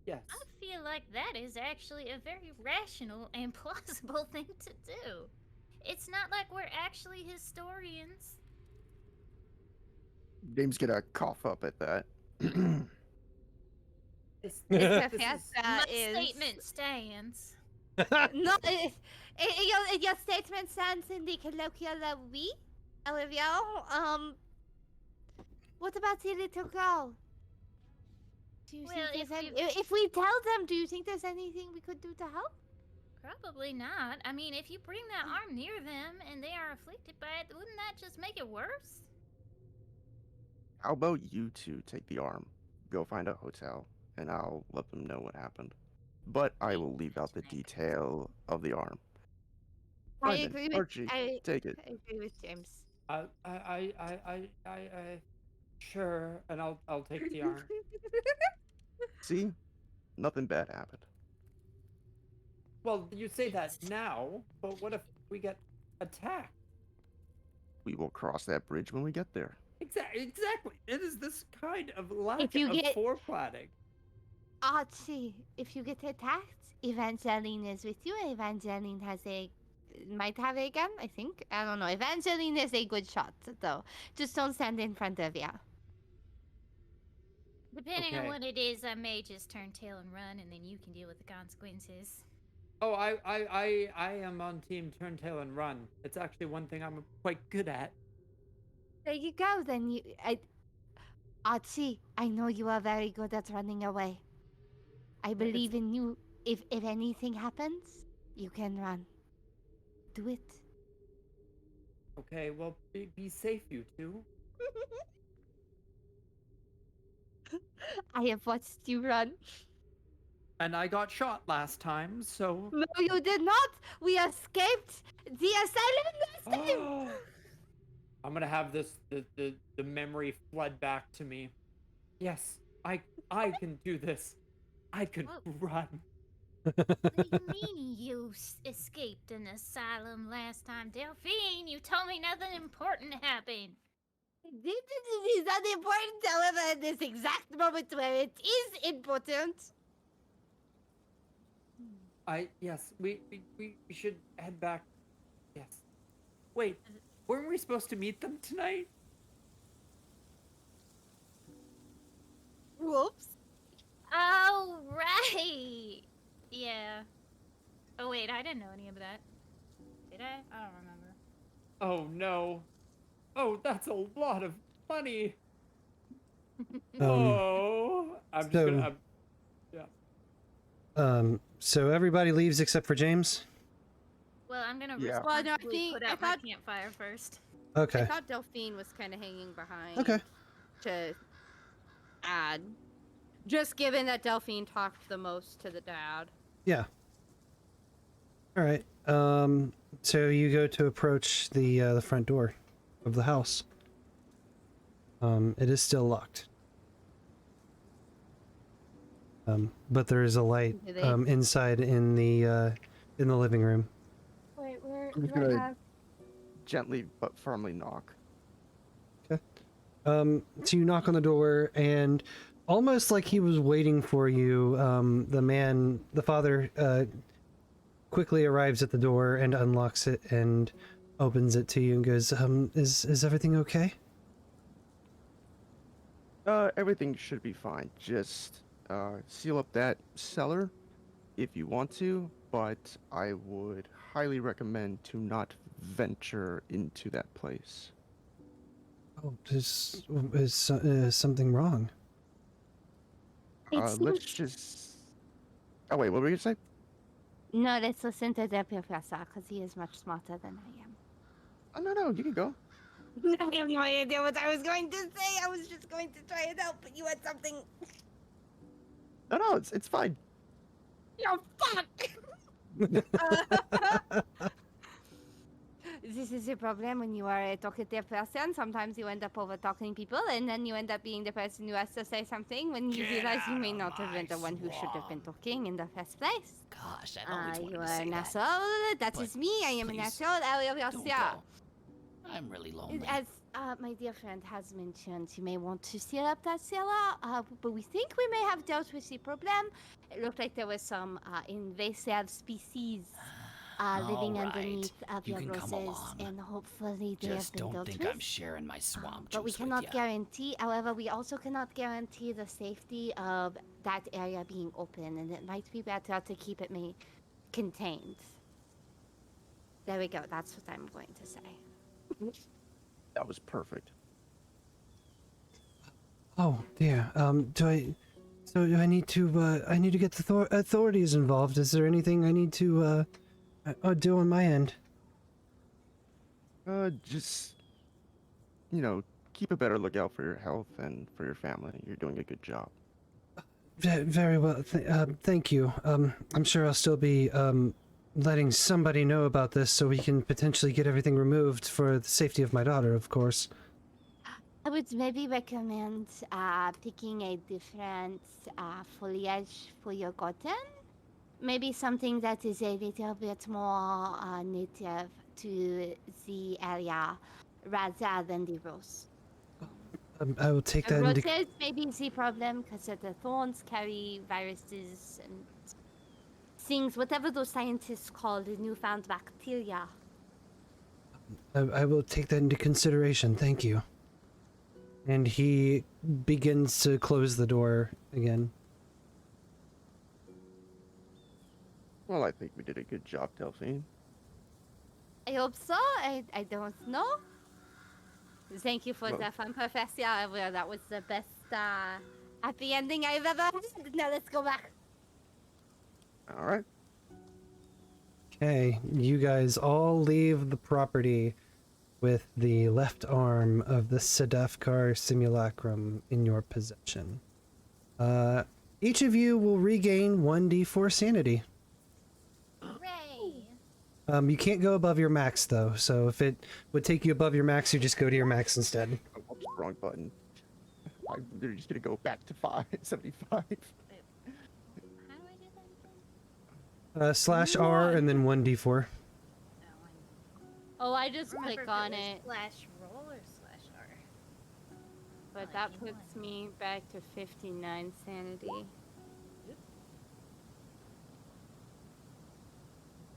Yes. I feel like that is actually a very rational and plausible thing to do. It's not like we're actually historians. Dame's gonna cough up at that. This My is... statement stands. No, your statement stands in the colloquial we, Olivia. What about the little girl? Do you Well, think if we tell them, do you think there's anything we could do to help? Probably not. I mean, if you bring that arm near them and they are afflicted by it, wouldn't that just make it worse? How about you two take the arm, go find a hotel, and I'll let them know what happened. But I will leave out the detail of the arm. I Fine then, agree with Archie, take it. I agree with James. Sure, and I'll take the arm. See? Nothing bad happened. Well, you say that now, but what if we get attacked? We will cross that bridge when we get there. Exactly. It is this kind of lack If you of get- foreplanning. Archie, if you get attacked, Evangeline is with you. Evangeline might have a gun, I think. I don't know. Evangeline is a good shot, though. Just don't stand in front of ya. Depending on Okay. what it is, I may just turn tail and run, and then you can deal with the consequences. Oh, I am on team turn tail and run. It's actually one thing I'm quite good at. There you go. Then Archie, I know you are very good at running away. I believe in you. If anything happens, you can run. Do it. Okay, well, be safe, you two. I have watched you run. And I got shot last time, so. No, you did not. We escaped the asylum last time. I'm gonna have the memory flood back to me. Yes, I can do this. I can run. What do you mean you escaped an asylum last time, Delphine? You told me nothing important happened. This is not important, however, at this exact moment where it is important. Yes, we should head back. Yes. Wait, weren't we supposed to meet them tonight? Whoops. Oh, right. Yeah. Oh, wait, I didn't know any of that. Did I? I don't remember. Oh, no. Oh, that's a lot of money. Um, Oh, I'm just gonna. Yeah. So everybody leaves except for James? Well, I'm gonna Yeah. Well, no, I responsibly think- put I out my thought- campfire first. Okay. I thought Delphine was kind of hanging behind. Okay. To add. Just given that Delphine talked the most to the dad. Yeah. All right. So you go to approach the front door of the house. It is still locked. But there is a light inside in the living room. Wait, where I'm just do I gonna have? gently but firmly knock. So you knock on the door, and almost like he was waiting for you, the father, quickly arrives at the door and unlocks it and opens it to you and goes, is everything okay? Everything should be fine. Just seal up that cellar if you want to, but I would highly recommend to not venture into that place. Oh, is something wrong? Let's just... Oh wait, what were you gonna say? No, let's listen to the professor, because he is much smarter than I am. Oh, no, you can go. I have no idea what I was going to say. I was just going to try and help, but you had something. No, it's fine. Oh, fuck! This is a problem when you are a talkative person. Sometimes you end up over talking people, and then you end up being the person who has to say something when you realize you may not have been the one who should have been talking in the first place. Gosh, I've always wanted You to are say an that. asshole. That But is me. I am an please, asshole. I will Don't yeah. go. I'm really lonely. As my dear friend has mentioned, you may want to seal up that cellar, but we think we may have dealt with the problem. It looked like there was some invasive species living All right. underneath of You your can come roses, along. and hopefully they Just have been don't dealt think with. I'm sharing my swamp But we juice cannot with ya. guarantee, however, we also cannot guarantee the safety of that area being open, and it might be better to keep it contained. There we go, that's what I'm going to say. That was perfect. Oh dear. Do I need to get the authorities involved? Is there anything I need to do on my end? Just, keep a better lookout for your health and for your family. You're doing a good job. Very well. Thank you. I'm sure I'll still be letting somebody know about this so we can potentially get everything removed for the safety of my daughter, of course. I would maybe recommend picking a different foliage for your cotton. Maybe something that is a little bit more native to the area rather than the rose. I will take that Roses into... may be the problem because the thorns carry viruses and things, whatever those scientists call the newfound bacteria. I will take that into consideration. Thank you. And he begins to close the door again. Well, I think we did a good job, Delphine. I hope so. I don't know. Thank you for Well- the fun, Professor. Well, that was the best happy ending I've ever had. Now let's go back. All right. Okay, you guys all leave the property with the left arm of the TheAmazingDyna simulacrum in your possession. Each of you will regain 1d4 sanity. Hooray! You can't go above your max though, so if it would take you above your max, you just go to your max instead. Oh, whoops, wrong button. I'm literally just gonna go back to 75. How do I do that? /R and then 1d4. Oh, I just Remember click if on was it, Slash roll or slash R? but Oh, that you puts me back to 59 sanity.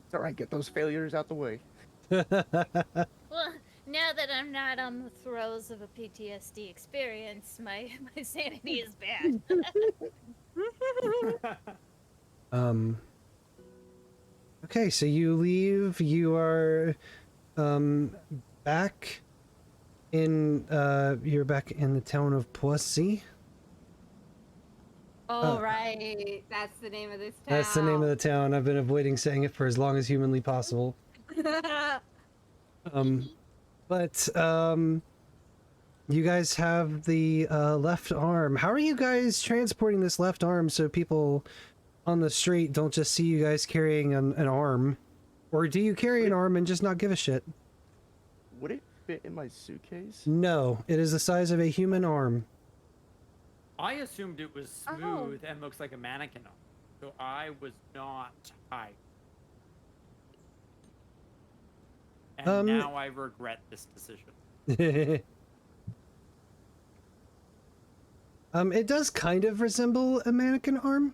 It's all right. Get those failures out the way. Well, now that I'm not on the throes of a PTSD experience, my sanity is bad. Okay, so you leave. You are back in you're back in the town of Poissy. Oh, right. That's the name of this town. That's the name of the town. I've been avoiding saying it for as long as humanly possible. But You guys have the left arm. How are you guys transporting this left arm so people on the street don't just see you guys carrying an arm? Or do you carry an arm and just not give a shit? Would it fit in my suitcase? No, it is the size of a human arm. I assumed it was smooth and looks like a mannequin, so I was not high. And now I regret this decision. It does kind of resemble a mannequin arm.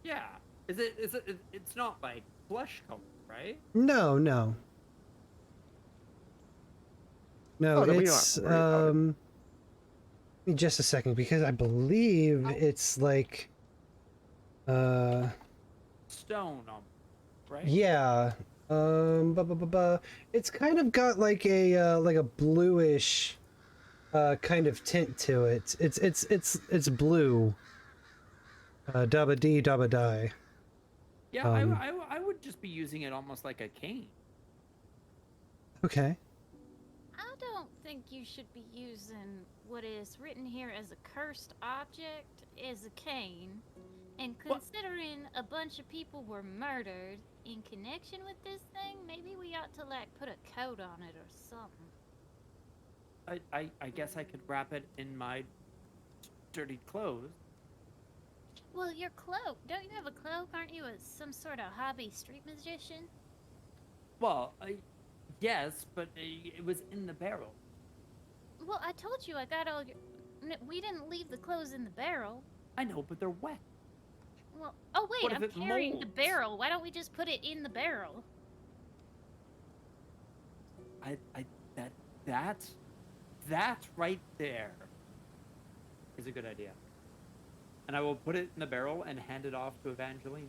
Yeah. It's not like flesh color, right? No. No, Oh, no, we don't it's have to worry about it. give me just a second because I believe it's like Stone on, right? yeah. It's kind of got like a bluish kind of tint to it. It's blue. Dabba dee dabba die. Yeah, I would just be using it almost like a cane. Okay. I don't think you should be using what is written here as a cursed object as a cane. And considering a bunch of people were murdered in connection with this thing, maybe we ought to like put a coat on it or something. I guess I could wrap it in my dirty clothes. Well, your cloak. Don't you have a cloak? Aren't you some sort of hobby street magician? Well, yes, but it was in the barrel. Well, I told you I got all your... We didn't leave the clothes in the barrel. I know, but they're wet. Well, oh wait, What if I'm it carrying the molds? barrel. Why don't we just put it in the barrel? That right there is a good idea. And I will put it in the barrel and hand it off to Evangeline.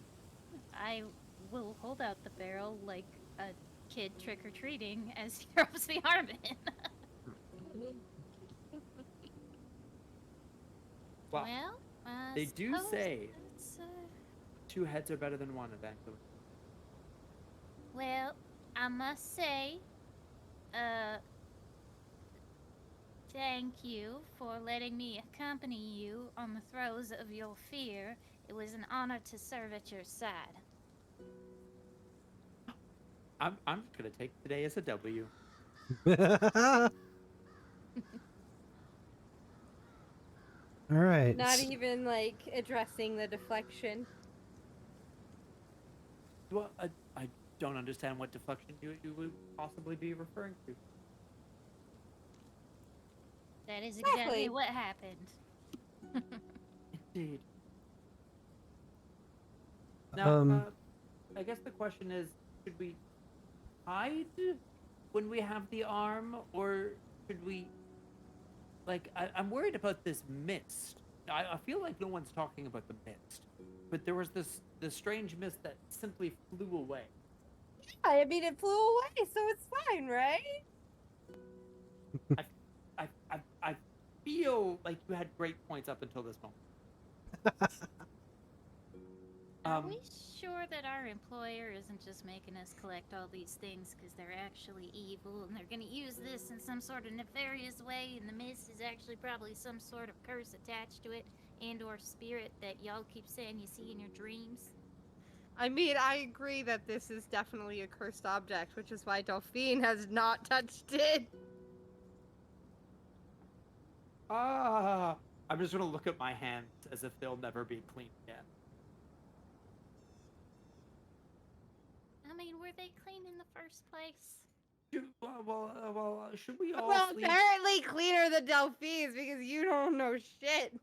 I will hold out the barrel like a kid trick-or-treating as he throws the arm in. Well, I they do suppose say that's, 2 heads are better than 1, Evangeline. well, I must say, thank you for letting me accompany you on the throes of your fear. It was an honor to serve at your side. I'm gonna take today as a W. All right. Not even like addressing the deflection. Well, I don't understand what deflection you would possibly be referring to. That is exactly Exactly. what happened. Indeed. Now, Um, I guess the question is, should we hide when we have the arm, or should we... Like, I'm worried about this mist. I feel like no one's talking about the mist. But there was this strange mist that simply flew away. I mean, it flew away, so it's fine, right? I feel like you had great points up until this moment. Are we sure that our employer isn't just making us collect all these things because they're actually evil and they're going to use this in some sort of nefarious way and the mist is actually probably some sort of curse attached to it and or spirit that y'all keep saying you see in your dreams? I mean, I agree that this is definitely a cursed object, which is why Delphine has not touched it. I'm just gonna look at my hands as if they'll never be clean again. I mean, were they clean in the first place? Should we all Well, sleep? apparently cleaner than Delphine's because you don't know shit.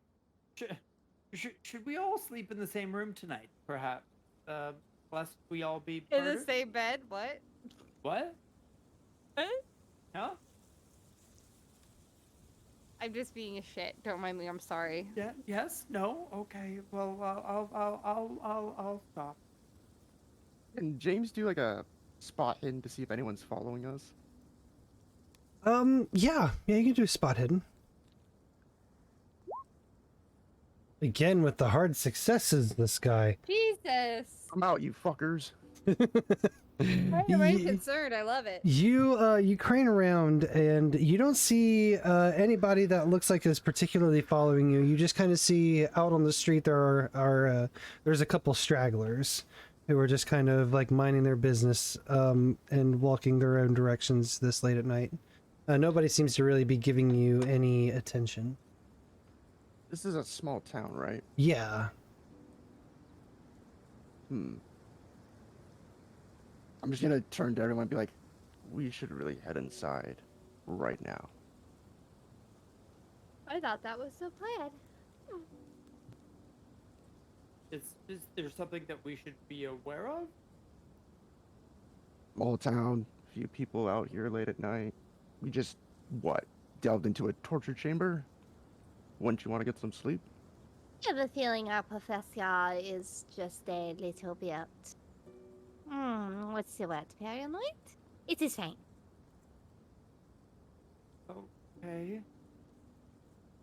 Should we all sleep in the same room tonight, perhaps? Lest we all be In the murdered? same bed? What? What? Huh? Huh? I'm just being a shit. Don't mind me. I'm sorry. Yeah. Yes. No. Okay. Well, I'll stop. Can James do like a spot hidden to see if anyone's following us? yeah, you can do spot hidden. Again with the hard successes, this guy. Jesus. I'm out, you fuckers. I am concerned. I love it. You crane around and you don't see anybody that looks like is particularly following you. You just kind of see out on the street there's a couple stragglers who are just kind of like minding their business and walking their own directions this late at night. Nobody seems to really be giving you any attention. This is a small town, right? Yeah. I'm just gonna turn to everyone and be like, we should really head inside right now. I thought that was the plan. Is there something that we should be aware of? Small town, few people out here late at night. We just, delved into a torture chamber? Wouldn't you want to get some sleep? I have a feeling our professor is just a little bit... what's the word? Paranoid? It is fine. Okay.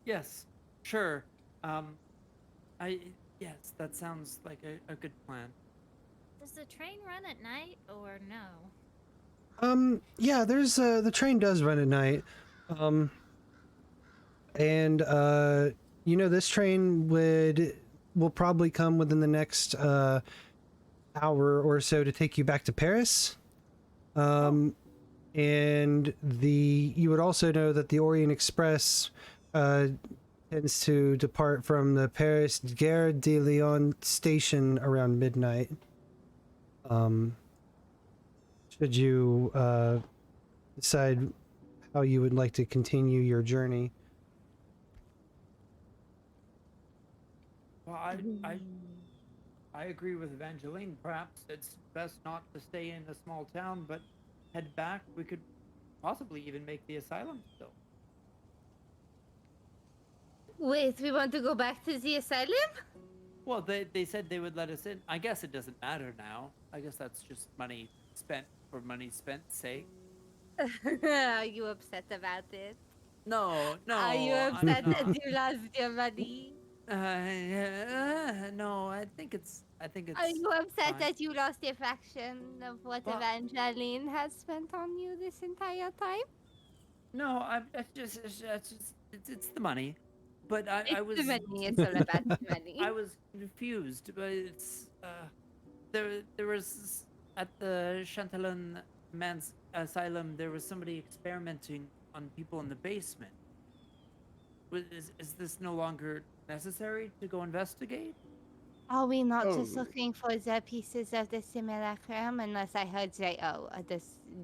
Yes, sure. Yes, that sounds like a good plan. Does the train run at night or no? Yeah, there's the train does run at night. And this train will probably come within the next hour or so to take you back to Paris. And you would also know that the Orient Express tends to depart from the Paris Gare de Lyon station around midnight. Should you decide how you would like to continue your journey. Well, I agree with Evangeline. Perhaps it's best not to stay in a small town, but head back. We could possibly even make the asylum still. Wait, we want to go back to the asylum? Well, they said they would let us in. I guess it doesn't matter now. I guess that's just money spent for money spent's sake. Are you upset about it? No. Are you upset that you lost your money? No, I think it's. Are you upset fine. that you lost a fraction of what Evangeline has spent on you this entire time? No, it's the money. But I was. The money. It's all about the money. I was confused, but it's there was at the Chantalon Man's Asylum. There was somebody experimenting on people in the basement. Is this no longer necessary to go investigate? Are we not just looking for the pieces of the simulacrum? Unless I heard say,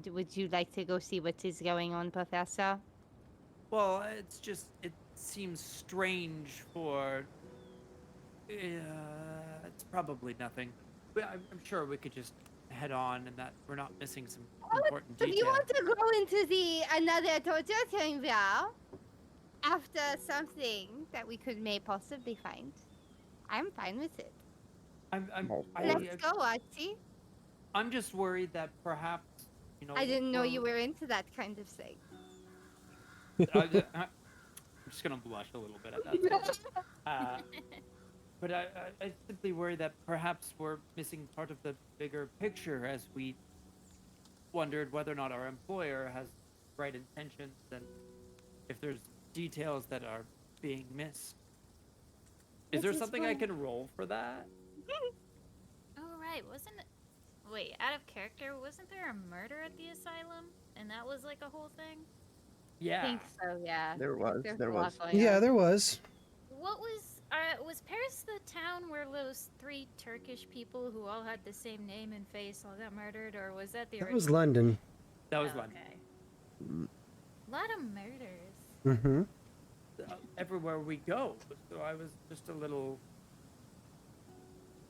would you like to go see what is going on, Professor? Well, it's just, it seems strange for... it's probably nothing. But I'm sure we could just head on and that we're not missing some important details. If you want to go into another torture chamber after something that we may possibly find, I'm fine with it. Let's go, Archie. I'm just worried that perhaps, I didn't know you were into that kind of thing. I'm just gonna blush a little bit at that. But I simply worry that perhaps we're missing part of the bigger picture as we wondered whether or not our employer has right intentions and if there's details that are being missed. Is there something I can roll for that? Oh, right. Wait, out of character, wasn't there a murder at the asylum? And that was like a whole thing? Yeah. I think so, yeah. There was. Yeah, there was. What was Paris the town where those 3 Turkish people who all had the same name and face all got murdered, or was that the original? That was London. That was London. Okay. A lot of murders. Mm-hmm. Everywhere we go, so I was just a little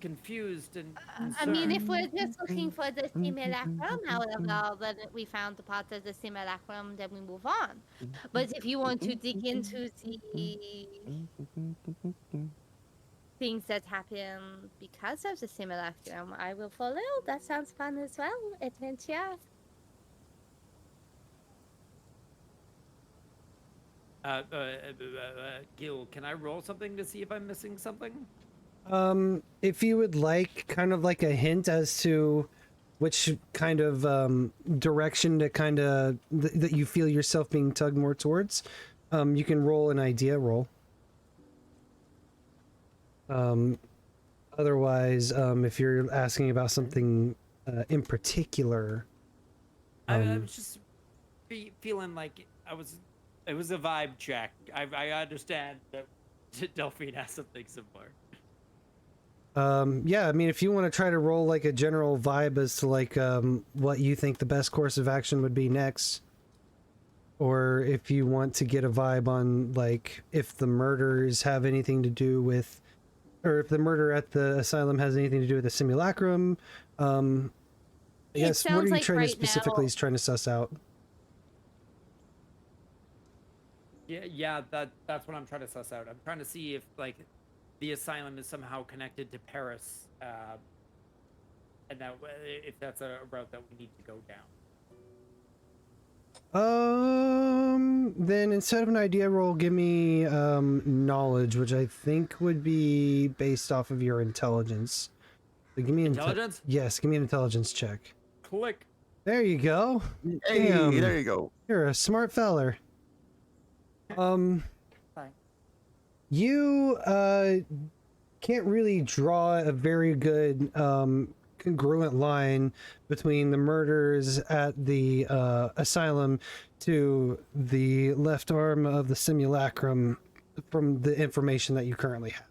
confused and concerned. I mean, if we're just looking for the simulacrum, however, then we found the part of the simulacrum, then we move on. But if you want to dig into the things that happen because of the simulacrum, I will follow. That sounds fun as well. Adventure. Gil, can I roll something to see if I'm missing something? If you would like kind of like a hint as to which kind of direction to kind of that you feel yourself being tugged more towards. You can roll an idea roll. Otherwise, if you're asking about something in particular, I was just feeling like it was a vibe check. I understand that Delphine has something similar. yeah, I mean, if you want to try to roll like a general vibe as to like what you think the best course of action would be next, or if you want to get a vibe on like if the murders have anything to do with, or if the murder at the asylum has anything to do with the simulacrum. I guess what are you like trying to right specifically now- is trying to suss out? Yeah, that's what I'm trying to suss out. I'm trying to see if like the asylum is somehow connected to Paris, and that if that's a route that we need to go down. Then instead of an idea roll, give me knowledge, which I think would be based off of your intelligence. So give me Intelligence? Yes, give me an intelligence check. Click. There you go. Hey, Damn. there you go. You're a smart feller. Fine. You can't really draw a very good congruent line between the murders at the asylum to the left arm of the simulacrum from the information that you currently have.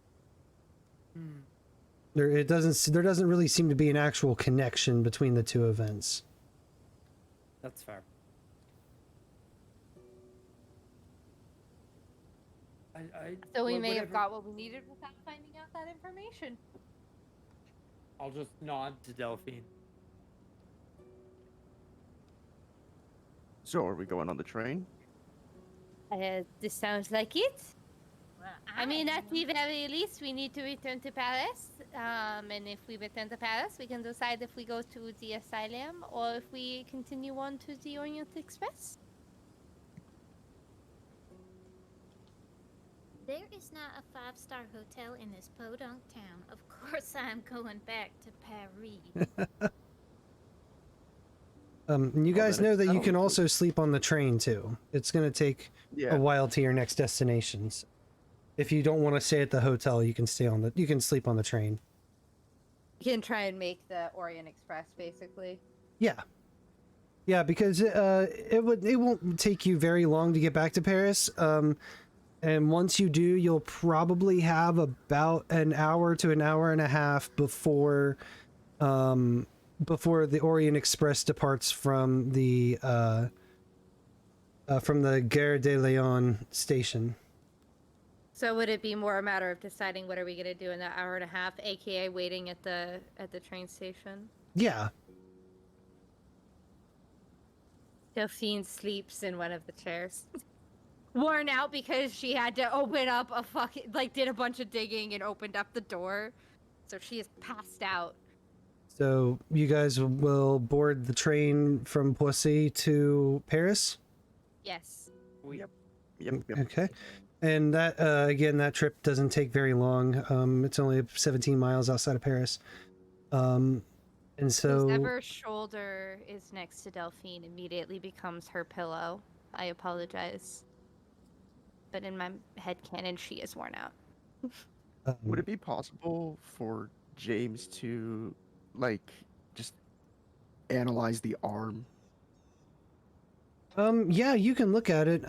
There doesn't really seem to be an actual connection between the two events. That's fair. So we may have whatever. got what we needed without finding out that information. I'll just nod to Delphine. So, are we going on the train? This sounds like it. Well, I mean, at the very least, we need to return to Paris. And if we return to Paris, we can decide if we go to the asylum or if we continue on to the Orient Express. There is not a 5-star hotel in this podunk town. Of course I'm going back to Paris. And you Well, guys then know it's that you settled. can also sleep on the train too. It's going to take Yeah. a while to your next destinations. If you don't want to stay at the hotel, you can sleep on the train. You can try and make the Orient Express, basically. Yeah. Yeah, because it won't take you very long to get back to Paris. And once you do, you'll probably have about an hour to an hour and a half before the Orient Express departs from the Gare de Lyon station. So would it be more a matter of deciding what are we going to do in that hour and a half, aka waiting at the train station? Yeah. Delphine sleeps in one of the chairs. Worn out because she had to open up did a bunch of digging and opened up the door. So she is passed out. So you guys will board the train from Poissy to Paris? Yes. Yep. Okay. And that, again, that trip doesn't take very long. It's only 17 miles outside of Paris. And so... Whoever's shoulder is next to Delphine immediately becomes her pillow. I apologize. But in my headcanon, she is worn out. Would it be possible for James to, like, just analyze the arm? Yeah, you can look at it.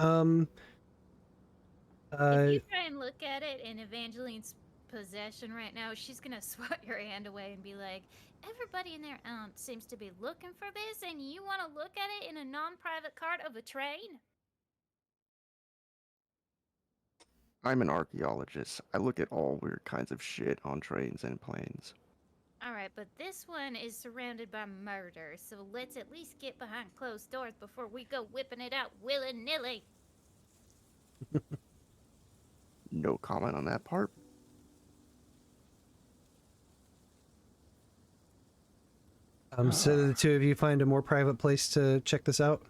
If you try and look at it in Evangeline's possession right now, she's gonna swat your hand away and be like, everybody in there seems to be looking for this, and you want to look at it in a non-private cart of a train? I'm an archaeologist. I look at all weird kinds of shit on trains and planes. Alright, but this one is surrounded by murder, so let's at least get behind closed doors before we go whipping it out willy-nilly. No comment on that part. So the two of you find a more private place to check this out?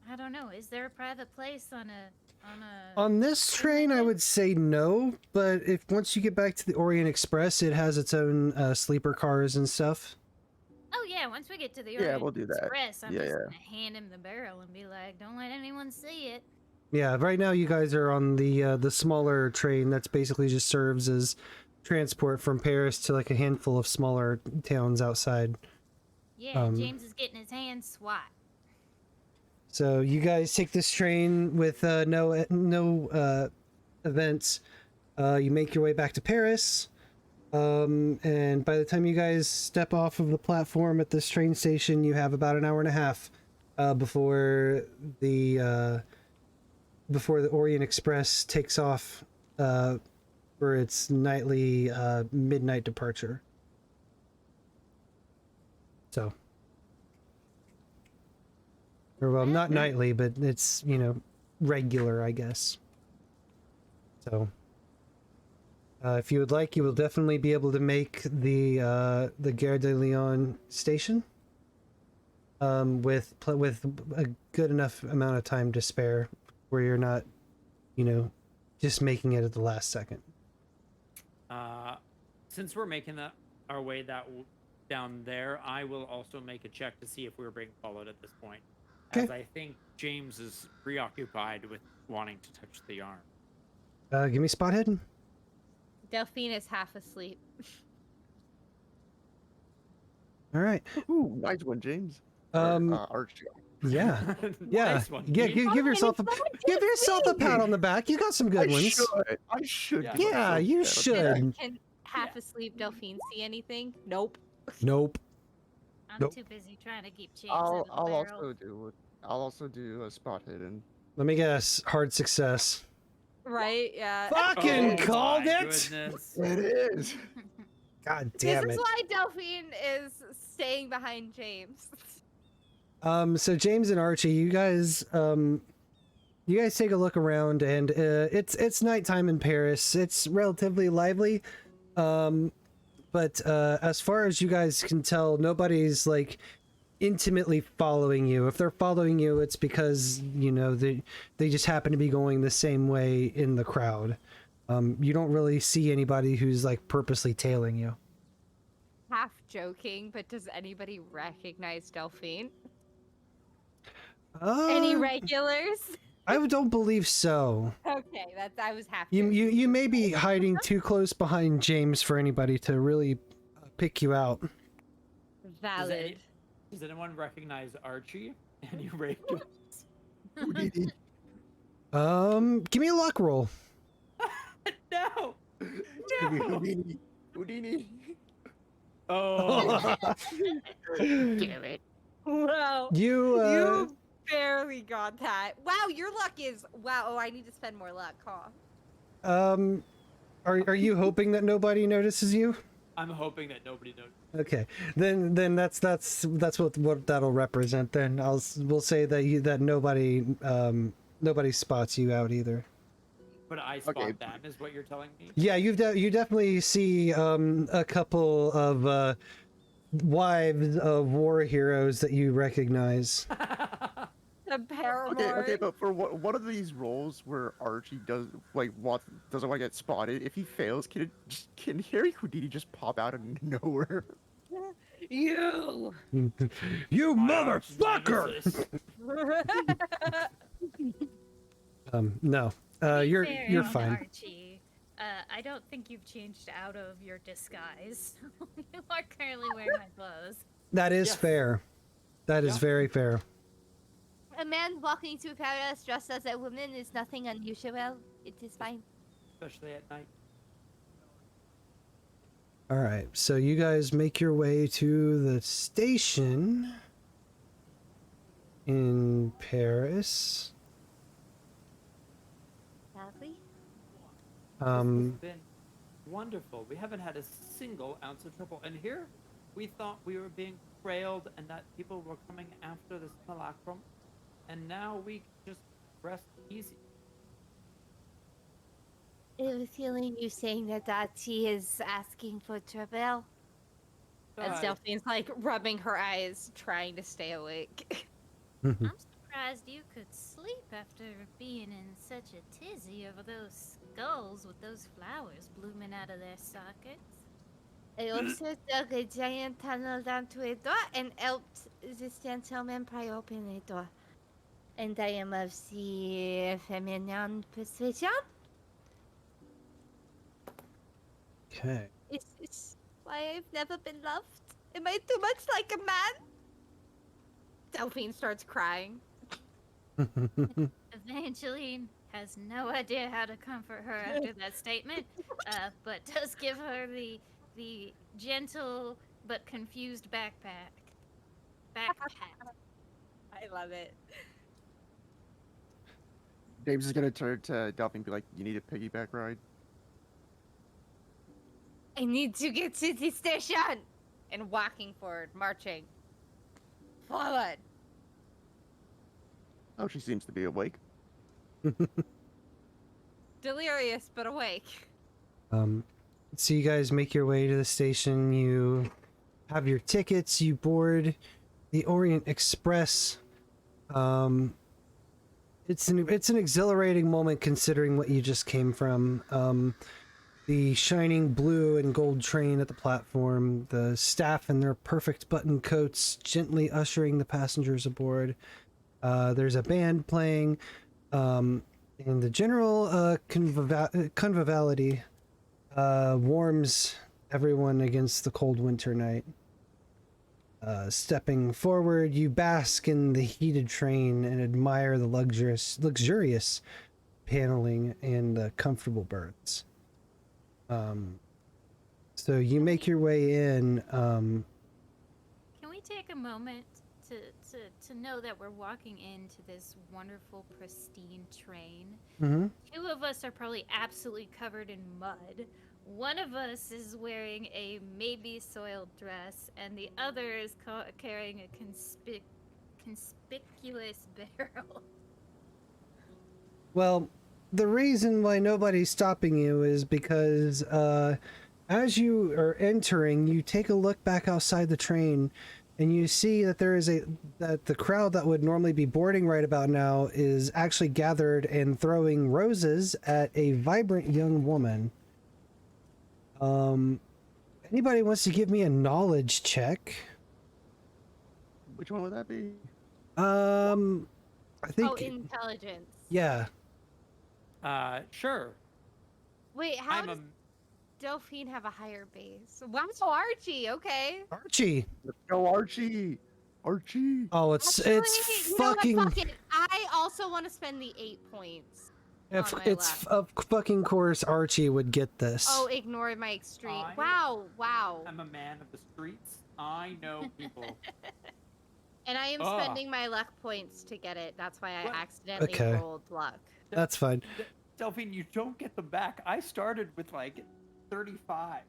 I don't know, is there a private place on a... On this train, I would say no, but if once you get back to the Orient Express, it has its own sleeper cars and stuff. Oh yeah, once we get to the Yeah, Orient we'll do that. Express, I'm Yeah, just yeah. gonna hand him the barrel and be like, "Don't let anyone see it." Yeah, right now you guys are on the smaller train that's basically just serves as transport from Paris to like a handful of smaller towns outside. Yeah, James is getting his hands swiped. So you guys take this train with no events. You make your way back to Paris. And by the time you guys step off of the platform at this train station, you have about an hour and a half before the Orient Express takes off for its nightly midnight departure. So, or well, not nightly, but it's, you know, regular, I guess. So, if you would like, you will definitely be able to make the Gare de Lyon station with a good enough amount of time to spare, where you're not, you know, just making it at the last second. Since we're making our way down there, I will also make a check to see if we're being followed at this point, as I think James is preoccupied with wanting to touch the arm. Give me spot hidden. Delphine is half asleep. All right. Ooh, nice one, James. Archie. Yeah, yeah, Nice one, yeah. James. Give yourself a pat on the back. You got some good ones. I should. Yeah. give Yeah, myself you that, okay? should. Can half asleep Delphine see anything? Nope. Nope. I'm Nope. too busy trying to keep James I'll out of the barrel. also do a spot hidden. Let me guess. Hard success. Right? Yeah. Fucking Oh called my it. goodness. It is. God This damn is it. why Delphine is staying behind James. So James and Archie, you guys take a look around, and it's nighttime in Paris. It's relatively lively, but as far as you guys can tell, nobody's like intimately following you. If they're following you, it's because, you know, they just happen to be going the same way in the crowd. You don't really see anybody who's like purposely tailing you. Half joking, but does anybody recognize Delphine? Any regulars? I don't believe so. Okay, I was half. You may be hiding too close behind James for anybody to really pick you out. Valid. Does anyone recognize Archie? Any raped? Houdini. Give me a luck roll. No. Give me Houdini. Houdini. Oh. Damn it. Wow. You barely got that. Wow, your luck is wow. Oh, I need to spend more luck, huh? are you hoping that nobody notices you? I'm hoping that nobody knows. Okay, then that's what that'll represent. Then we'll say that nobody spots you out either. But I spot Okay. them, is what you're telling me? Yeah, you definitely see a couple of wives of war heroes that you recognize. The paramour. Okay, but for one of these roles where Archie doesn't want to get spotted, if he fails, can Harry Houdini just pop out of nowhere? You. You My arch motherfucker! nemesis. No. To be You're fair, fine. Archie, I don't think you've changed out of your disguise. You are currently wearing my clothes. That is Yes. fair. That is Yeah. very fair. A man walking through Paris dressed as a woman is nothing unusual. It is fine. Especially at night. All right, so you guys make your way to the station in Paris. Lovely. This has been wonderful. We haven't had a single ounce of trouble. And here, we thought we were being trailed and that people were coming after the simulacrum. And now we can just rest easy. I have a feeling you saying that Archie is asking for trouble. As Uh, Delphine's like rubbing her eyes, trying to stay awake. I'm surprised you could sleep after being in such a tizzy over those skulls with those flowers blooming out of their sockets. I also dug a giant tunnel down to a door and helped this gentleman pry open a door. And I am of the feminine persuasion. Okay. Is this why I've never been loved? Am I too much like a man? Delphine starts crying. Evangeline has no idea how to comfort her after that statement, but does give her the gentle but confused backpack. I love it. James is gonna turn to Delphine and be like, "You need a piggyback ride?" I need to get to the station! And walking forward, marching. Forward! Oh, she seems to be awake. Delirious, but awake. So you guys make your way to the station. You have your tickets. You board the Orient Express. It's an exhilarating moment considering what you just came from. The shining blue and gold train at the platform, the staff in their perfect button coats gently ushering the passengers aboard. There's a band playing, and the general conviviality warms everyone against the cold winter night. Stepping forward, you bask in the heated train and admire the luxurious paneling and the comfortable berths. So you make your way in. Can we take a moment to know that we're walking into this wonderful, pristine train? Mm-hmm. Two of us are probably absolutely covered in mud. One of us is wearing a maybe soiled dress, and the other is carrying a conspicuous barrel. Well, the reason why nobody's stopping you is because as you are entering, you take a look back outside the train, and you see that that the crowd that would normally be boarding right about now is actually gathered and throwing roses at a vibrant young woman. Anybody wants to give me a knowledge check? Which one would that be? I think. Oh, intelligence. Yeah. Sure. Wait, how I'm does Delphine have a higher base? Wow, Archie, okay. Archie. Let's go, Archie! Archie! Oh, it's Actually, you know what, fucking. fuck it. I also want to spend the 8 points. If on my it's luck. of fucking course Archie would get this. Oh, ignore my extreme. I- Wow. I'm a man of the streets. I know people. And I am Ugh. spending my luck points to get it. That's why I What? accidentally Okay. rolled luck. That's fine. Delphine, you don't get them back. I started with like 35.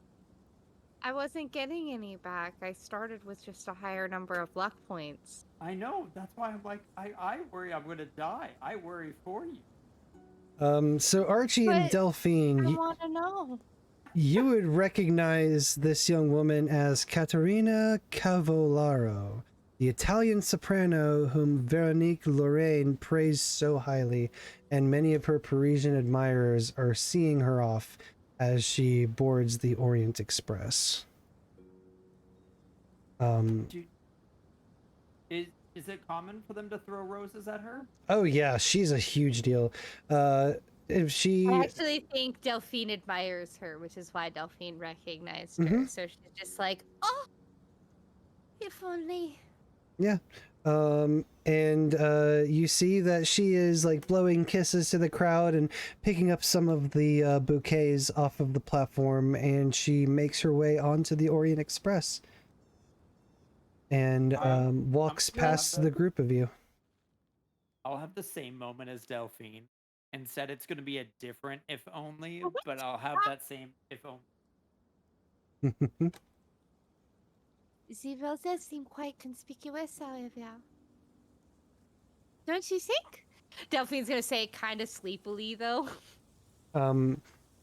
I wasn't getting any back. I started with just a higher number of luck points. I know. That's why I'm like, I worry I'm gonna die. I worry for you. So Archie and But Delphine, I want to know. you would recognize this young woman as Caterina Cavallaro, the Italian soprano whom Veronique Lorraine praised so highly, and many of her Parisian admirers are seeing her off as she boards the Orient Express. Is it common for them to throw roses at her? Oh yeah, she's a huge deal. If she, I actually think Delphine admires her, which is why Delphine recognized her. Mhm. So she's just like, oh, if only. yeah. And you see that she is like blowing kisses to the crowd and picking up some of the bouquets off of the platform, and she makes her way onto the Orient Express and walks I'm glad past that- the group of you. I'll have the same moment as Delphine. Instead, it's gonna be a different if only, but I'll have that same if only. The roses seem quite conspicuous, however. Don't you think? Delphine's gonna say it kind of sleepily, though.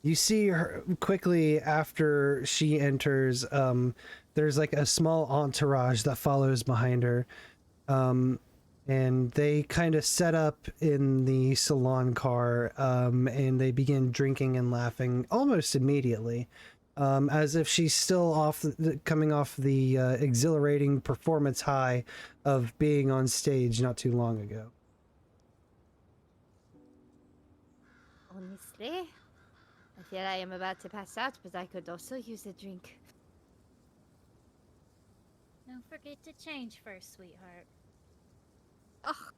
You see her quickly after she enters. There's like a small entourage that follows behind her. And they kind of set up in the salon car, and they begin drinking and laughing almost immediately. as if she's still coming off the exhilarating performance high of being on stage not too long ago. Honestly, I feel I am about to pass out, but I could also use a drink. Don't forget to change first, sweetheart. Ugh.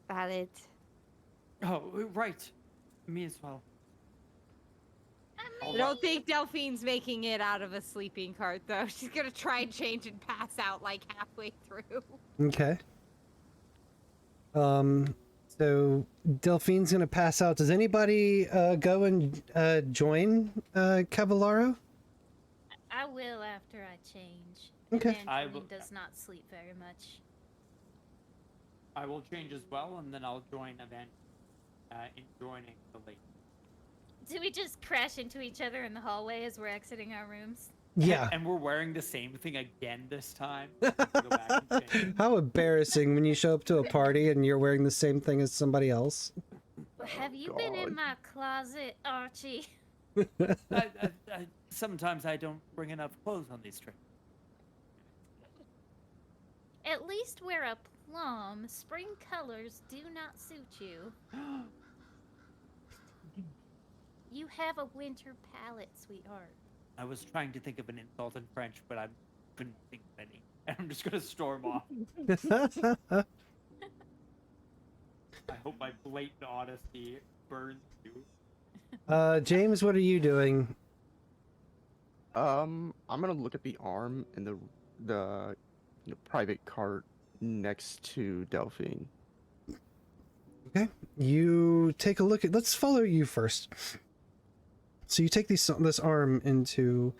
Valid. Oh, right. Me as well. I don't think Delphine's making it out of a sleeping cart, though. She's gonna try and change and pass out like halfway through. Okay. So Delphine's gonna pass out. Does anybody go and join Cavallaro? I will after I change. Okay. Evangeline does not sleep very much. I will change as well, and then I'll join in joining the lake. Do we just crash into each other in the hallway as we're exiting our rooms? Yeah. And we're wearing the same thing again this time. Go back and change. How embarrassing when you show up to a party and you're wearing the same thing as somebody else. Have you been in my closet, Archie? Sometimes I don't bring enough clothes on these trips. At least wear a plum. Spring colors do not suit you. You have a winter palette, sweetheart. I was trying to think of an insult in French, but I couldn't think of any. And I'm just gonna storm off. I hope my blatant honesty burns you. James, what are you doing? I'm gonna look at the arm in the private cart next to Delphine. Okay. You take a look at. Let's follow you first. So you take this arm into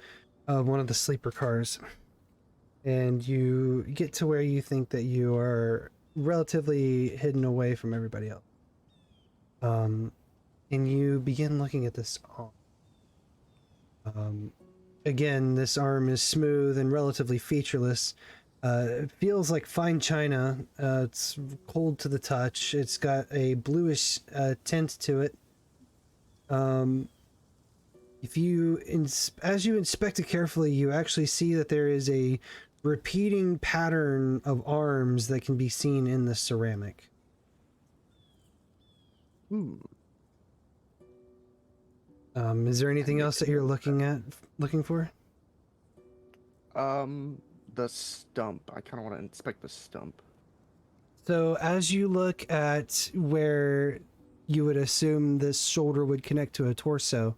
one of the sleeper cars, and you get to where you think that you are relatively hidden away from everybody else. And you begin looking at this arm. Again, this arm is smooth and relatively featureless. It feels like fine china. It's cold to the touch. It's got a bluish tint to it. As you inspect it carefully, you actually see that there is a repeating pattern of arms that can be seen in the ceramic. Is there anything else that you're looking for? The stump. I kind of want to inspect the stump. So as you look at where you would assume this shoulder would connect to a torso,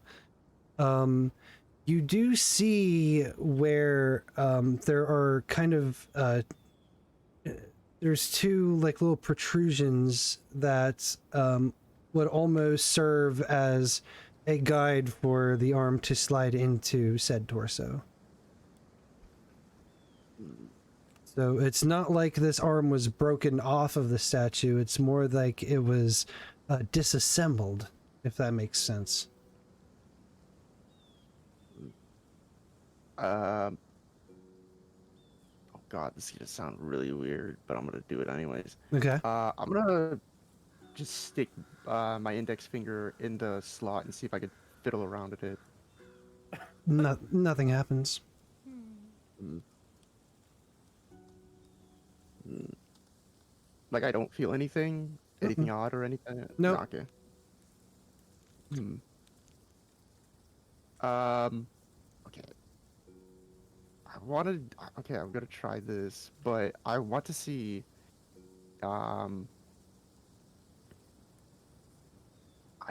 you do see where there are kind of there's two like little protrusions that would almost serve as a guide for the arm to slide into said torso. So it's not like this arm was broken off of the statue. It's more like it was disassembled, if that makes sense. Oh god, this is gonna sound really weird, but I'm gonna do it anyways. Okay. I'm gonna just stick my index finger in the slot and see if I could fiddle around with it. Nothing happens. Like I don't feel anything odd or anything. No. Okay. Okay. Okay, I'm gonna try this, but I want to see. I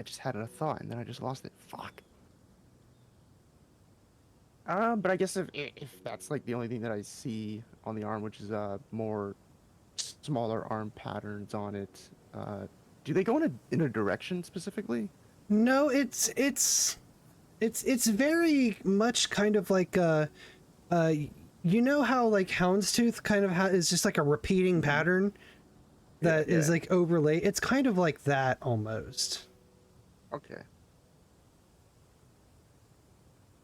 just had a thought and then I just lost it. Fuck. But I guess if that's like the only thing that I see on the arm, which is more smaller arm patterns on it, do they go in a direction specifically? No, it's very much kind of like you know how like houndstooth kind of is just like a repeating pattern that is like overlaid. It's kind of like that almost. Okay.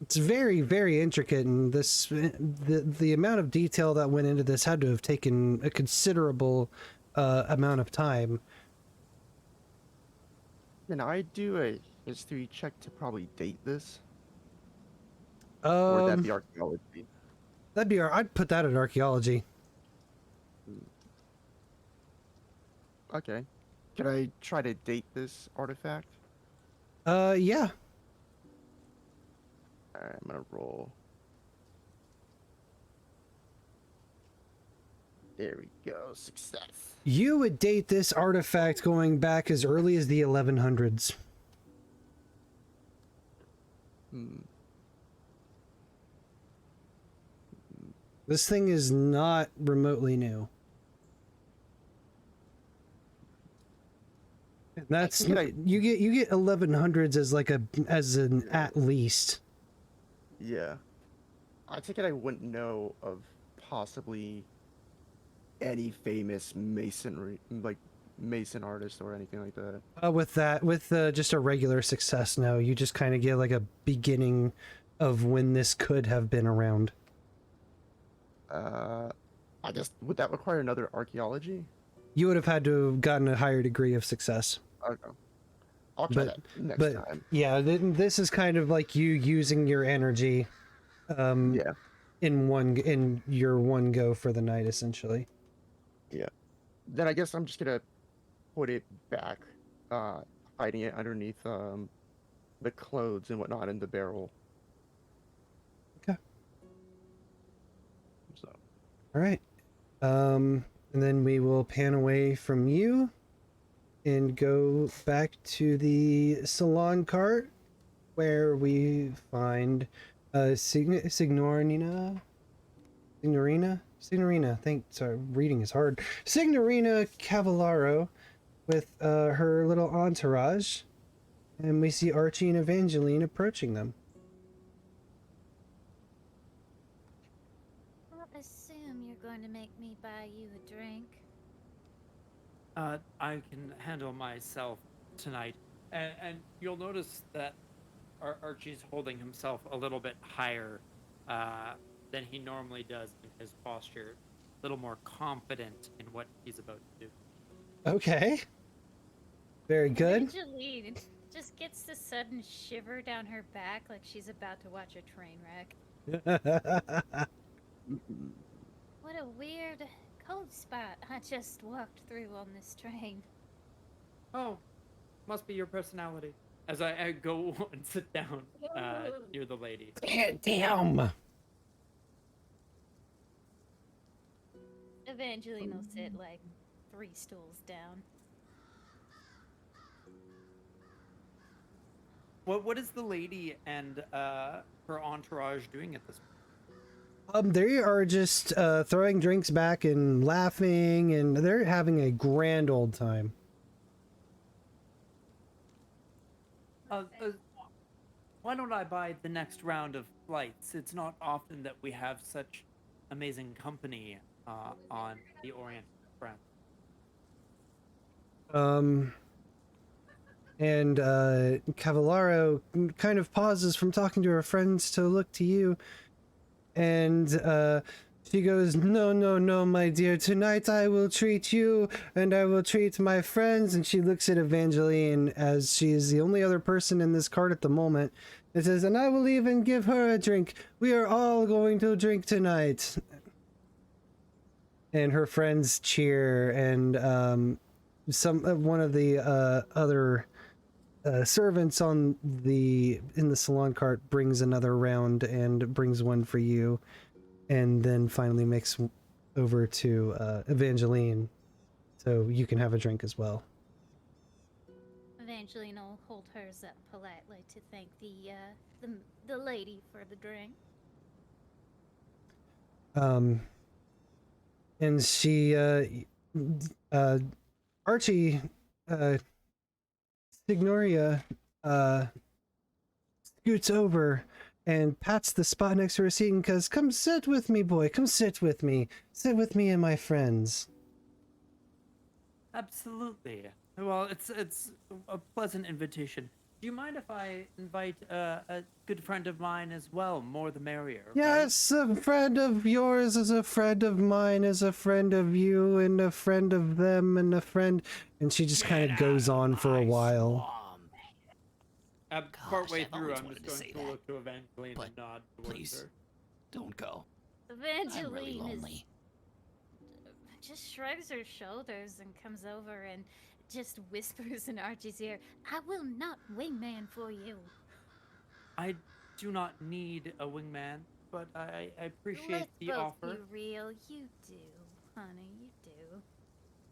It's very, very intricate, and the amount of detail that went into this had to have taken a considerable amount of time. Can I do a history check to probably date this? Or would that be Um, archaeology? that'd be I'd put that in archaeology. Okay. Can I try to date this artifact? Yeah. Alright, I'm gonna roll. There we go. Success. You would date this artifact going back as early as the 1100s. Hmm. This thing is not remotely new. That's think you get 1100s as like an at least. Yeah. I take it I wouldn't know of possibly any famous masonry, like mason artist or anything like that. With just a regular success, no, you just kind of get like a beginning of when this could have been around. I guess, would that require another archaeology? You would have had to have gotten a higher degree of success. Okay. I'll try that next time. Yeah, this is kind of like you using your energy, Yeah. in your one go for the night, essentially. Yeah. Then I guess I'm just gonna put it back, hiding it underneath the clothes and whatnot in the barrel. Okay. So. All right. And then we will pan away from you and go back to the salon cart where we find Signorina. Sorry, reading is hard. Signorina Cavallaro with her little entourage, and we see Archie and Evangeline approaching them. I'll assume you're going to make me buy you a drink. I can handle myself tonight, and you'll notice that Archie's holding himself a little bit higher than he normally does in his posture, a little more confident in what he's about to do. Okay. Very good. Evangeline just gets the sudden shiver down her back like she's about to watch a train wreck. What a weird cold spot I just walked through on this train. Oh, must be your personality. As I go and sit down near the lady. Damn. Evangeline will sit like 3 stools down. What is the lady and her entourage doing at this point? They are just throwing drinks back and laughing, and they're having a grand old time. Why don't I buy the next round of flights? It's not often that we have such amazing company on the Orient front. And Cavallaro kind of pauses from talking to her friends to look to you, and she goes, no, my dear, tonight I will treat you, and I will treat my friends. And she looks at Evangeline, as she is the only other person in this cart at the moment, and says, and I will even give her a drink. We are all going to drink tonight. And her friends cheer, and one of the other servants in the salon cart brings another round and brings one for you, and then finally makes over to Evangeline, so you can have a drink as well. Evangeline will hold hers up politely to thank the lady for the drink. And she Archie Signoria scoots over and pats the spot next to her seat and goes, come sit with me, boy, come sit with me and my friends. Absolutely. Well, it's a pleasant invitation. Do you mind if I invite a good friend of mine as well? More the merrier. Yes, right? A friend of yours is a friend of mine, is a friend of you, and a friend of them, and a friend. And she just kind of goes on for a while. Partway I've through, always I'm wanted just to going say to look that. to Evangeline But and nod towards please, her. don't go. I'm really Evangeline lonely. just shrugs her shoulders and comes over and just whispers in Archie's ear, "I will not wingman for you." I do not need a wingman, but I appreciate Let's the both offer. be real. You do, honey. You do.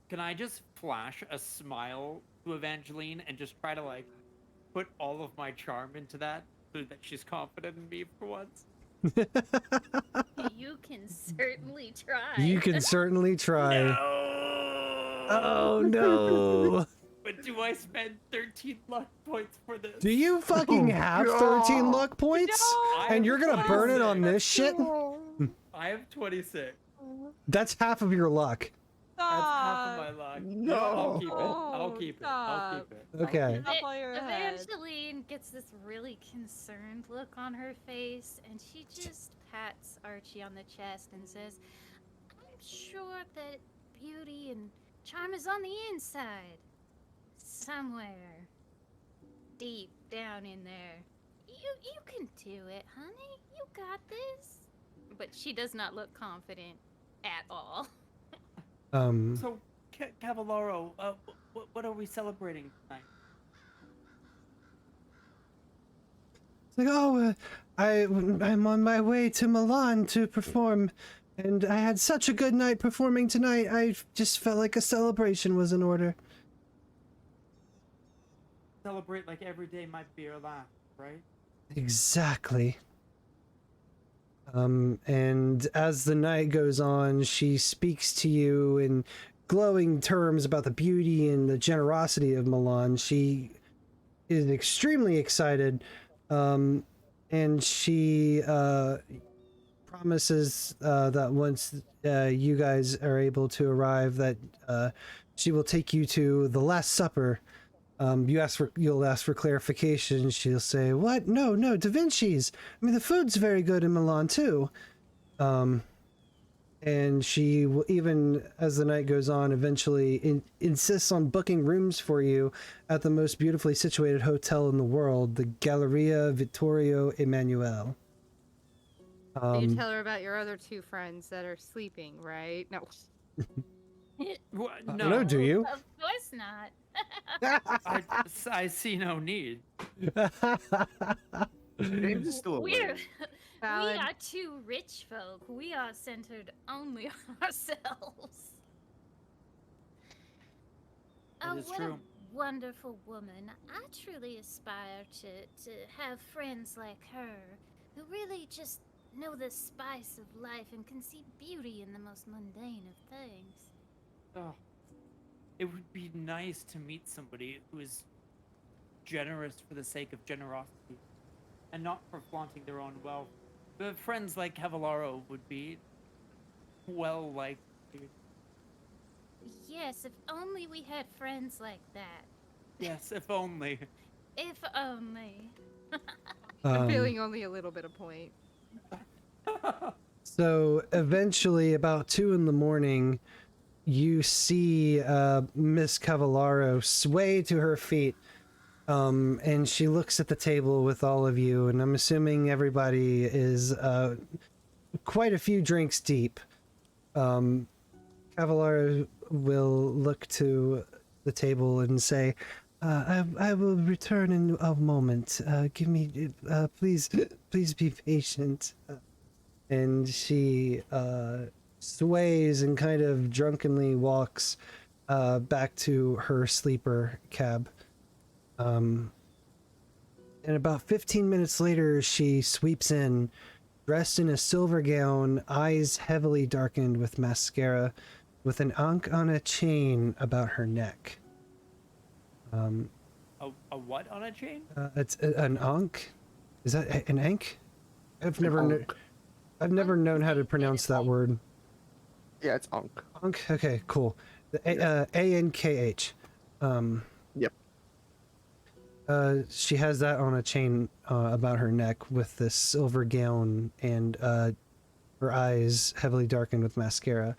Can I just flash a smile to Evangeline and just try to like put all of my charm into that so that she's confident in me for once? You can certainly try. You can certainly try. No! Oh no! But do I spend 13 luck points for this? Do you fucking Oh, have God. 13 luck points? I And have you're gonna burn it on 26. this shit? I have 26. That's half of your luck. That's half of my luck. You know what? I'll keep it. I'll No, keep it. I'll stop. keep it. Okay. Up on your head. Evangeline gets this really concerned look on her face, and she just pats Archie on the chest and says, "I'm sure that beauty and charm is on the inside. Somewhere. Deep down in there. You can do it, honey. You got this." But she does not look confident at all. So, Cavallaro, what are we celebrating tonight? It's like, oh, I'm on my way to Milan to perform, and I had such a good night performing tonight. I just felt like a celebration was in order. Celebrate like every day might be our last, right? Exactly. And as the night goes on, she speaks to you in glowing terms about the beauty and the generosity of Milan. She is extremely excited, and she promises that once you guys are able to arrive, that she will take you to the Last Supper. You'll ask for clarification. She'll say, "What? No, Da Vinci's. I mean, the food's very good in Milan too." And she will, even as the night goes on, eventually insists on booking rooms for you at the most beautifully situated hotel in the world, the Galleria Vittorio Emanuele. You tell her about your other two friends that are sleeping, right? No. No, do you? Of course not. I see no need. James is still awake. We Valid. are two rich folk. We are centered only on ourselves. That is what true. a wonderful woman. I truly aspire to have friends like her who really just know the spice of life and can see beauty in the most mundane of things. Oh, it would be nice to meet somebody who is generous for the sake of generosity and not for flaunting their own wealth. But friends like Cavallaro would be well liked. Yes, if only we had friends like that. Yes, if only. If only. I'm feeling only a little bit of point. So eventually, about 2 a.m, you see Miss Cavallaro sway to her feet, and she looks at the table with all of you, and I'm assuming everybody is quite a few drinks deep. Cavallaro will look to the table and say, I will return in a moment. Give me, please be patient. And she sways and kind of drunkenly walks back to her sleeper cab. And about 15 minutes later, she sweeps in, dressed in a silver gown, eyes heavily darkened with mascara, with an ankh on a chain about her neck. A what on a chain? It's an ankh. Is that an ankh? I've never known how to pronounce that word. Yeah, it's Ankh. Ankh? Okay, cool. The A-N-K-H. Yep. She has that on a chain about her neck with this silver gown, and her eyes heavily darkened with mascara.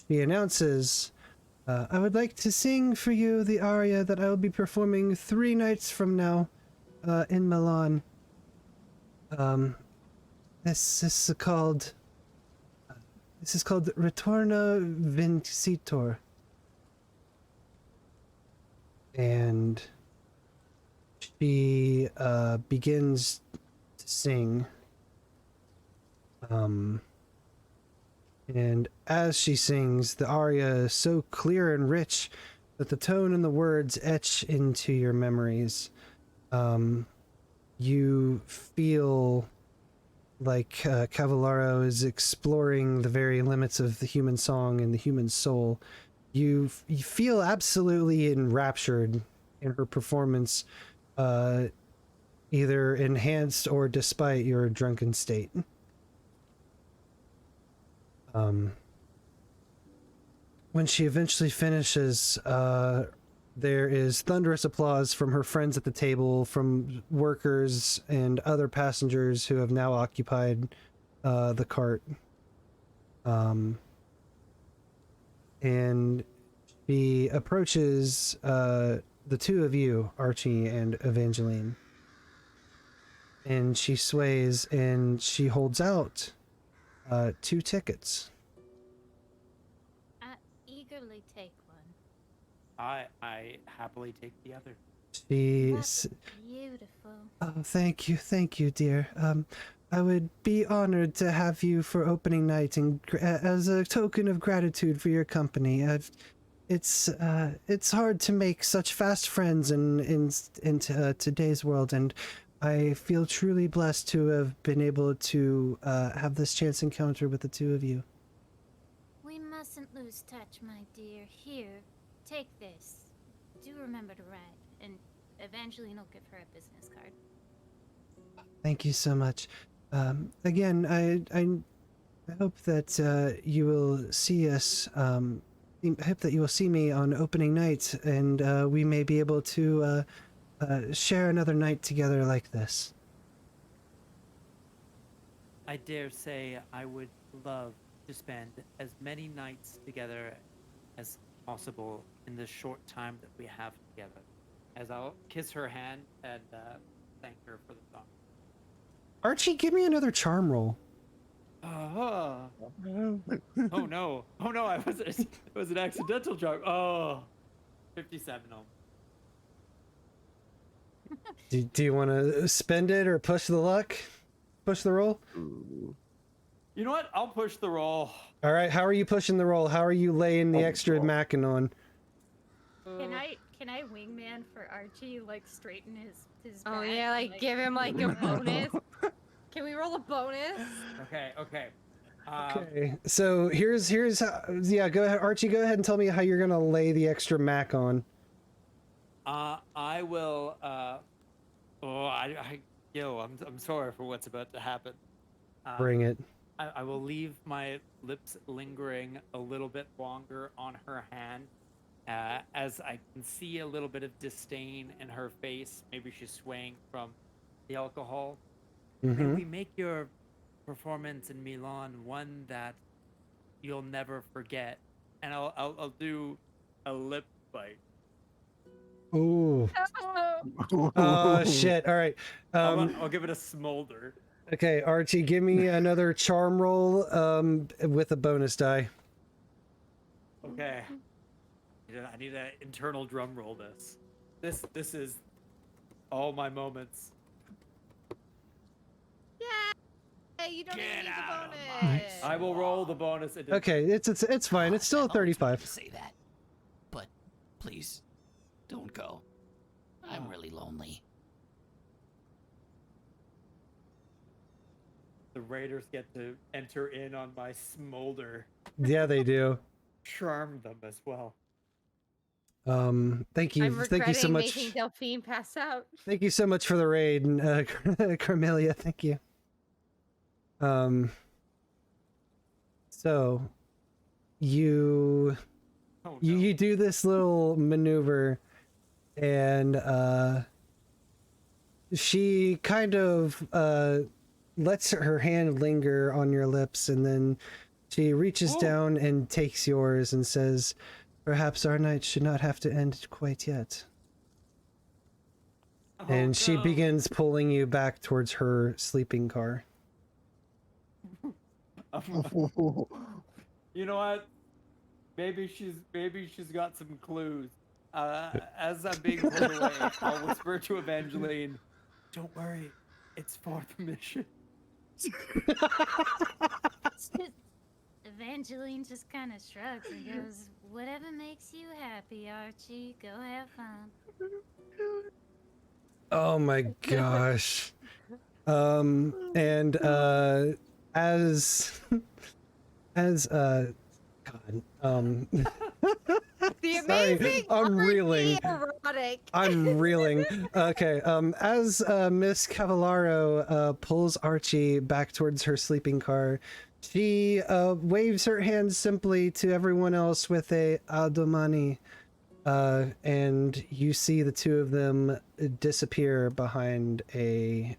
She announces I would like to sing for you the aria that I will be performing 3 nights from now in Milan. This is called Ritorno Vincitor. And she begins to sing. And as she sings, the aria is so clear and rich that the tone and the words etch into your memories. You feel like Cavallaro is exploring the very limits of the human song and the human soul. You feel absolutely enraptured in her performance, either enhanced or despite your drunken state. When she eventually finishes, there is thunderous applause from her friends at the table, from workers and other passengers who have now occupied the cart. And she approaches the two of you, Archie and Evangeline. And she sways and she holds out 2 tickets. I eagerly take one. I happily take the other. That's beautiful. Oh, thank you, dear. I would be honored to have you for opening night, and as a token of gratitude for your company. It's hard to make such fast friends in today's world, and I feel truly blessed to have been able to have this chance encounter with the two of you. We mustn't lose touch, my dear. Here, take this. Do remember to write, and Evangeline will give her a business card. Thank you so much. Again, I hope that you will see us. I hope that you will see me on opening night, and we may be able to share another night together like this. I dare say I would love to spend as many nights together as possible in the short time that we have together. As I'll kiss her hand and thank her for the song. Archie, give me another charm roll. Oh no! Oh no! It was an accidental joke. Oh, 57. Do you want to spend it or push the luck? Push the roll? You know what? I'll push the roll. All right. How are you pushing the roll? How are you laying the extra mackin on? Can I wingman for Archie, like straighten his Oh back yeah, and, like give him like a bonus. Can we roll a bonus? Okay. Okay. So here's how. Yeah, go ahead, Archie. Go ahead and tell me how you're gonna lay the extra mac on. I will. I'm sorry for what's about to happen. Bring it. I will leave my lips lingering a little bit longer on her hand, as I can see a little bit of disdain in her face. Maybe she's swaying from the alcohol. May we make your performance in Milan one that you'll never forget, and I'll do a lip bite. Ooh. Oh shit! All right. I'll give it a smolder. Okay, Archie, give me another charm roll with a bonus die. Okay. I need an internal drum roll. This is all my moments. Yeah, you don't even need the out of bonus. I will roll the bonus. Okay, it's fine. It's still a I always wanted 35. to say that, but please don't go. I'm really lonely. The raiders get to enter in on my smolder. Yeah, they do. Charm them as well. Thank you. I'm Thank you so regretting much. making Delphine pass out. Thank you so much for the raid, Carmelia. Thank you. So you you do this little maneuver, and she kind of lets her hand linger on your lips, and then she reaches down and takes yours and says, Perhaps our night should not have to end quite yet. Oh, And she no. begins pulling you back towards her sleeping car. You know what? Maybe she's got some clues. As I'm being pulled away, I'll whisper to Evangeline, "Don't worry, it's for the mission." Evangeline just kind of shrugs and goes, "Whatever makes you happy, Archie. Go have fun." Oh my gosh. And as God, The sorry, amazing I'm reeling. erotic. I'm reeling. Okay, as Miss Cavallaro pulls Archie back towards her sleeping car, she waves her hand simply to everyone else with a "Adomani," and you see the two of them disappear behind a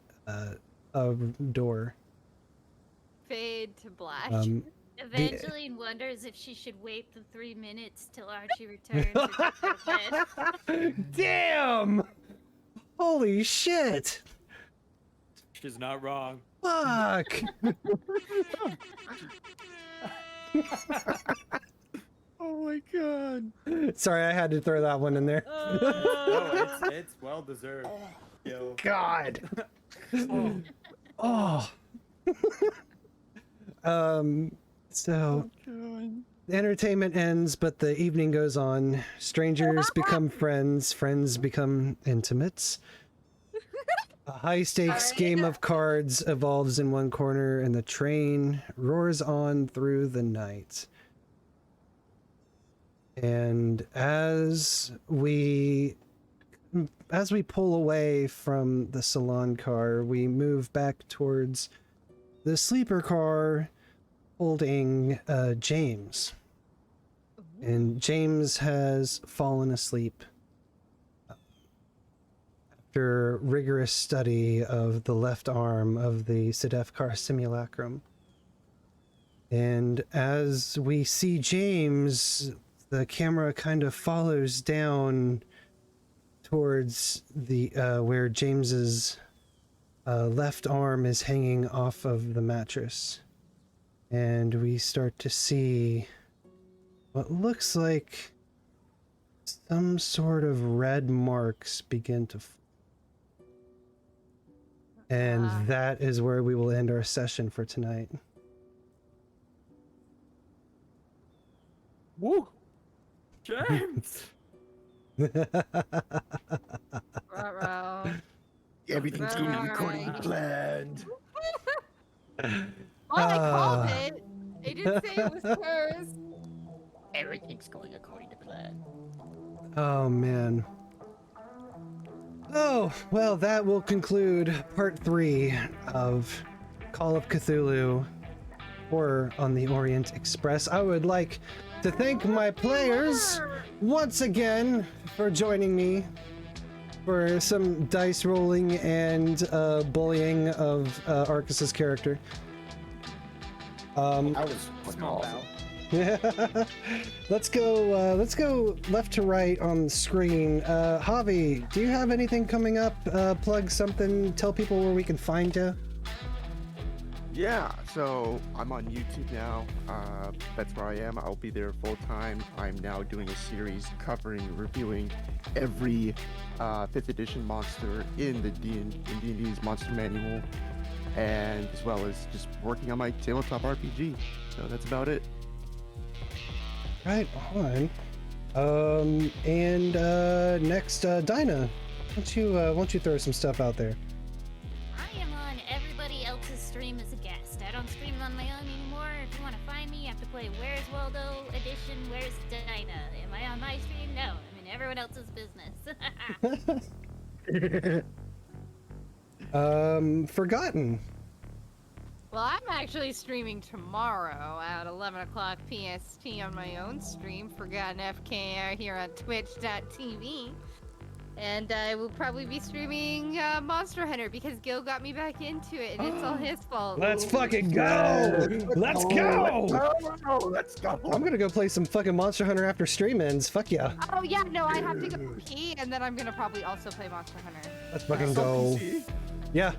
door. Fade to black. Evangeline wonders if she should wait the 3 minutes till Archie returns. Or just go to bed. Damn! Holy shit! She's not wrong. Fuck! Oh my god. Sorry, I had to throw that one in there. No, it's well deserved. Yo. God. Oh. So the entertainment ends, but the evening goes on. Strangers become friends, friends become intimates. A high-stakes game of cards evolves in one corner, and the train roars on through the night. And as we pull away from the salon car, we move back towards the sleeper car holding James. And James has fallen asleep after rigorous study of the left arm of the TheAmazingDyna simulacrum. And as we see James, the camera kind of follows down towards the where James's left arm is hanging off of the mattress, and we start to see what looks like some sort of red marks begin to and that is where we will end our session for tonight. Woo! James! Ruh-roh. Everything's going according to Right. plan. Oh, I called it. They didn't say it was hers. Everything's going according to plan. Oh man. Oh, well, that will conclude part 3 of Call of Cthulhu Horror on the Orient Express. I would like to thank my players once again for joining me for some dice rolling and bullying of Arcus's character. I was Small awesome. bow. Let's go left to right on the screen. Javi, do you have anything coming up? Plug something, tell people where we can find you. Yeah, so I'm on YouTube now. That's where I am. I'll be there full time. I'm now doing a series reviewing every 5th edition monster in the D&D's Monster Manual, and as well as just working on my tabletop RPG. So that's about it. Right on. Next, Dyna, why don't you throw some stuff out there? I am on everybody else's stream as a guest. I don't stream on my own anymore. If you want to find me, you have to play Where's Waldo edition, Where's Dyna. Am I on my stream? No, I'm in everyone else's business. Forgotten. Well, I'm actually streaming tomorrow at 11 o'clock PST on my own stream, ForgottenFkr, here on twitch.tv. And I will probably be streaming Monster Hunter because Gil got me back into it, and it's all his fault. Let's fucking go! Let's go! Let's go! I'm gonna go play some fucking Monster Hunter after stream ends. Fuck yeah. Oh yeah, no, I have to go pee, and then I'm gonna probably also play Monster Hunter. Let's fucking On go. PC? Yeah.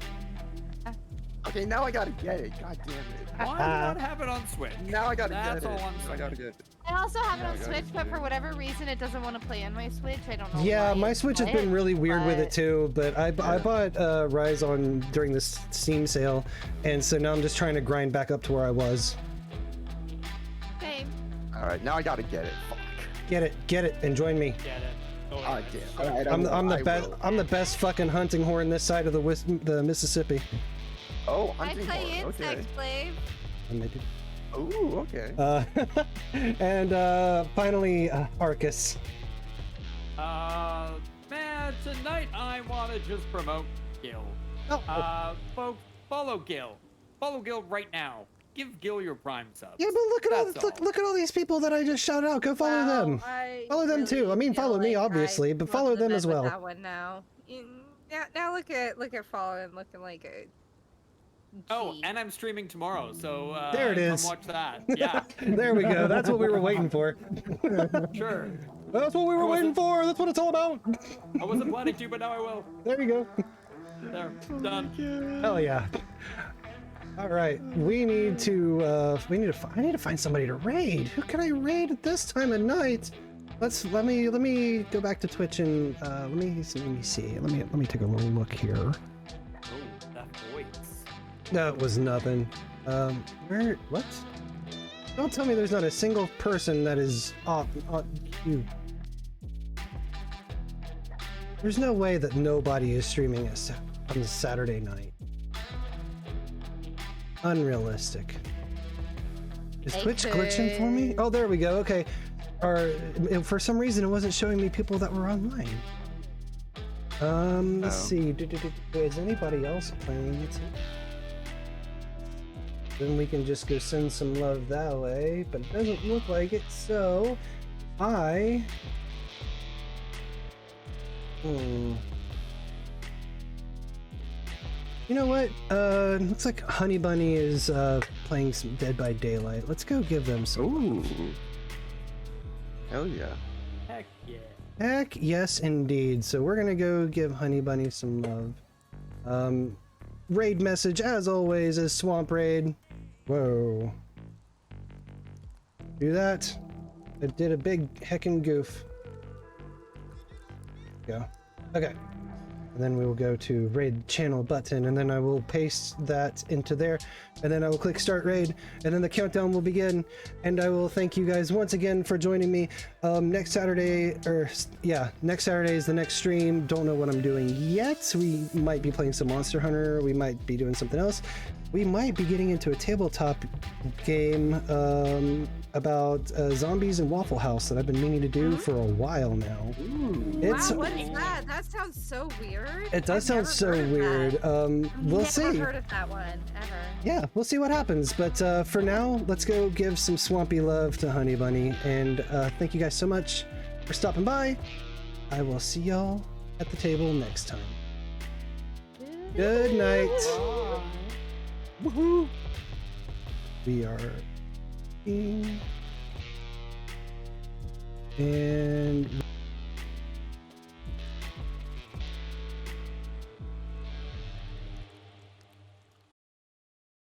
Okay, now I gotta get it. God damn it. Why not have it on Switch? Now I gotta That's get all it. I'm I saying. gotta get it. I also have it Yeah, on I gotta Switch, but do for it. whatever reason, it doesn't want to play on my Switch. I don't know. Yeah, why my Switch has it's been really weird with it but- too, but I bought Rise on during the Steam sale, and so now I'm just trying to grind back up to where I was. Same. Alright, now I gotta get it. Fuck. Get it, and join me. Get it. Oh, Alright, yeah. damn. Alright, I'm the I best. will. I'm the best fucking hunting horn this side of the Mississippi. Oh, I hunting play horn. Insect Okay. Slave. Ooh, okay. And finally, Arcus. Man, tonight I want to just promote Gil. Oh. Folks, follow Gil. Follow Gil right now. Give Gil your Prime subs. Yeah, but look at That's look at all these people that I just shouted out. Go follow them. Follow them too. I mean, follow me obviously, but follow them as well. That one now. Now look at Fallen looking like a. Oh, G. and I'm streaming tomorrow, so There it is. Come watch that. Yeah, There we go. That's what we were waiting for. sure. That's what we were waiting for. That's what it's all about. I wasn't planning to, but now I will. There you go. There, done. Hell yeah. All right, we need to. I need to find somebody to raid. Who can I raid at this time of night? Let me go back to Twitch and let me see. Let me take a little look here. Oh, that voice. That was nothing. What? Don't tell me there's not a single person that is off you. There's no way that nobody is streaming on the Saturday night. Unrealistic. Is Twitch glitching for me? Oh, there we go. Okay. Or for some reason it wasn't showing me people that were online. Let's see. Is anybody else playing it? Then we can just go send some love that way, but it doesn't look like it, so You know what? Looks like Honey Bunny is playing some Dead by Daylight. Let's go give them some. Ooh. Hell yeah. Heck yeah. Heck yes, indeed. So we're gonna go give Honey Bunny some love. Raid message, as always, is Swamp Raid. Whoa. Do that. I did a big heckin' goof. Go. Okay. And then we will go to raid channel button, and then I will paste that into there, and then I will click start raid, and then the countdown will begin, and I will thank you guys once again for joining me. Next Saturday is the next stream. Don't know what I'm doing yet. We might be playing some Monster Hunter. We might be doing something else. We might be getting into a tabletop game about zombies and Waffle House that I've been meaning to do for a while now. It's, Wow, what is that? That sounds so weird. it does sound so weird. We'll see. Never heard of that one ever. Yeah, we'll see what happens. But for now, let's go give some swampy love to Honey Bunny. And thank you guys so much for stopping by. I will see y'all at the table next time. Good night. Woohoo! We are and